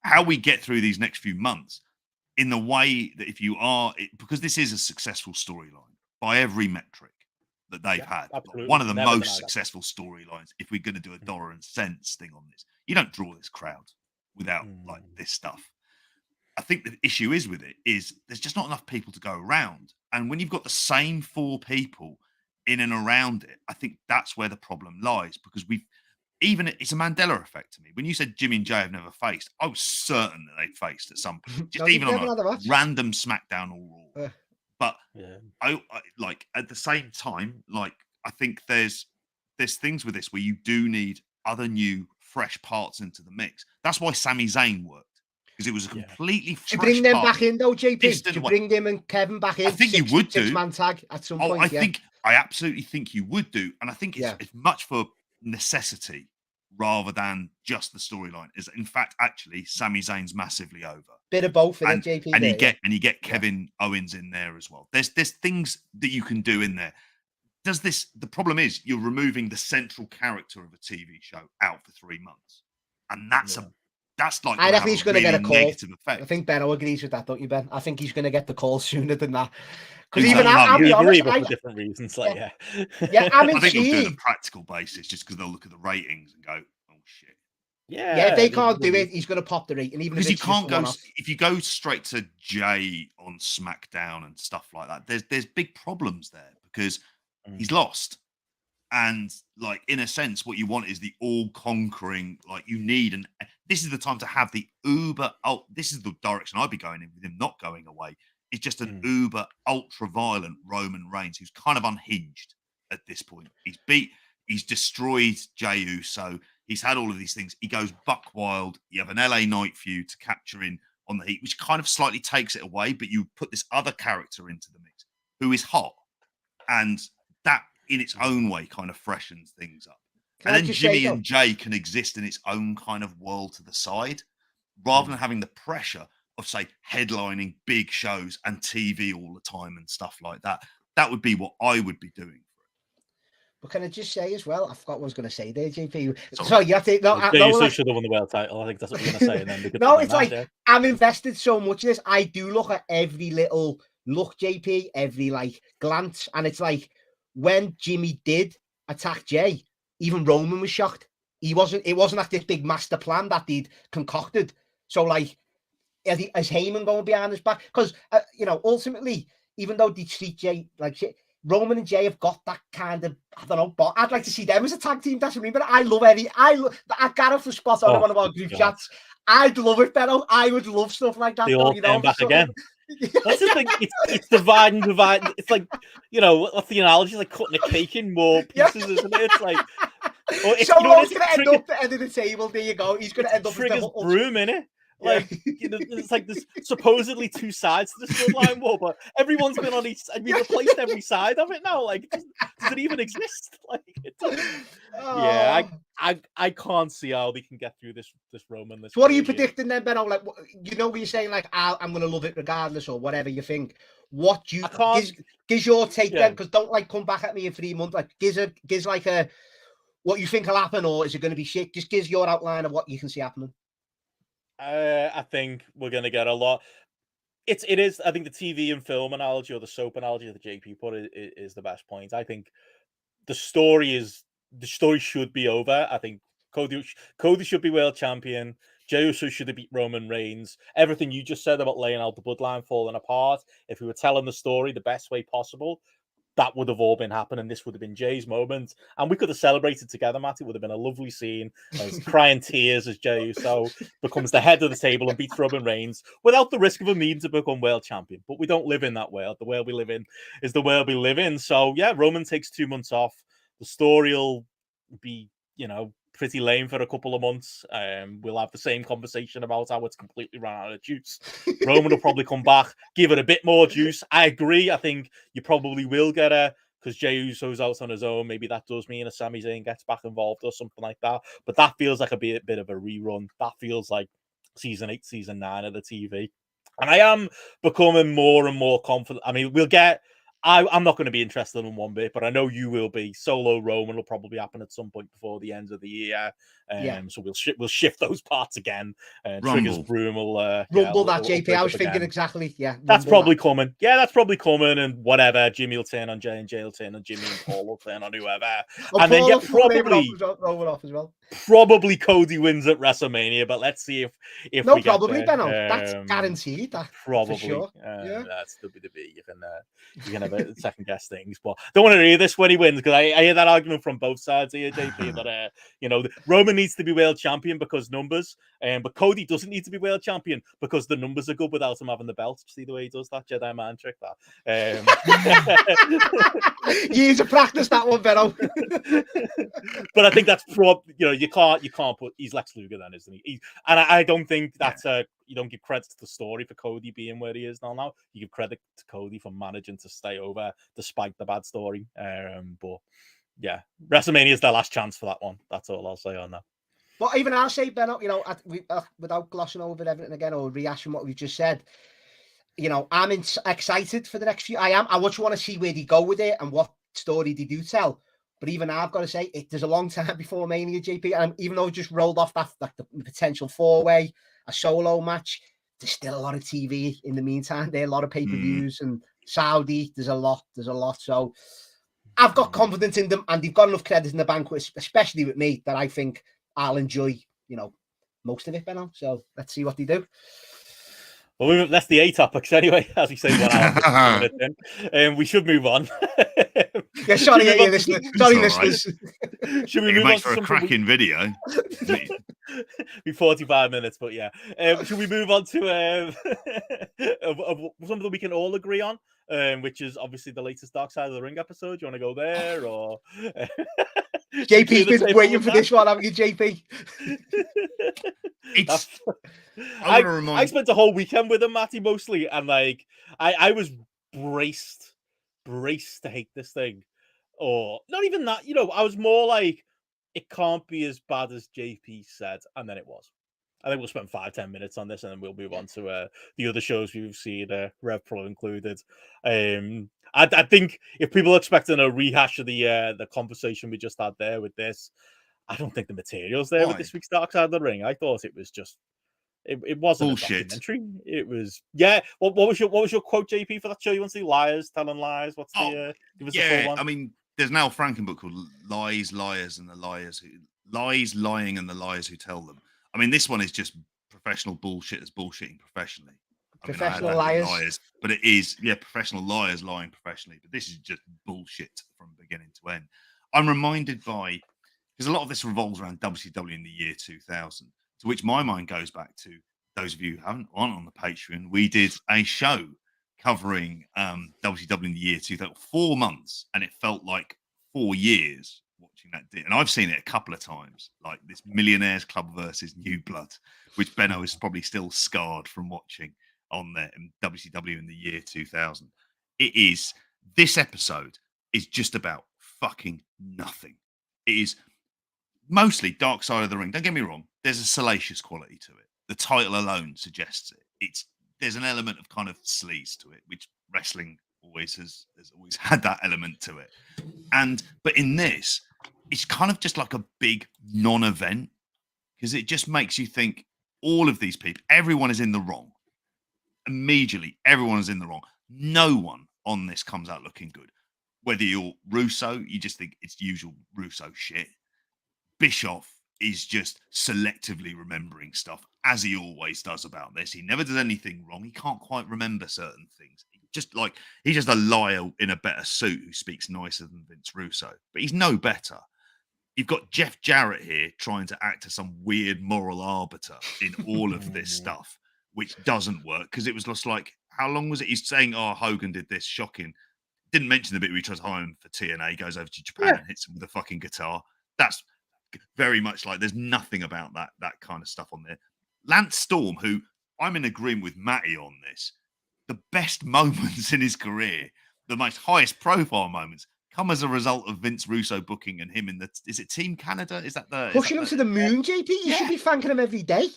How we get through these next few months, in the way that if you are, because this is a successful storyline by every metric that they've had. Absolutely. One of the most successful storylines. If we're going to do a dollar and cents thing on this, you don't draw this crowd without like this stuff. I think the issue is with it is there's just not enough people to go around. And when you've got the same 4 people in and around it, I think that's where the problem lies, because it's a Mandela effect to me. When you said Jimmy and Jay have never faced, I was certain that they'd faced at some point, just even on a random SmackDown or Raw. But I like at the same time, like I think there's things with this where you do need other new fresh parts into the mix. That's why Sami Zayn worked, because it was a completely fresh. You bring them back in though, JP. You bring them and Kevin back in. I think you would do 6-man tag at some point. I absolutely think you would do, and I think it's much for necessity rather than just the storyline. Is in fact actually Sami Zayn's massively over. Bit of both, and JP, and you get Kevin Owens in there as well. There's things that you can do in there. The problem is you're removing the central character of a TV show out for 3 months, and that's like I reckon he's going to get a call. Negative effect. I think Benno agrees with that, don't you, Ben? I think he's going to get the call sooner than that. Because even I'll be honest, for different reasons. Like, I'm I think he'll do it on a practical basis, just because they'll look at the ratings and go, "Oh shit." Yeah, if they can't do it, he's going to pop the rating. Even because you can't go if you go straight to Jay on SmackDown and stuff like that. There's big problems there because he's lost, and like in a sense, what you want is the all-conquering. Like you need, and this is the time to have the uber. This is the direction I'd be going in with him not going away. It's just an uber ultra-violent Roman Reigns who's kind of unhinged at this point. He's destroyed Jey Uso. He's had all of these things. He goes buck wild. You have an LA Knight feud to capture in on the heat, which kind of slightly takes it away, but you put this other character into the mix who is hot. And that in its own way kind of freshens things up. And then Jimmy and Jay can exist in its own kind of world to the side, rather than having the pressure of, say, headlining big shows and TV all the time and stuff like that. That would be what I would be doing for it. But can I just say as well, I forgot what I was going to say there, JP. Sorry, you have to... No, like, should have won the world title. I think that's what you're going to say. And then no, it's like, I'm invested so much in this. I do look at every little look, JP, every, like, glance. And it's like, when Jimmy did attack Jay, even Roman was shocked. It wasn't like this big master plan that they'd concocted. So, like, is Heyman going behind his back? Because, you know, ultimately, even though they treat Jay like shit, Roman and Jay have got that kind of, I don't know, but I'd like to see them as a tag team. That's what I mean. But I love that Gareth was spot on in one of our group chats. I'd love it, Benno. I would love stuff like that. They all came back again. That's the thing. It's divide and divide. It's like, you know, what's the analogy? It's like cutting a cake in more pieces, isn't it? It's like, so Lowe's going to end up at the end of the table. There you go. He's going to end up with the broom, innit? Like, you know, it's like there's supposedly two sides to the storyline war, but everyone's been on each side. We've replaced every side of it now. Like, does it even exist? Like, yeah, I can't see how they can get through this Roman. So what are you predicting then, Benno? Like, you know, what you're saying, like, I'm going to love it regardless, or whatever you think. What do you gives your take then? Because don't like come back at me in 3 months. Like, gives like a what you think will happen, or is it going to be shit? Just gives your outline of what you can see happening. I think we're going to get a lot. It is. I think the TV and film analogy, or the soap analogy that JP put is the best point. I think the story should be over. I think Cody should be world champion. Jey Uso should have beat Roman Reigns. Everything you just said about laying out the bloodline falling apart. If we were telling the story the best way possible, that would have all been happening. This would have been Jay's moment. And we could have celebrated together, Matt. It would have been a lovely scene. Crying tears as Jey Uso becomes the head of the table and beats Roman Reigns without the risk of him needing to become world champion. But we don't live in that world. The world we live in is the world we live in. So, yeah, Roman takes 2 months off. The story will be, you know, pretty lame for a couple of months. We'll have the same conversation about how it's completely run out of juice. Roman will probably come back, give it a bit more juice. I agree. I think you probably will get because Jey Uso's out on his own. Maybe that does mean a Sami Zayn gets back involved or something like that. But that feels like a bit of a rerun. That feels like season 8, season 9 of the TV. And I am becoming more and more confident. I mean, we'll get... I'm not going to be interested in one bit, but I know you will be. Solo Roman will probably happen at some point before the end of the year. So we'll shift those parts again. Triggers Broom will Rumble that, JP. I was thinking exactly. Yeah, that's probably coming. Yeah, that's probably coming. And whatever, Jimmy will turn on Jay, and Jay will turn on Jimmy, and Paul will turn on whoever. And then Roman off as well. Probably Cody wins at WrestleMania, but let's see if no, we probably get there. Benno. That's guaranteed. That probably. For sure. That's WWE. You can have a second guess things, but don't want to hear this when he wins, because I hear that argument from both sides here, JP. That you know, Roman needs to be world champion because numbers, but Cody doesn't need to be world champion because the numbers are good without him having the belt. See the way he does that Jedi mind trick? That years of practice that one, Benno. But I think that's you know, you can't put he's Lex Luger then, isn't he? And I don't think that's you don't give credit to the story for Cody being where he is now. You give credit to Cody for managing to stay over despite the bad story. But yeah, WrestleMania is their last chance for that one. That's all I'll say on that. But even I'll say, Benno, you know, without glossing over everything again or rehashing what we've just said, you know, I'm excited for the next few. I am. I just want to see where they go with it and what story they do tell. But even I've got to say, there's a long time before Mania, JP. And even though it just rolled off that like the potential 4-way, a solo match, there's still a lot of TV in the meantime. There are a lot of pay-per-views and Saudi. There's a lot. So I've got confidence in them, and they've got enough credit in the bank, especially with me, that I think I'll enjoy, you know, most of it, Benno. So let's see what they do. Well, that's the 8 topics anyway, as we say 1 hour. We should move on. Yeah, sorry, listeners. Sorry, listeners. Should we move on for a cracking video? Be 45 minutes, but yeah. Should we move on to something we can all agree on, which is obviously the latest Dark Side of the Ring episode? Do you want to go there, or? JP's been waiting for this one, haven't you, JP? I spent a whole weekend with him, Matty, mostly, and like I was braced to hate this thing, or not even that. You know, I was more like, it can't be as bad as JP said, and then it was. I think we'll spend 5-10 minutes on this, and then we'll move on to the other shows we've seen, Rev Pro included. I think if people are expecting a rehash of the conversation we just had there with this, I don't think the material's there with this week's Dark Side of the Ring. I thought it was just it wasn't bullshit. A documentary. It was What was your quote, JP, for that show you want to see? Liars telling lies. What's the give us the full one? I mean, there's now a Franken book called Lies, Liars, and the Liars Who Lies, Lying, and the Liars Who Tell Them. I mean, this one is just professional bullshitters bullshitting professionally. Professional liars. But it is, professional liars lying professionally. But this is just bullshit from beginning to end. I'm reminded by, because a lot of this revolves around WCW in the year 2000, to which my mind goes back to, those of you who aren't on the Patreon, we did a show covering WCW in the year 2000, 4 months, and it felt like 4 years watching that. And I've seen it a couple of times, like this Millionaires Club versus New Blood, which Benno is probably still scarred from watching on there in WCW in the year 2000. This episode is just about fucking nothing. It is mostly Dark Side of the Ring. Don't get me wrong, there's a salacious quality to it. The title alone suggests it. There's an element of kind of sleaze to it, which wrestling has always had that element to it. But in this, it's kind of just like a big non-event, because it just makes you think all of these people, everyone is in the wrong. Immediately, everyone is in the wrong. No one on this comes out looking good. Whether you're Russo, you just think it's usual Russo shit. Bischoff is just selectively remembering stuff, as he always does about this. He never does anything wrong. He can't quite remember certain things. He's just a liar in a better suit who speaks nicer than Vince Russo. But he's no better. You've got Jeff Jarrett here trying to act as some weird moral arbiter in all of this stuff, which doesn't work, because it was just like, how long was it? He's saying, Hogan did this, shocking. Didn't mention the bit where he tries to hire him for TNA, goes over to Japan and hits him with a fucking guitar. That's very much like, there's nothing about that kind of stuff on there. Lance Storm, who I'm in agreement with Matty on this, the best moments in his career, the most highest profile moments, come as a result of Vince Russo booking and him in is it Team Canada? Is that pushing him to the moon, JP? You should be thanking him every day.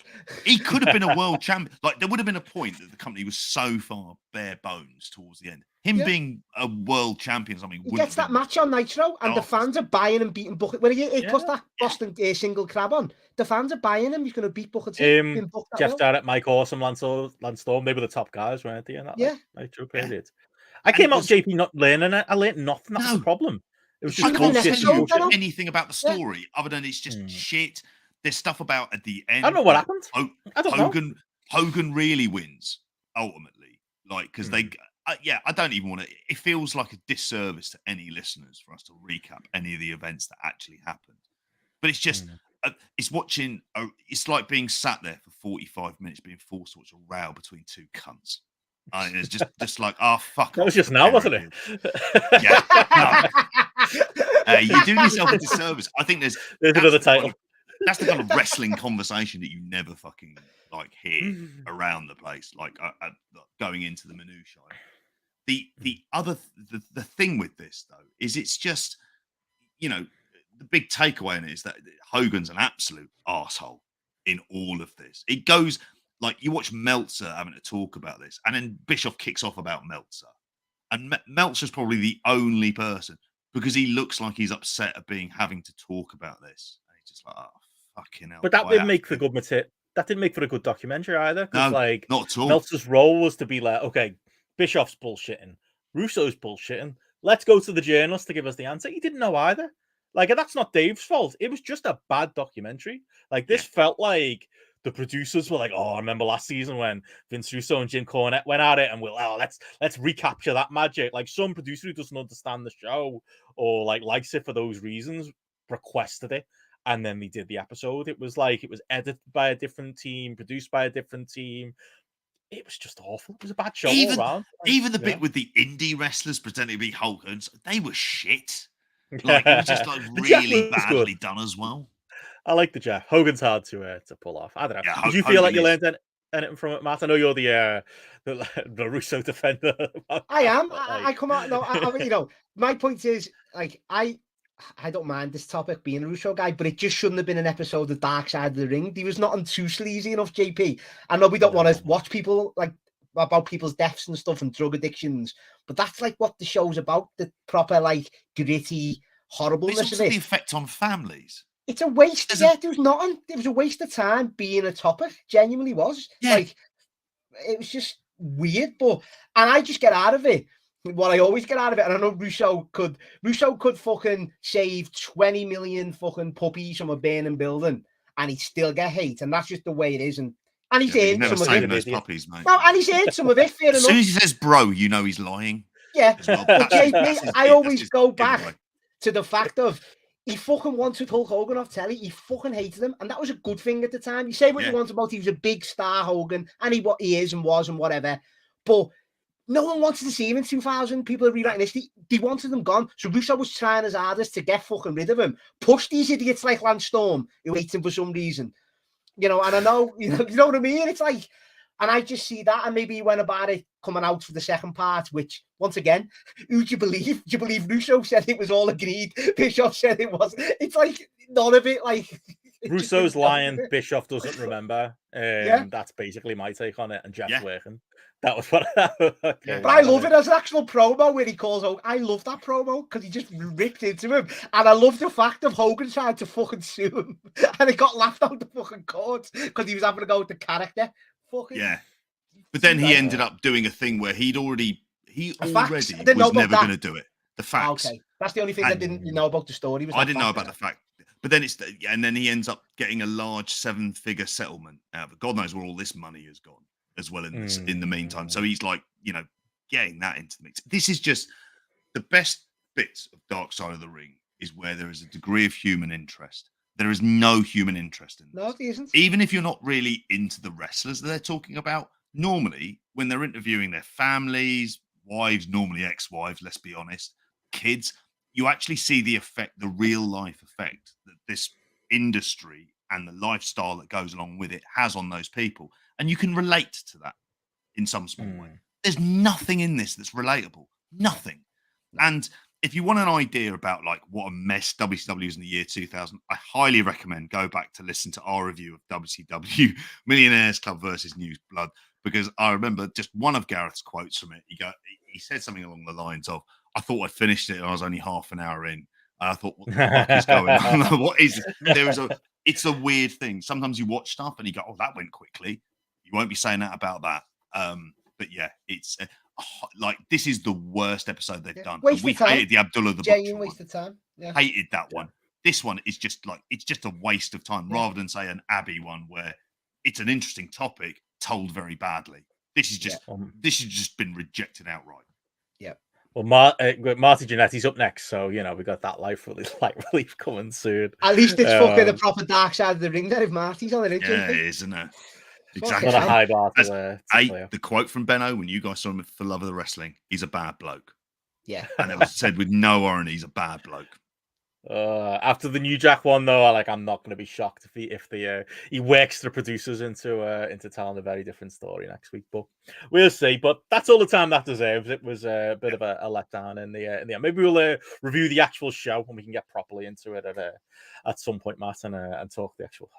He could have been a world champion. Like, there would have been a point that the company was so far bare bones towards the end. Him being a world champion or something. He gets that match on Nitro, and the fans are buying and beating Booker. When he puts that Boston single crab on, the fans are buying him. He's going to beat Booker T. Jeff Jarrett, Mike Awesome, Lance Storm, they were the top guys, weren't they? In that Nitro period. I came out JP not learning it. I learned nothing. That's the problem. It was just I can't tell you anything about the story other than it's just shit. There's stuff about at the end. I don't know what happened. I don't know. Hogan really wins ultimately, like, because they. I don't even want to. It feels like a disservice to any listeners for us to recap any of the events that actually happened. But it's just, it's watching. It's like being sat there for 45 minutes, being forced to watch a row between two cunts. It's just like, fuck. That was just now, wasn't it? You're doing yourself a disservice. I think there's another title. That's the kind of wrestling conversation that you never fucking like hear around the place, like going into the minutiae. The thing with this though is it's just, the big takeaway in it is that Hogan's an absolute arsehole in all of this. It goes like, you watch Meltzer having to talk about this, and then Bischoff kicks off about Meltzer, and Meltzer's probably the only person, because he looks like he's upset at having to talk about this. And he's just like, fucking hell. But that didn't make for good material. That didn't make for a good documentary either. No, like, not at all. Meltzer's role was to be like, okay, Bischoff's bullshitting, Russo's bullshitting. Let's go to the journalist to give us the answer. He didn't know either. Like, that's not Dave's fault. It was just a bad documentary. Like, this felt like the producers were like, I remember last season when Vince Russo and Jim Cornette went at it, and let's recapture that magic. Like, some producer who doesn't understand the show or likes it for those reasons requested it, and then they did the episode. It was like, it was edited by a different team, produced by a different team. It was just awful. It was a bad show all around. Even the bit with the indie wrestlers pretending to be Hogan's, they were shit. Like, it was just like really badly done as well. I like the Jeff. Hogan's hard to pull off. I don't know. Yeah, did you feel like you learned anything from it, Matt? I know you're the Russo defender. I am. I come out. No, my point is, like, I I don't mind this topic being a Russo guy, but it just shouldn't have been an episode of Dark Side of the Ring. He was not too sleazy enough, JP. I know we don't want to watch people like about people's deaths and stuff and drug addictions, but that's like what the show's about, the proper like gritty horribleness it's also of it. The effect on families. It's a waste. There was nothing. It was a waste of time being a topic. Genuinely was. Yeah. Like, it was just weird. And I just get out of it what I always get out of it. And I know Russo could fucking save 20 million fucking puppies from a burning building and he'd still get hate. And that's just the way it is. And he's earned some of it. Those puppies, mate. No, and he's earned some of it. Fair enough. As soon as he says bro, you know he's lying. Yeah. Well. But JP, I always go back to the fact of he fucking wanted Hulk Hogan off telly. He fucking hated him. And that was a good thing at the time. You say what you want about he was a big star, Hogan, and he is and was and whatever. But no one wanted to see him in 2000. People are rewriting this. They wanted him gone. So Russo was trying his hardest to get fucking rid of him. Push these idiots like Lance Storm who hate him for some reason. You know, and I know, you know what I mean? It's like, and I just see that, and maybe he went about it coming out for the second part, which, once again, who do you believe? Do you believe Russo said it was all agreed? Bischoff said it was. It's like, none of it, like... Russo's lying, Bischoff doesn't remember. That's basically my take on it, and Jeff's working. That was what... But I love it as an actual promo where he calls out. I love that promo, because he just ripped into him. And I love the fact of Hogan trying to fucking sue him. And it got laughed out the fucking court, because he was having to go with the character. Fucking but then he ended up doing a thing where he already was never going to do it. The facts. Okay, that's the only thing I didn't know about the story. I didn't know about the fact, but then and then he ends up getting a large 7-figure settlement out of it. God knows where all this money has gone as well in the meantime. So he's like, getting that into the mix. This is just the best bits of Dark Side of the Ring is where there is a degree of human interest. There is no human interest in this. No, there isn't. Even if you're not really into the wrestlers that they're talking about, normally when they're interviewing their families, wives, normally ex-wives, let's be honest, kids, you actually see the effect, the real life effect that this industry and the lifestyle that goes along with it has on those people. And you can relate to that in some small way. There's nothing in this that's relatable. Nothing. And if you want an idea about like what a mess WCW is in the year 2000, I highly recommend go back to listen to our review of WCW Millionaires Club versus New Blood, because I remember just one of Gareth's quotes from it. He said something along the lines of, I thought I'd finished it and I was only half an hour in. And I thought, what the fuck is going on? What is it? It's a weird thing. Sometimes you watch stuff and you go, oh, that went quickly. You won't be saying that about that. But yeah, it's like this is the worst episode they've done. We hated the Abdullah the Butcher waste of time. Hated that one. This one is just like it's just a waste of time rather than say an Abbey one where it's an interesting topic told very badly. This is just this has just been rejected outright. Yeah. Well, Marty Jannetty's up next, so we got that light relief coming soon. At least it's fucking a proper Dark Side of the Ring there if Marty's on it. Yeah, it is, isn't it? Exactly. What a high bar to the quote from Benno when you guys saw him for Love of the Wrestling, he's a bad bloke. Yeah. And it was said with no irony, he's a bad bloke. After the New Jack one, though, I'm not going to be shocked if he works the producers into telling a very different story next week. But we'll see. But that's all the time that deserves. It was a bit of a letdown in the end. Maybe we'll review the actual show and we can get properly into it at some point, Matt, and talk the actual.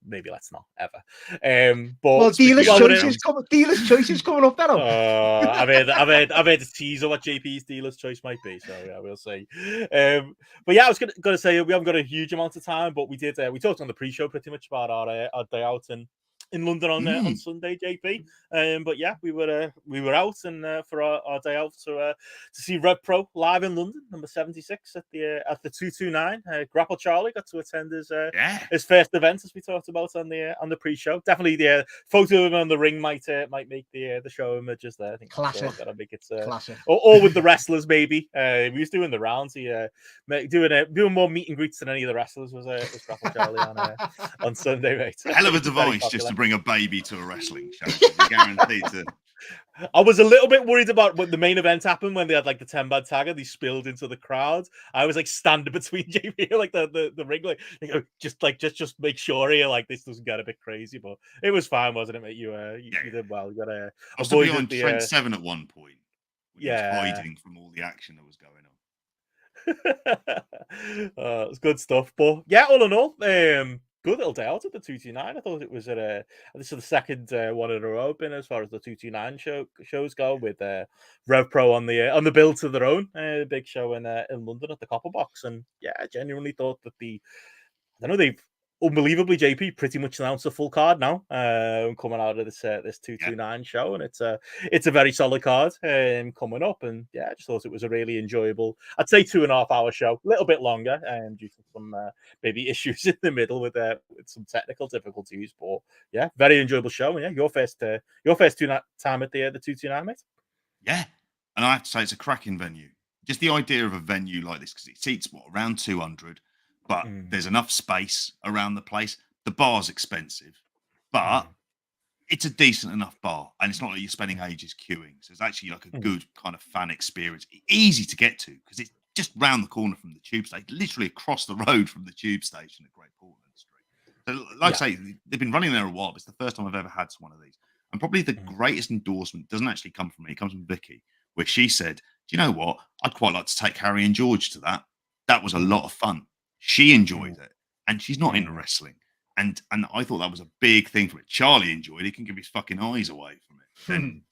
Maybe let's not ever. But dealer's choices coming up better. I've heard a teaser what JP's dealer's choice might be. So yeah, we'll see. But yeah, I was gonna say we haven't got a huge amount of time, but we did. We talked on the pre-show pretty much about our day out in London on Sunday, JP. But yeah, we were out and for our day out to see Rev Pro live in London, number 76 at the 229. GRAPPL Charlie got to attend his first event, as we talked about on the pre-show. Definitely the photo of him on the ring might make the show images there. I think classic. Gotta make it classic. Or with the wrestlers maybe. He was doing the rounds. He doing more meet and greets than any of the wrestlers was GRAPPL Charlie on Sunday, mate. Hell of a device just to bring a baby to a wrestling show. Guaranteed to. I was a little bit worried about when the main event happened when they had like the 10-bad tag and they spilled into the crowd. I was like standing between JP like the ring, just make sure here like this doesn't get a bit crazy. But it was fine, wasn't it, mate? You did well. You got I was behind Trent 7 at one point. Yeah, hiding from all the action that was going on. It's good stuff. But yeah, all in all, good little day out at the 229. I thought it was this is the second one in a row been as far as the 229 shows go, with Rev Pro on the bill to their own big show in London at the Copper Box. And yeah, I genuinely thought that I know they've unbelievably, JP pretty much announced a full card now, coming out of this 229 show, and it's a very solid card coming up. And yeah, I just thought it was a really enjoyable, I'd say 2.5 hour show, a little bit longer, due to some maybe issues in the middle with some technical difficulties. But yeah, very enjoyable show. And yeah, your first time at the 229, mate. Yeah, and I have to say it's a cracking venue. Just the idea of a venue like this, because it seats around 200. But there's enough space around the place. The bar's expensive, but it's a decent enough bar. And it's not like you're spending ages queuing. So it's actually like a good kind of fan experience. Easy to get to, because it's just round the corner from the tube station, literally across the road from the tube station at Great Portland Street. So like I say, they've been running there a while, but it's the first time I've ever had one of these. And probably the greatest endorsement doesn't actually come from me. It comes from Vicky, where she said, do you know what? I'd quite like to take Harry and George to that. That was a lot of fun. She enjoyed it, and she's not into wrestling. And I thought that was a big thing for it. Charlie enjoyed it. He can give his fucking eyes away from it. Then,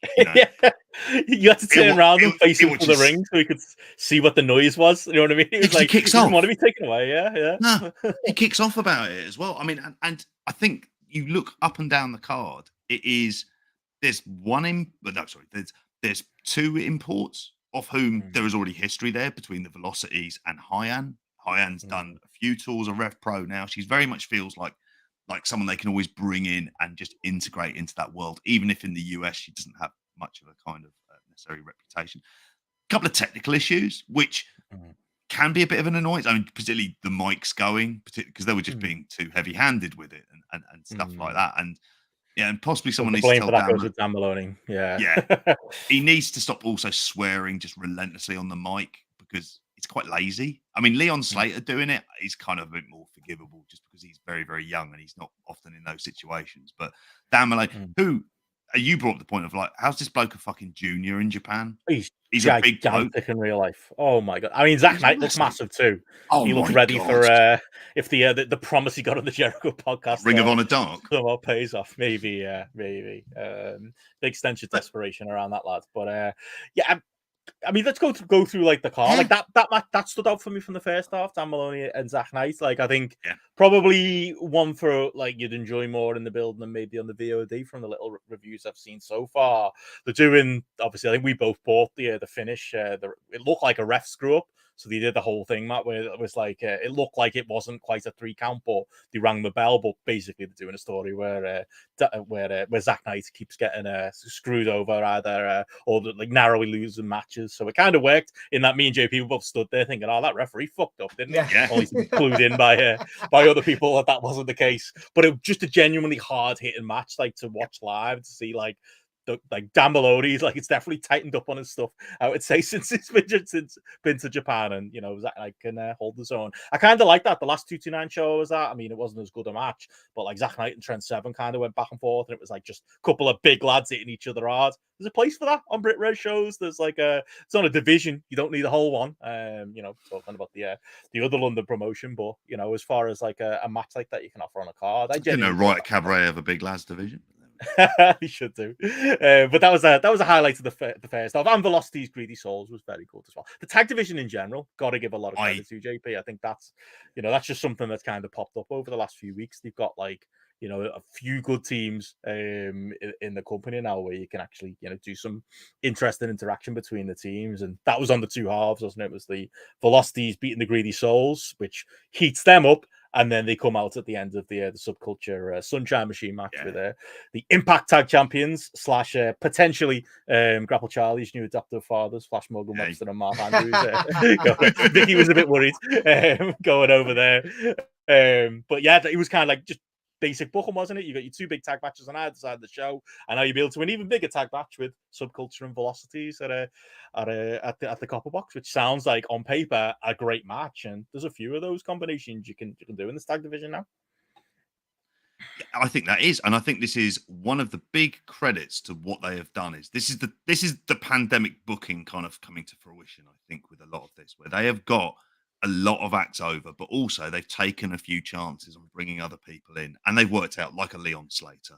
you had to turn around and face him for the ring so he could see what the noise was. You know what I mean? It was like, he kicks off. Didn't want to be taken away. Yeah. No, he kicks off about it as well. I mean, and I think you look up and down the card. There's two imports, of whom there is already history there between the Velocities and Hyan. Hyan's done a few tours of Rev Pro now. She's very much feels like someone they can always bring in and just integrate into that world, even if in the US she doesn't have much of a kind of necessary reputation. A couple of technical issues, which can be a bit of an annoyance. I mean, particularly the mics going, because they were just being too heavy-handed with it and stuff like that. And yeah, and possibly someone needs to tell Dan Maloney. Yeah, he needs to stop also swearing just relentlessly on the mic, because it's quite lazy. I mean, Leon Slater doing it, he's kind of a bit more forgivable just because he's very, very young and he's not often in those situations. But Dan Maloney, who you brought up the point of like, how's this bloke a fucking junior in Japan? He's a big bloke in real life. Oh my god! I mean, Zach Knight looks massive too. Oh, he looks ready for if the promise he got on the Jericho podcast, Ring of Honor Dark, somehow pays off. Maybe. Big stench of desperation around that lad. But yeah. I mean, let's go through like the card. Like that stood out for me from the first half. Dan Maloney and Zach Knight. Like, I think probably one for like you'd enjoy more in the build than maybe on the VOD from the little reviews I've seen so far. They're doing, obviously, I think we both bought the finish. It looked like a ref screw up. So they did the whole thing, Matt, where it was like it looked like it wasn't quite a 3 count, but they rang the bell. But basically, they're doing a story where Zach Knight keeps getting screwed over either or like narrowly losing matches. So it kind of worked in that me and JP were both stood there thinking, "Oh, that referee fucked up, didn't he?" Yeah. Only clued in by other people that wasn't the case. But it was just a genuinely hard hitting match, like to watch live to see like. Like Dan Maloney's, like it's definitely tightened up on his stuff. I would say since it's been to Japan, and you know, Zach can hold his own. I kind of like that. The last 229 show was that. I mean, it wasn't as good a match, but like Zach Knight and Trent Seven kind of went back and forth, and it was like just a couple of big lads hitting each other hard. There's a place for that on Brit Red shows. There's like it's not a division. You don't need a whole one. You know, talking about the other London promotion, but you know, as far as like a match like that you can offer on a card, I didn't know Riot Cabaret have a big lads division. He should do, but that was a highlight of the first half. And Velocity's Greedy Souls was very good as well. The tag division in general, got to give a lot of credit to JP. I think that's just something that's kind of popped up over the last few weeks. They've got like a few good teams in the company now where you can actually do some interesting interaction between the teams, and that was on the two halves, wasn't it? It was the Velocities beating the Greedy Souls, which heats them up. And then they come out at the end of the Subculture Sunshine Machine match with the Impact Tag Champions / potentially GRAPPL Charlie's new adoptive fathers, Flash Morgan Webster and Mark Andrews. Vicky was a bit worried going over there. But yeah, it was kind of like just basic booking, wasn't it? You got your 2 big tag matches on either side of the show, and now you'll be able to an even bigger tag match with Subculture and Velocities at the Copper Box, which sounds like on paper a great match. And there's a few of those combinations you can do in the tag division now. I think that is, and I think this is one of the big credits to what they have done. Is this is the pandemic booking kind of coming to fruition. I think with a lot of this, where they have got a lot of acts over, but also they've taken a few chances on bringing other people in, and they've worked out like a Leon Slater.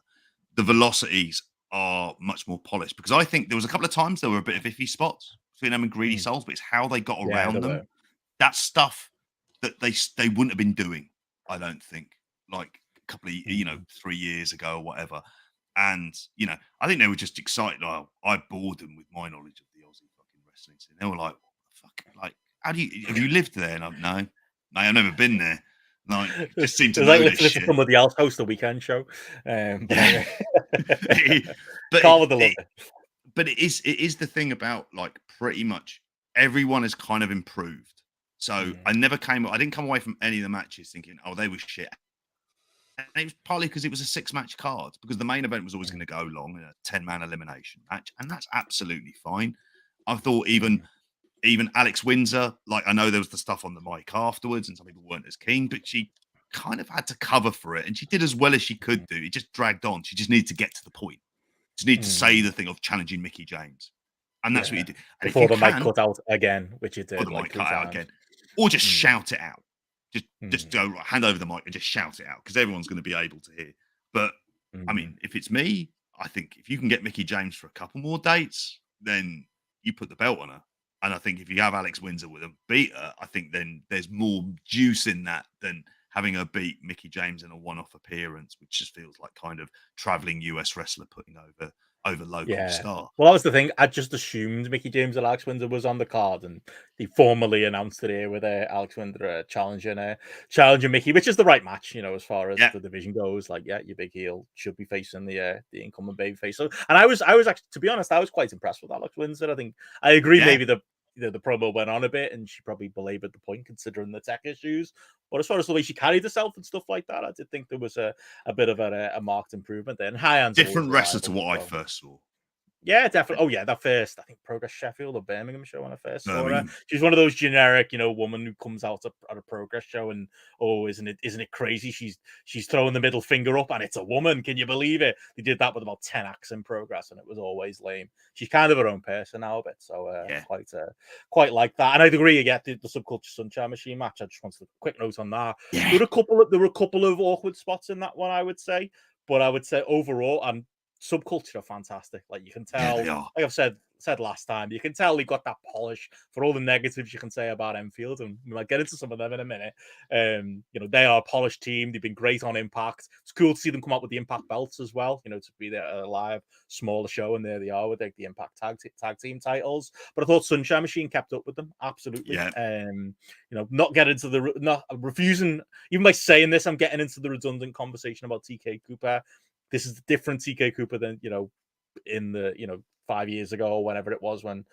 The velocities are much more polished, because I think there was a couple of times there were a bit of iffy spots between them and Greedy Souls, but it's how they got around them. That's stuff that they wouldn't have been doing, I don't think, like a couple of 3 years ago or whatever. And I think they were just excited. I bored them with my knowledge of the Aussie fucking wrestling scene. They were like, "Fuck, like, have you lived there?" And I'm no, I've never been there. Like, just seem to know this shit. Somebody else host the weekend show. But it is the thing about, like, pretty much everyone has kind of improved. So I didn't come away from any of the matches thinking, oh, they were shit. And it was partly because it was a 6-match card, because the main event was always going to go long in a 10-man elimination match, and that's absolutely fine. I thought even Alex Windsor, like, I know there was the stuff on the mic afterwards and some people weren't as keen, but she kind of had to cover for it, and she did as well as she could do. It just dragged on. She just needed to get to the point. She needed to say the thing of challenging Mickey James. And that's what you did. And before the mic cut out again, which it did. Before the mic cut out again. Or just shout it out. Just go, hand over the mic and just shout it out, because everyone's going to be able to hear. But, I mean, if it's me, I think if you can get Mickey James for a couple more dates, then you put the belt on her. And I think if you have Alex Windsor with a beater, I think then there's more juice in that than having her beat Mickey James in a one-off appearance, which just feels like kind of traveling US wrestler putting over local star. Well, that was the thing. I just assumed Mickey James and Alex Windsor was on the card, and he formally announced it here with Alex Windsor challenging Mickey, which is the right match, as far as the division goes. Like, your big heel should be facing the incumbent babyface. So, and I was actually, to be honest, I was quite impressed with Alex Windsor. I think I agree. Maybe the promo went on a bit, and she probably belabored the point considering the tech issues. But as far as the way she carried herself and stuff like that, I did think there was a bit of a marked improvement there. And high hands, different wrestler to what I first saw. Yeah, definitely. Oh, yeah, that first, I think, Progress Sheffield or Birmingham show when I first saw her. She's one of those generic, woman who comes out at a Progress show and, isn't it crazy? She's throwing the middle finger up and it's a woman. Can you believe it? They did that with about 10 acts in Progress and it was always lame. She's kind of her own person now a bit, so quite like that. And I'd agree, the Subculture Sunshine Machine match. I just wanted a quick note on that. Yeah. There were a couple of awkward spots in that one, I would say, but I would say overall, and Subculture are fantastic. Like, you can tell, like I've said last time, you can tell they got that polish for all the negatives you can say about Enfield, and we might get into some of them in a minute. They are a polished team. They've been great on Impact. It's cool to see them come up with the Impact belts as well, to be there at a live smaller show, and there they are with the Impact tag team titles. But I thought Sunshine Machine kept up with them, absolutely. Not getting into not refusing, even by saying this, I'm getting into the redundant conversation about TK Cooper. This is a different TK Cooper than, in the, 5 years ago or whenever it was when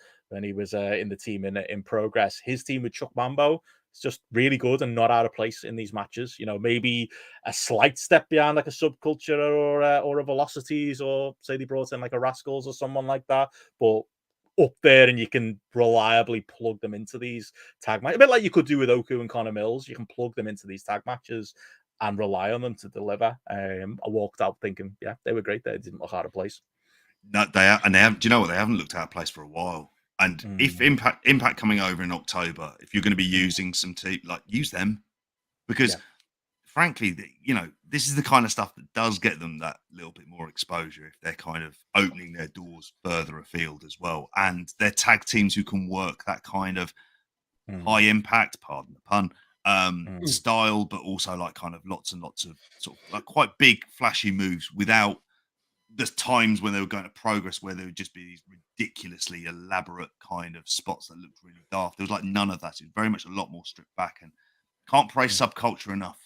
he was in the team in Progress. His team with Chuck Mambo is just really good and not out of place in these matches. Maybe a slight step behind like a Subculture or a Velocities, or say they brought in like a Rascals or someone like that, but up there, and you can reliably plug them into these tag matches. A bit like you could do with Oku and Connor Mills. You can plug them into these tag matches and rely on them to deliver. I walked out thinking, they were great. They didn't look out of place. No, they have. Do you know what? They haven't looked out of place for a while. And if Impact coming over in October, if you're going to be using some team, like, use them, because frankly, this is the kind of stuff that does get them that little bit more exposure if they're kind of opening their doors further afield as well. And they're tag teams who can work that kind of high impact, pardon the pun, style, but also like kind of lots and lots of sort of like quite big flashy moves without the times when they were going to Progress where there would just be these ridiculously elaborate kind of spots that looked really daft. There was like none of that. It was very much a lot more stripped back, and can't praise Subculture enough.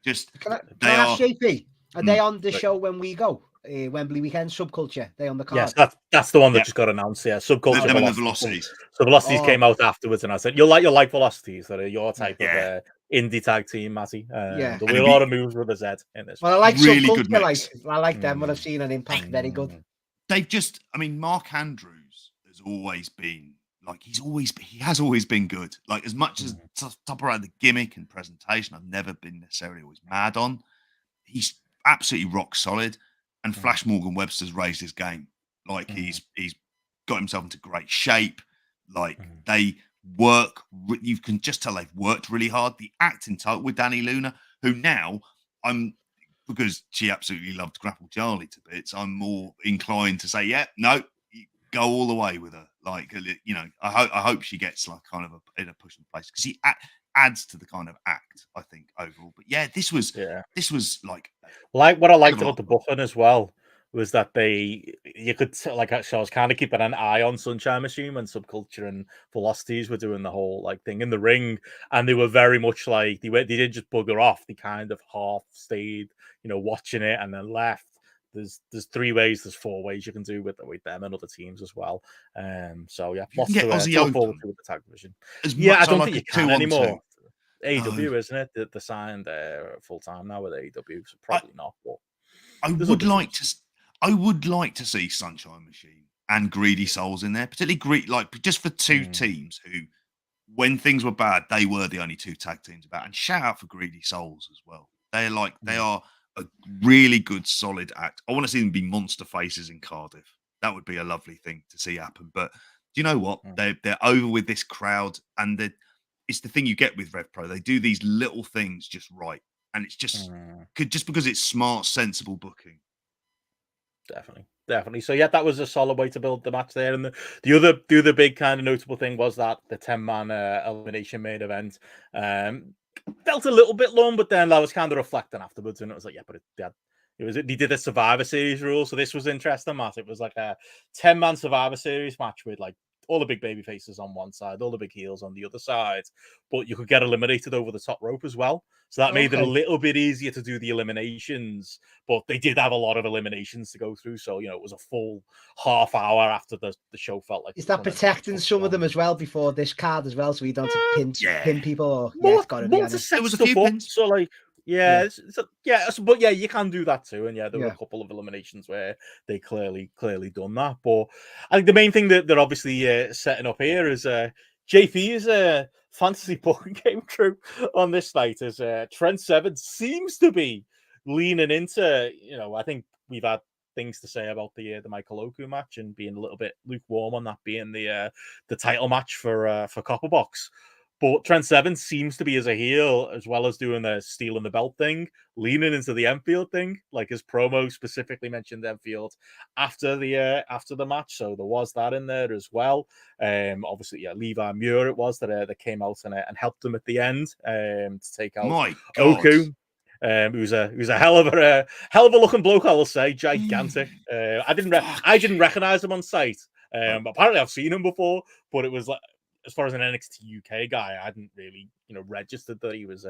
Just can I ask JP, are they on the show when we go? Wembley weekend, Subculture, they on the card. Yes, that's the one that just got announced. Yeah, Subculture. Them and the Velocities. So Velocities came out afterwards, and I said, you'll like Velocities, that are your type of indie tag team, Matty. There were a lot of moves with a Z in this. Well, I like really good mix. I like them. What I've seen on Impact, very good. They've just, Mark Andrews has always been like, he has always been good. Like, as much as top around the gimmick and presentation, I've never been necessarily always mad on. He's absolutely rock solid. And Flash Morgan Webster's raised his game. Like he's got himself into great shape. Like they work. You can just tell they've worked really hard. The acting title with Danny Luna, who now because she absolutely loved GRAPPL Charlie to bits, I'm more inclined to say, yeah, no, go all the way with her. Like, you know, I hope she gets like kind of in a pushing place because she adds to the kind of act, I think, overall. But yeah, this was like what I liked about the booking as well was that you could like actually I was kind of keeping an eye on Sunshine Machine when Subculture and Velocities were doing the whole like thing in the ring, and they were very much like they didn't just bugger off. They kind of half stayed, you know, watching it and then left. There's 3 ways, there's 4 ways you can do with them and other teams as well. So yeah, lots to look forward to with the tag division. I don't think you can anymore. AEW, isn't it? They're signed full time now with AEW, so probably not. But I would like to see Sunshine Machine and Greedy Souls in there, particularly like just for 2 teams who, when things were bad, they were the only 2 tag teams about. And shout out for Greedy Souls as well. They are a really good, solid act. I want to see them be monster faces in Cardiff. That would be a lovely thing to see happen. But do you know what? They're over with this crowd, and it's the thing you get with Rev Pro. They do these little things just right, and it's just because it's smart, sensible booking. Definitely. So yeah, that was a solid way to build the match there. And the other big kind of notable thing was that the 10-man elimination main event felt a little bit long, but then I was kind of reflecting afterwards, and it was like, yeah, but they did a Survivor Series rule, so this was interesting, Matt. It was like a 10-man Survivor Series match with like all the big baby faces on one side, all the big heels on the other side, but you could get eliminated over the top rope as well. So that made it a little bit easier to do the eliminations, but they did have a lot of eliminations to go through. So, you know, it was a full half hour after the show felt like. Is that protecting some of them as well before this card as well? So we don't pin people? Or, it's got to be. There was a few pins. So like, but yeah, you can do that too. And yeah, there were a couple of eliminations where they clearly done that. But I think the main thing that they're obviously setting up here is JP's fantasy booking came true on this night as Trent Seven seems to be leaning into, you know, I think we've had things to say about the Michael Oku match and being a little bit lukewarm on that being the title match for Copper Box. But Trent Seven seems to be as a heel, as well as doing the stealing the belt thing, leaning into the Enfield thing. Like his promo specifically mentioned Enfield after the match, so there was that in there as well. Obviously, yeah, Levi Muir it was that came out and helped him at the end to take out Oku. He was a hell of a looking bloke, I will say, gigantic. I didn't recognize him on sight. Apparently, I've seen him before, but it was like, as far as an NXT UK guy, I hadn't really, you know, registered that he was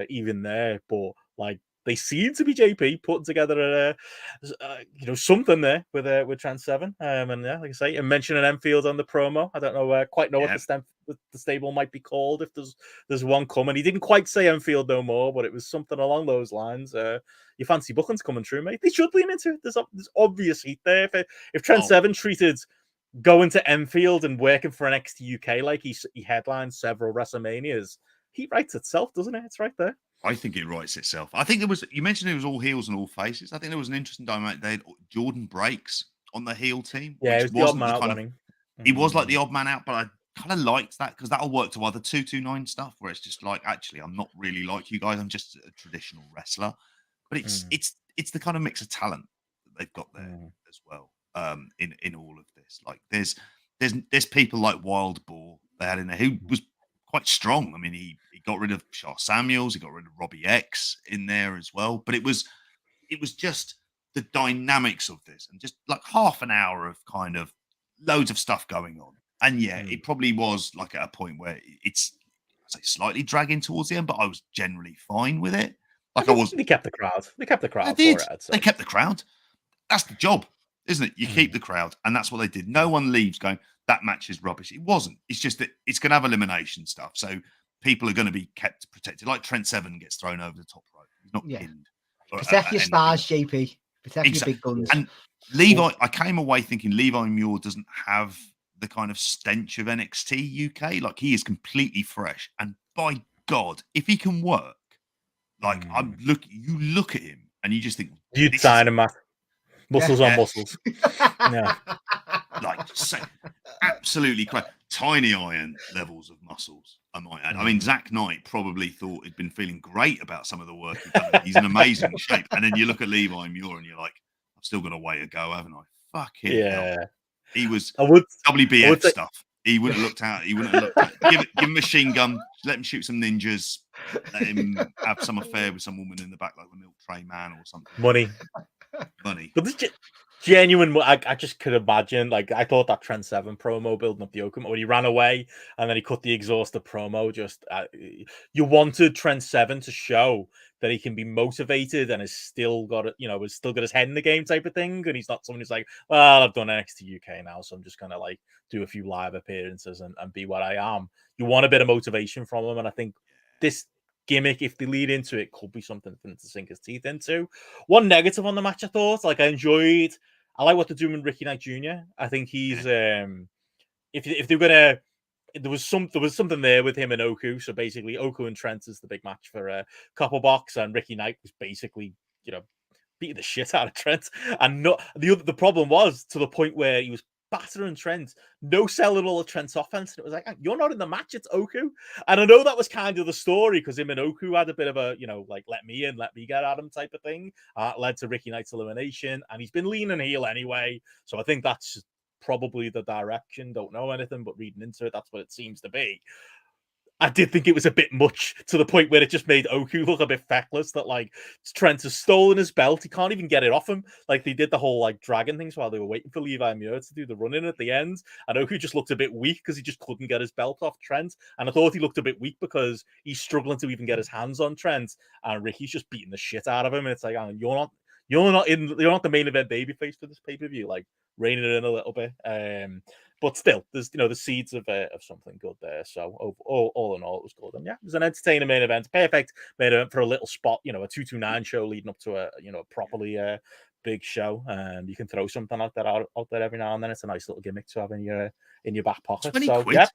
even there. But like, they seem to be JP putting together something there with Trent Seven. And yeah, like I say, and mentioning Enfield on the promo. I don't know quite know what the stable might be called if there's one coming. He didn't quite say Enfield no more, but it was something along those lines. Your fancy booking's coming true, mate. They should lean into it. There's obvious heat there. If Trent Seven treated going to Enfield and working for NXT UK like he headlined several WrestleManias, he writes itself, doesn't it? It's right there. I think it writes itself. I think you mentioned it was all heels and all faces. I think there was an interesting dynamic. They had Jordan Breaks on the heel team. Yeah, it was the odd man out winning. He was like the odd man out, but I kind of liked that because that'll work to other 229 stuff where it's just like, actually, I'm not really like you guys. I'm just a traditional wrestler. But it's the kind of mix of talent that they've got there as well. In all of this, like there's people like Wild Boar they had in there who was quite strong. I mean, he got rid of Shah Samuels, he got rid of Robbie X in there as well. But it was just the dynamics of this, and just like half an hour of kind of loads of stuff going on. And yeah, it probably was like at a point where it's slightly dragging towards the end, but I was generally fine with it. Like they kept the crowd. They kept the crowd. They did. They kept the crowd. That's the job, isn't it? You keep the crowd, and that's what they did. No one leaves going, that match is rubbish. It wasn't. It's just that it's going to have elimination stuff, so people are going to be kept protected. Like Trent Seven gets thrown over the top rope. He's not pinned. Protect your stars, JP. Protect your big guns. And Levi, I came away thinking Levi Muir doesn't have the kind of stench of NXT UK. Like, he is completely fresh, and by God, if he can work, like you look at him and you just think you'd sign him, Matt. Muscles on muscles. Yeah. Like absolutely tiny iron levels of muscles, I might add. I mean, Zach Knight probably thought he'd been feeling great about some of the work he'd done. He's in amazing shape. And then you look at Levi Muir and you're like, I've still got a way to go, haven't I? Fucking hell. He was WBF stuff. He wouldn't have looked out. He wouldn't have looked out. Give him a machine gun. Let him shoot some ninjas. Let him have some affair with some woman in the back, like the Milk Tray Man or something. Money. But this genuine, I just could imagine. Like, I thought that Trent Seven promo building up the Oakham when he ran away and then he cut the exhausted promo. Just you wanted Trent Seven to show that he can be motivated and has still got it, has still got his head in the game type of thing. And he's not someone who's like, well, I've done NXT UK now, so I'm just gonna like do a few live appearances and be what I am. You want a bit of motivation from him, and I think this gimmick, if they lead into it, could be something for him to sink his teeth into. One negative on the match, I thought, like I like what they're doing with Ricky Knight Jr. I think he's if they're gonna, there was something there with him and Oku. So basically, Oku and Trent is the big match for Couple Box, and Ricky Knight was basically beating the shit out of Trent. And the problem was to the point where he was battering Trent, no selling all of Trent's offense. And it was like, you're not in the match, it's Oku. And I know that was kind of the story because him and Oku had a bit of a, like, let me in, let me get at him type of thing. Led to Ricky Knight's elimination. And he's been leaning heel anyway. So I think that's probably the direction. Don't know anything, but reading into it, that's what it seems to be. I did think it was a bit much to the point where it just made Oku look a bit feckless that like Trent has stolen his belt. He can't even get it off him. Like they did the whole like dragon things while they were waiting for Levi Muir to do the run-in at the end. And Oku just looked a bit weak because he just couldn't get his belt off Trent. And I thought he looked a bit weak because he's struggling to even get his hands on Trent. And Ricky's just beating the shit out of him. And it's like, you're not the main event babyface for this pay-per-view. Like reining it in a little bit. But still, there's the seeds of something good there. So all in all, it was good. And yeah, it was an entertaining main event, perfect main event for a little spot. A 229 show leading up to a properly big show. You can throw something like that out there every now and then. It's a nice little gimmick to have in your back pocket. So quid. Yeah.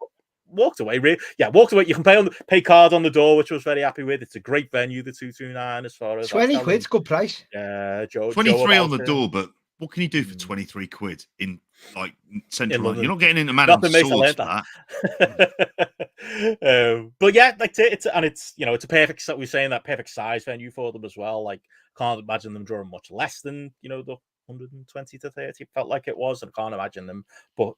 Walked away, really. Yeah, walked away. You can pay card on the door, which I was very happy with. It's a great venue, the 229, as far as 20 quid's good price. Yeah, Joe. 23 on the door, but what can you do for 23 quid in like central London? You're not getting into Madame Swords for that. But yeah, like it's a perfect. We're saying that perfect size venue for them as well. Like, can't imagine them drawing much less than the 120 to 30. It felt like it was, and I can't imagine them, but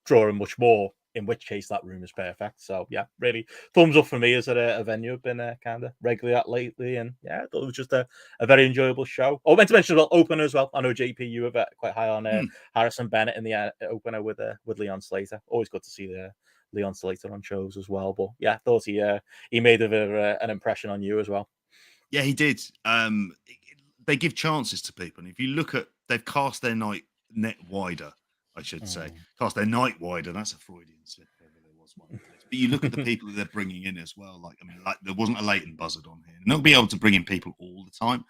drawing much more. In which case, that room is perfect. So yeah, really thumbs up for me as a venue. I've been kind of regularly at lately, and yeah, I thought it was just a very enjoyable show. Oh, I meant to mention about opener as well. I know JP, you were quite high on Harrison Bennett in the opener with Leon Slater. Always good to see the Leon Slater on shows as well. But yeah, I thought he made an impression on you as well. Yeah, he did. They give chances to people, and if you look at, they've cast their net wider. I should say, cast their night wider. That's a Freudian slip. There was one. But you look at the people that they're bringing in as well. Like, there wasn't a Leighton Buzzard on here. And they'll be able to bring in people all the time.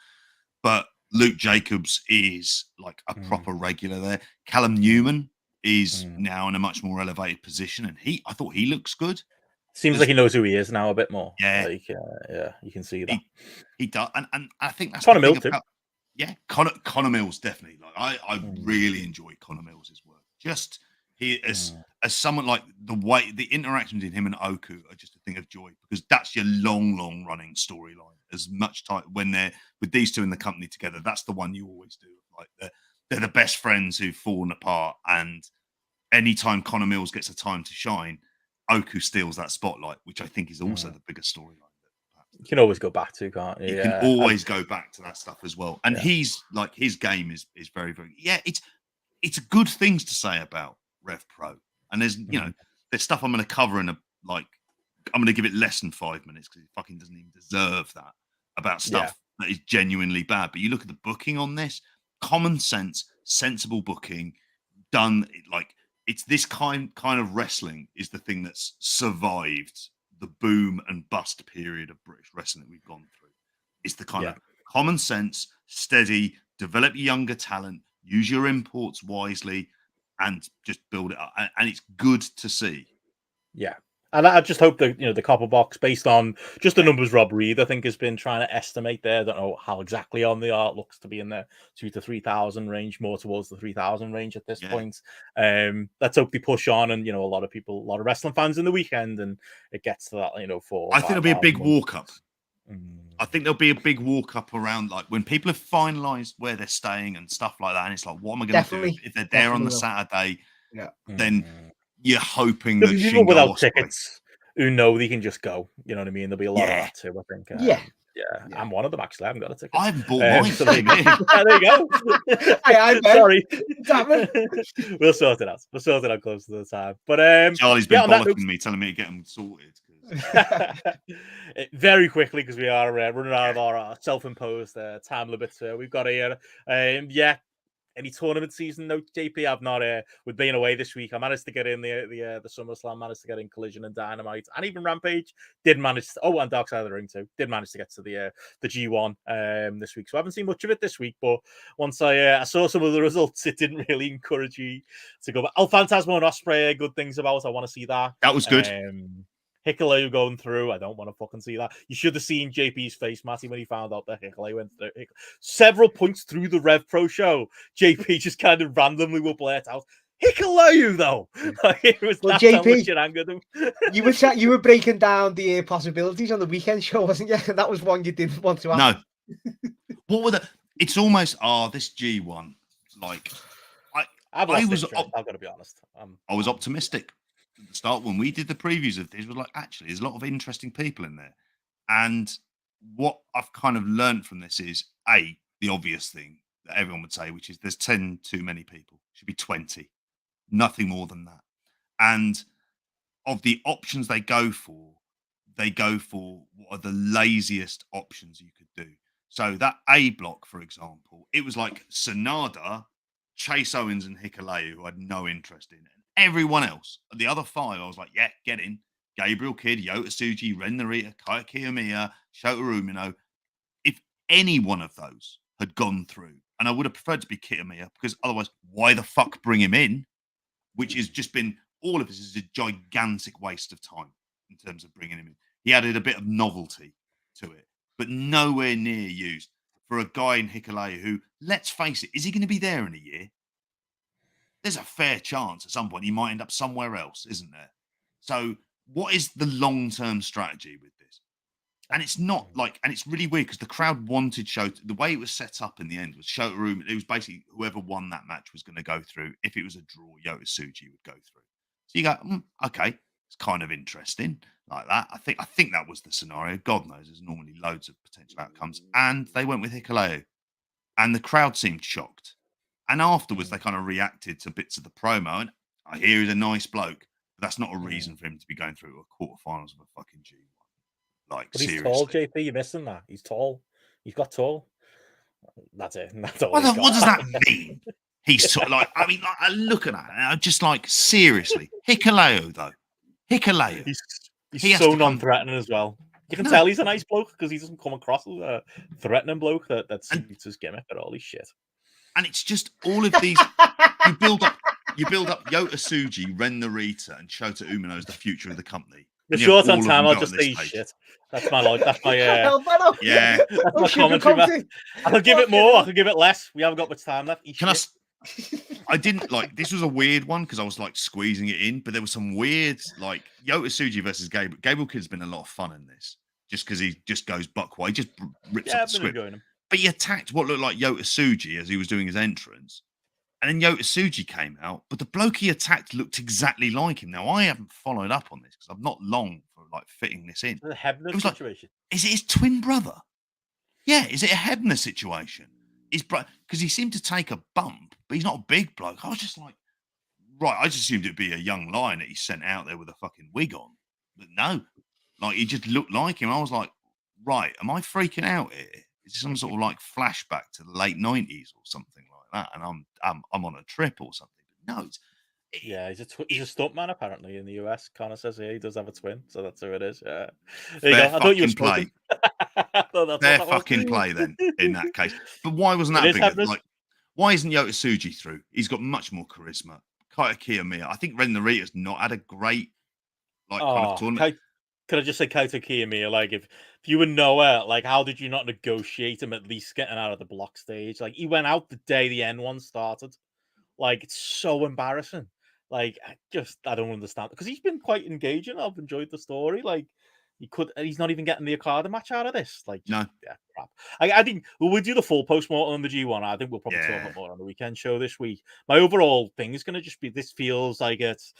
But Luke Jacobs is like a proper regular there. Callum Newman is now in a much more elevated position, and I thought he looks good. Seems like he knows who he is now a bit more. Yeah, yeah, you can see that he does, and I think that's Connor Mills too. Yeah, Connor Mills definitely. Like I really enjoy Connor Mills' work. Just as someone like the interactions in him and Oku are just a thing of joy, because that's your long running storyline. As much time when they're with these two in the company together, that's the one you always do. Like they're the best friends who've fallen apart, and anytime Connor Mills gets a time to shine, Oku steals that spotlight, which I think is also the biggest storyline. You can always go back to, can't you? You can always go back to that stuff as well. And he's like, his game is very, very, it's good things to say about Rev Pro. And there's, there's stuff I'm going to cover I'm going to give it less than 5 minutes because it fucking doesn't even deserve that, about stuff that is genuinely bad. But you look at the booking on this, common sense, sensible booking done. Like, it's this kind of wrestling is the thing that's survived the boom and bust period of British wrestling that we've gone through. It's the kind of common sense, steady, develop younger talent, use your imports wisely, and just build it up. And it's good to see. Yeah. And I just hope that, the copper box, based on just the numbers Rob Reed, I think, has been trying to estimate there. I don't know how exactly on they are. It looks to be in the 2,000 to 3,000 range, more towards the 3,000 range at this point. Let's hope they push on, and a lot of wrestling fans in the weekend, and it gets to that, I think it'll be a big walk up. I think there'll be a big walk up around, like, when people have finalised where they're staying and stuff like that, and it's like, what am I going to do if they're there on the Saturday? Then you're hoping that people without tickets who know they can just go. You know what I mean? There'll be a lot of that too, I think. Yeah. I'm one of them, actually. I haven't got a ticket. I haven't bought mine. So there you go. Sorry. We'll sort it out. We'll sort it out close to the time. But Charlie's been bollocking me, telling me to get them sorted. Very quickly, because we are running out of our self-imposed time limit. We've got any tournament season note, JP? I've not with being away this week. I managed to get in the SummerSlam, managed to get in Collision and Dynamite, and even Rampage. Did manage to, and Dark Side of the Ring too. Did manage to get to the G1 this week. So I haven't seen much of it this week. But once I saw some of the results, it didn't really encourage you to go back. El Phantasmo and Ospreay, good things about. I want to see that. That was good. Hikuleo going through. I don't want to fucking see that. You should have seen JP's face, Matty, when he found out that Hikuleo went through. Several points through the Rev Pro show, JP just kind of randomly will blurt out, Hikuleo, though. It was well, JP, how much it angered him. you were breaking down the possibilities on the weekend show, wasn't you? That was one you didn't want to have. No. What were the... It's almost, this G1. Like, I've got to be honest. I was optimistic. At the start, when we did the previews of this, was like, actually, there's a lot of interesting people in there. And what I've kind of learned from this is, the obvious thing that everyone would say, which is there's 10 too many people. It should be 20. Nothing more than that. And of the options they go for what are the laziest options you could do. So that A block, for example, it was like Sonada, Chase Owens, and Hikuleo, who I had no interest in it. Everyone else, the other 5, I was like, yeah, get in. Gabriel Kidd, Yota Tsuji, Ren Narita, Kaya Kiyomiya, Shota Umino. If any one of those had gone through, and I would have preferred to be Kiyomiya, because otherwise, why the fuck bring him in? Which has just been, all of this is a gigantic waste of time in terms of bringing him in. He added a bit of novelty to it, but nowhere near used for a guy in Hikuleo who, let's face it, is he going to be there in a year? There's a fair chance at some point he might end up somewhere else, isn't there? So what is the long-term strategy with this? And it's not like, and it's really weird because the crowd wanted Shota. The way it was set up in the end was Shota Umino. It was basically whoever won that match was going to go through. If it was a draw, Yota Tsuji would go through. So you go, okay, it's kind of interesting like that. I think that was the scenario. God knows, there's normally loads of potential outcomes. And they went with Hikuleo. And the crowd seemed shocked. And afterwards, they kind of reacted to bits of the promo. And I hear he's a nice bloke, but that's not a reason for him to be going through a quarterfinals of a fucking G1. Like, but he's seriously. tall, JP. You're missing that. He's tall. He's got tall. That's it. That's all. What does that mean? He's like, I mean, like, I look at that and I'm just like, seriously. Hikuleo, though. Hikuleo. He's so non-threatening as well. You can tell he's a nice bloke because he doesn't come across as a threatening bloke that suits his gimmick at all. He's shit. And it's just all of these. you build up Yota Tsuji, Ren Narita, and Shota Umino as the future of the company. The short on time, I'll just say shit. That's my like. That's my yeah. That's my commentary. Man. I could give it more. I could give it less. We haven't got much time left. I didn't like. This was a weird one because I was like squeezing it in, but there was some weird like Yota Tsuji versus Gabriel. Gabriel Kidd's been a lot of fun in this, just because he just goes buck wild. He just rips up the script. But he attacked what looked like Yota Tsuji as he was doing his entrance. And then Yota Tsuji came out, but the bloke he attacked looked exactly like him. Now, I haven't followed up on this because I'm not long for like fitting this in. The Hebner situation. Like, is it his twin brother? Yeah, is it a Hebner situation? Because he seemed to take a bump, but he's not a big bloke. I was just like, right, I just assumed it'd be a young lion that he sent out there with a fucking wig on. But no, like he just looked like him. I was like, right, am I freaking out here? Is some sort of like flashback to the late 90s or something like that? And I'm on a trip or something. But no, he's a stuntman apparently in the US. Connor says he does have a twin, so that's who it is. Yeah, there you go. I thought you were smoking. Fair fucking play then in that case. But why wasn't that bigger? Like, why isn't Yota Tsuji through? He's got much more charisma. Kaya Kiyomiya. I think Ren Narita's not had a great kind of tournament. Could I just say Kaito Kiyomiya? Like, if you were Noah, like, how did you not negotiate him at least getting out of the block stage? Like, he went out the day the N1 started. Like, it's so embarrassing. Like, I don't understand, because he's been quite engaging. I've enjoyed the story. Like, he's not even getting the Okada match out of this. Like, no, yeah, crap. I think we'll do the full post-mortem on the G1. I think we'll probably talk about more on the weekend show this week. My overall thing is going to just be, this feels like it's,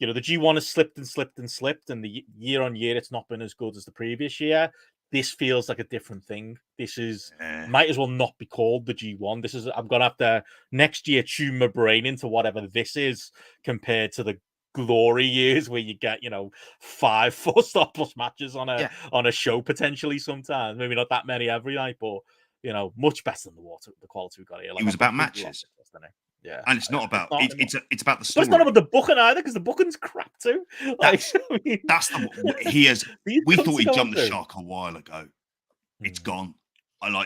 the G1 has slipped and slipped and slipped, and the year on year it's not been as good as the previous year. This feels like a different thing. This is might as well not be called the G1. This is, I'm gonna have to next year tune my brain into whatever this is compared to the glory years where you get 5 4-star plus matches on a show potentially sometimes. Maybe not that many every night, but much better than the quality we got here. Like, it was about matches. Yeah, and it's not about it's about the story. But it's not about the booking either, because the booking's crap too. Like, that's he has. We thought he jumped the shark a while ago. It's gone.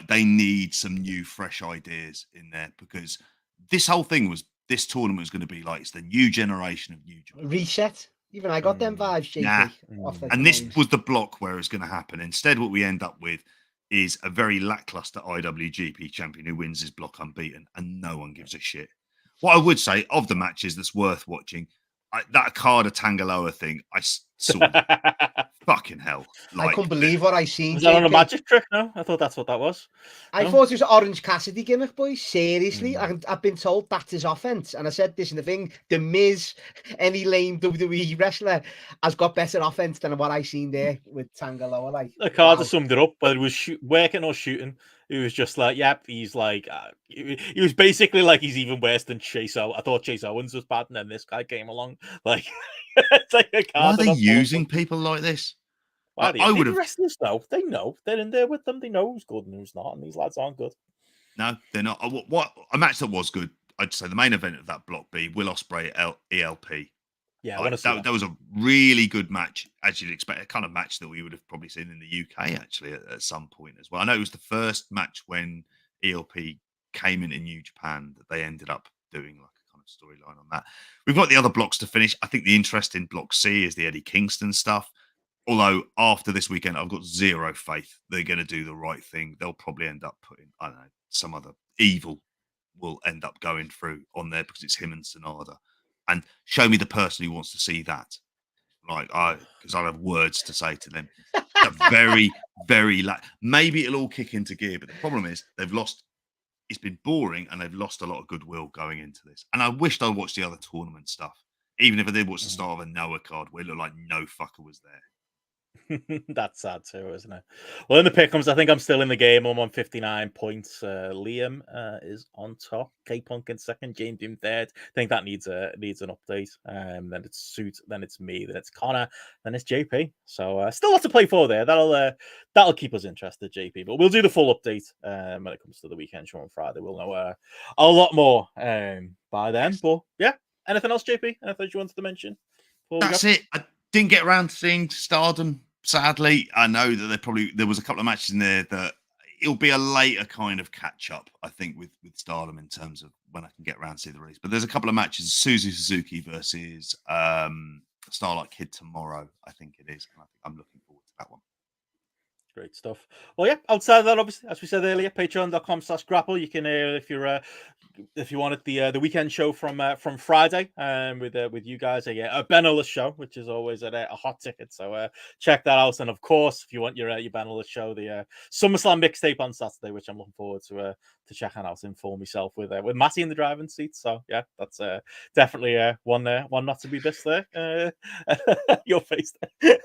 They need some new, fresh ideas in there, because this whole thing this tournament was going to be like, it's the new generation of new reset. Even I got them vibes, JP. And this was the block where it's going to happen. Instead, what we end up with is a very lackluster IWGP champion who wins his block unbeaten, and no one gives a shit. What I would say of the matches that's worth watching, that Okada Tangaloa thing, I saw fucking hell. I couldn't believe what I seen. Was that on a magic trick? No, I thought that's what that was. I thought it was Orange Cassidy gimmick, boys. Seriously, I've been told that's his offense, and I said this in the thing: The Miz, any lame WWE wrestler, has got better offense than what I seen there with Tangaloa. Like, Okada summed it up, whether it was working or shooting. He was just like, yep, he's like, he was basically like, he's even worse than Chase Owens. I thought Chase Owens was bad, and then this guy came along. Like, it's like why are they using people like this? I would have. Wrestlers know. They know. They're in there with them. They know who's good and who's not, and these lads aren't good. No, they're not. What a match that was good. I'd say the main event of that block B, Will Ospreay ELP. Yeah, that was a really good match, as you'd expect. A kind of match that we would have probably seen in the UK actually at some point as well. I know it was the first match when ELP came into New Japan that they ended up doing like a kind of storyline on that. We've got the other blocks to finish. I think the interest in Block C is the Eddie Kingston stuff. Although after this weekend, I've got zero faith they're going to do the right thing. They'll probably end up putting, I don't know, some other evil will end up going through on there because it's him and Sonada. And show me the person who wants to see that. Like, because I'll have words to say to them. Very, very maybe it'll all kick into gear, but the problem is they've lost. It's been boring, and they've lost a lot of goodwill going into this. And I wished I watched the other tournament stuff, even if I did watch the start of a Noah card where it looked like no fucker was there. That's sad too, isn't it? Well, in the pick'ems, I think I'm still in the game. I'm on 59 points. Liam is on top. K-Punk in second. James Doom third. I think that needs an update. Then it's Suit. Then it's me. Then it's Connor. Then it's JP. So still lots to play for there. That'll keep us interested, JP. But we'll do the full update when it comes to the weekend show on Friday. We'll know a lot more by then. But yeah, anything else, JP? Anything you wanted to mention? That's it. I didn't get around to seeing Stardom. Sadly, I know that there was a couple of matches in there that it'll be a later kind of catch up, I think, with Stardom in terms of when I can get around to see the release. But there's a couple of matches: Suzu Suzuki versus Starlight Kid tomorrow, I think it is, and I think I'm looking forward to that one. Great stuff. Well, yeah, outside of that, obviously, as we said earlier, patreon.com/grapple. You can, if you wanted the weekend show from Friday with you guys, a Benno show, which is always a hot ticket. So check that out. And of course, if you want your Benno show, the SummerSlam mixtape on Saturday, which I'm looking forward to checking out in full myself with Matty in the driving seat. So yeah, that's definitely one not to be missed there. Your face there.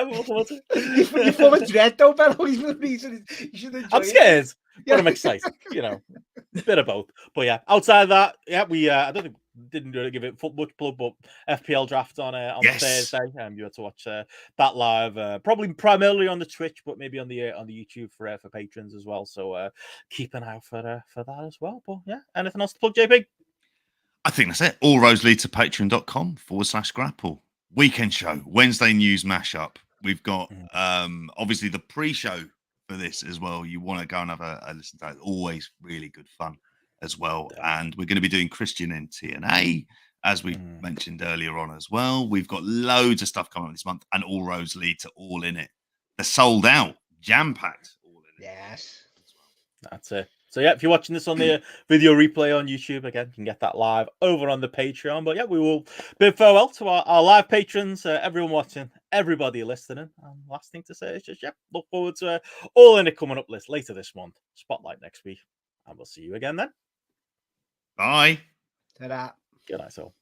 You're full of dread though, Benno. He's the reason you should enjoy I'm scared, but I'm excited. A bit of both. But yeah, outside of that, yeah, we I don't think didn't really give it much plug, but FPL draft on Thursday. You had to watch that live, probably primarily on the Twitch, but maybe on the YouTube for patrons as well. So keep an eye out for that as well. But yeah, anything else to plug, JP? I think that's it. All roads lead to patreon.com/grapple. Weekend show, Wednesday news mashup. We've got obviously the pre-show for this as well. You want to go and have a listen to it. Always really good fun as well. And we're going to be doing Christian in TNA, as we mentioned earlier on as well. We've got loads of stuff coming up this month, and all roads lead to All In It. They're sold out, jam-packed. All In It. Yes. That's it. So yeah, if you're watching this on the video replay on YouTube, again, you can get that live over on the Patreon. But yeah, we will bid farewell to our live patrons, everyone watching, everybody listening. And last thing to say is just, look forward to All In It coming up later this month. Spotlight next week. And we'll see you again then. Bye. Ta-da. Good night, all.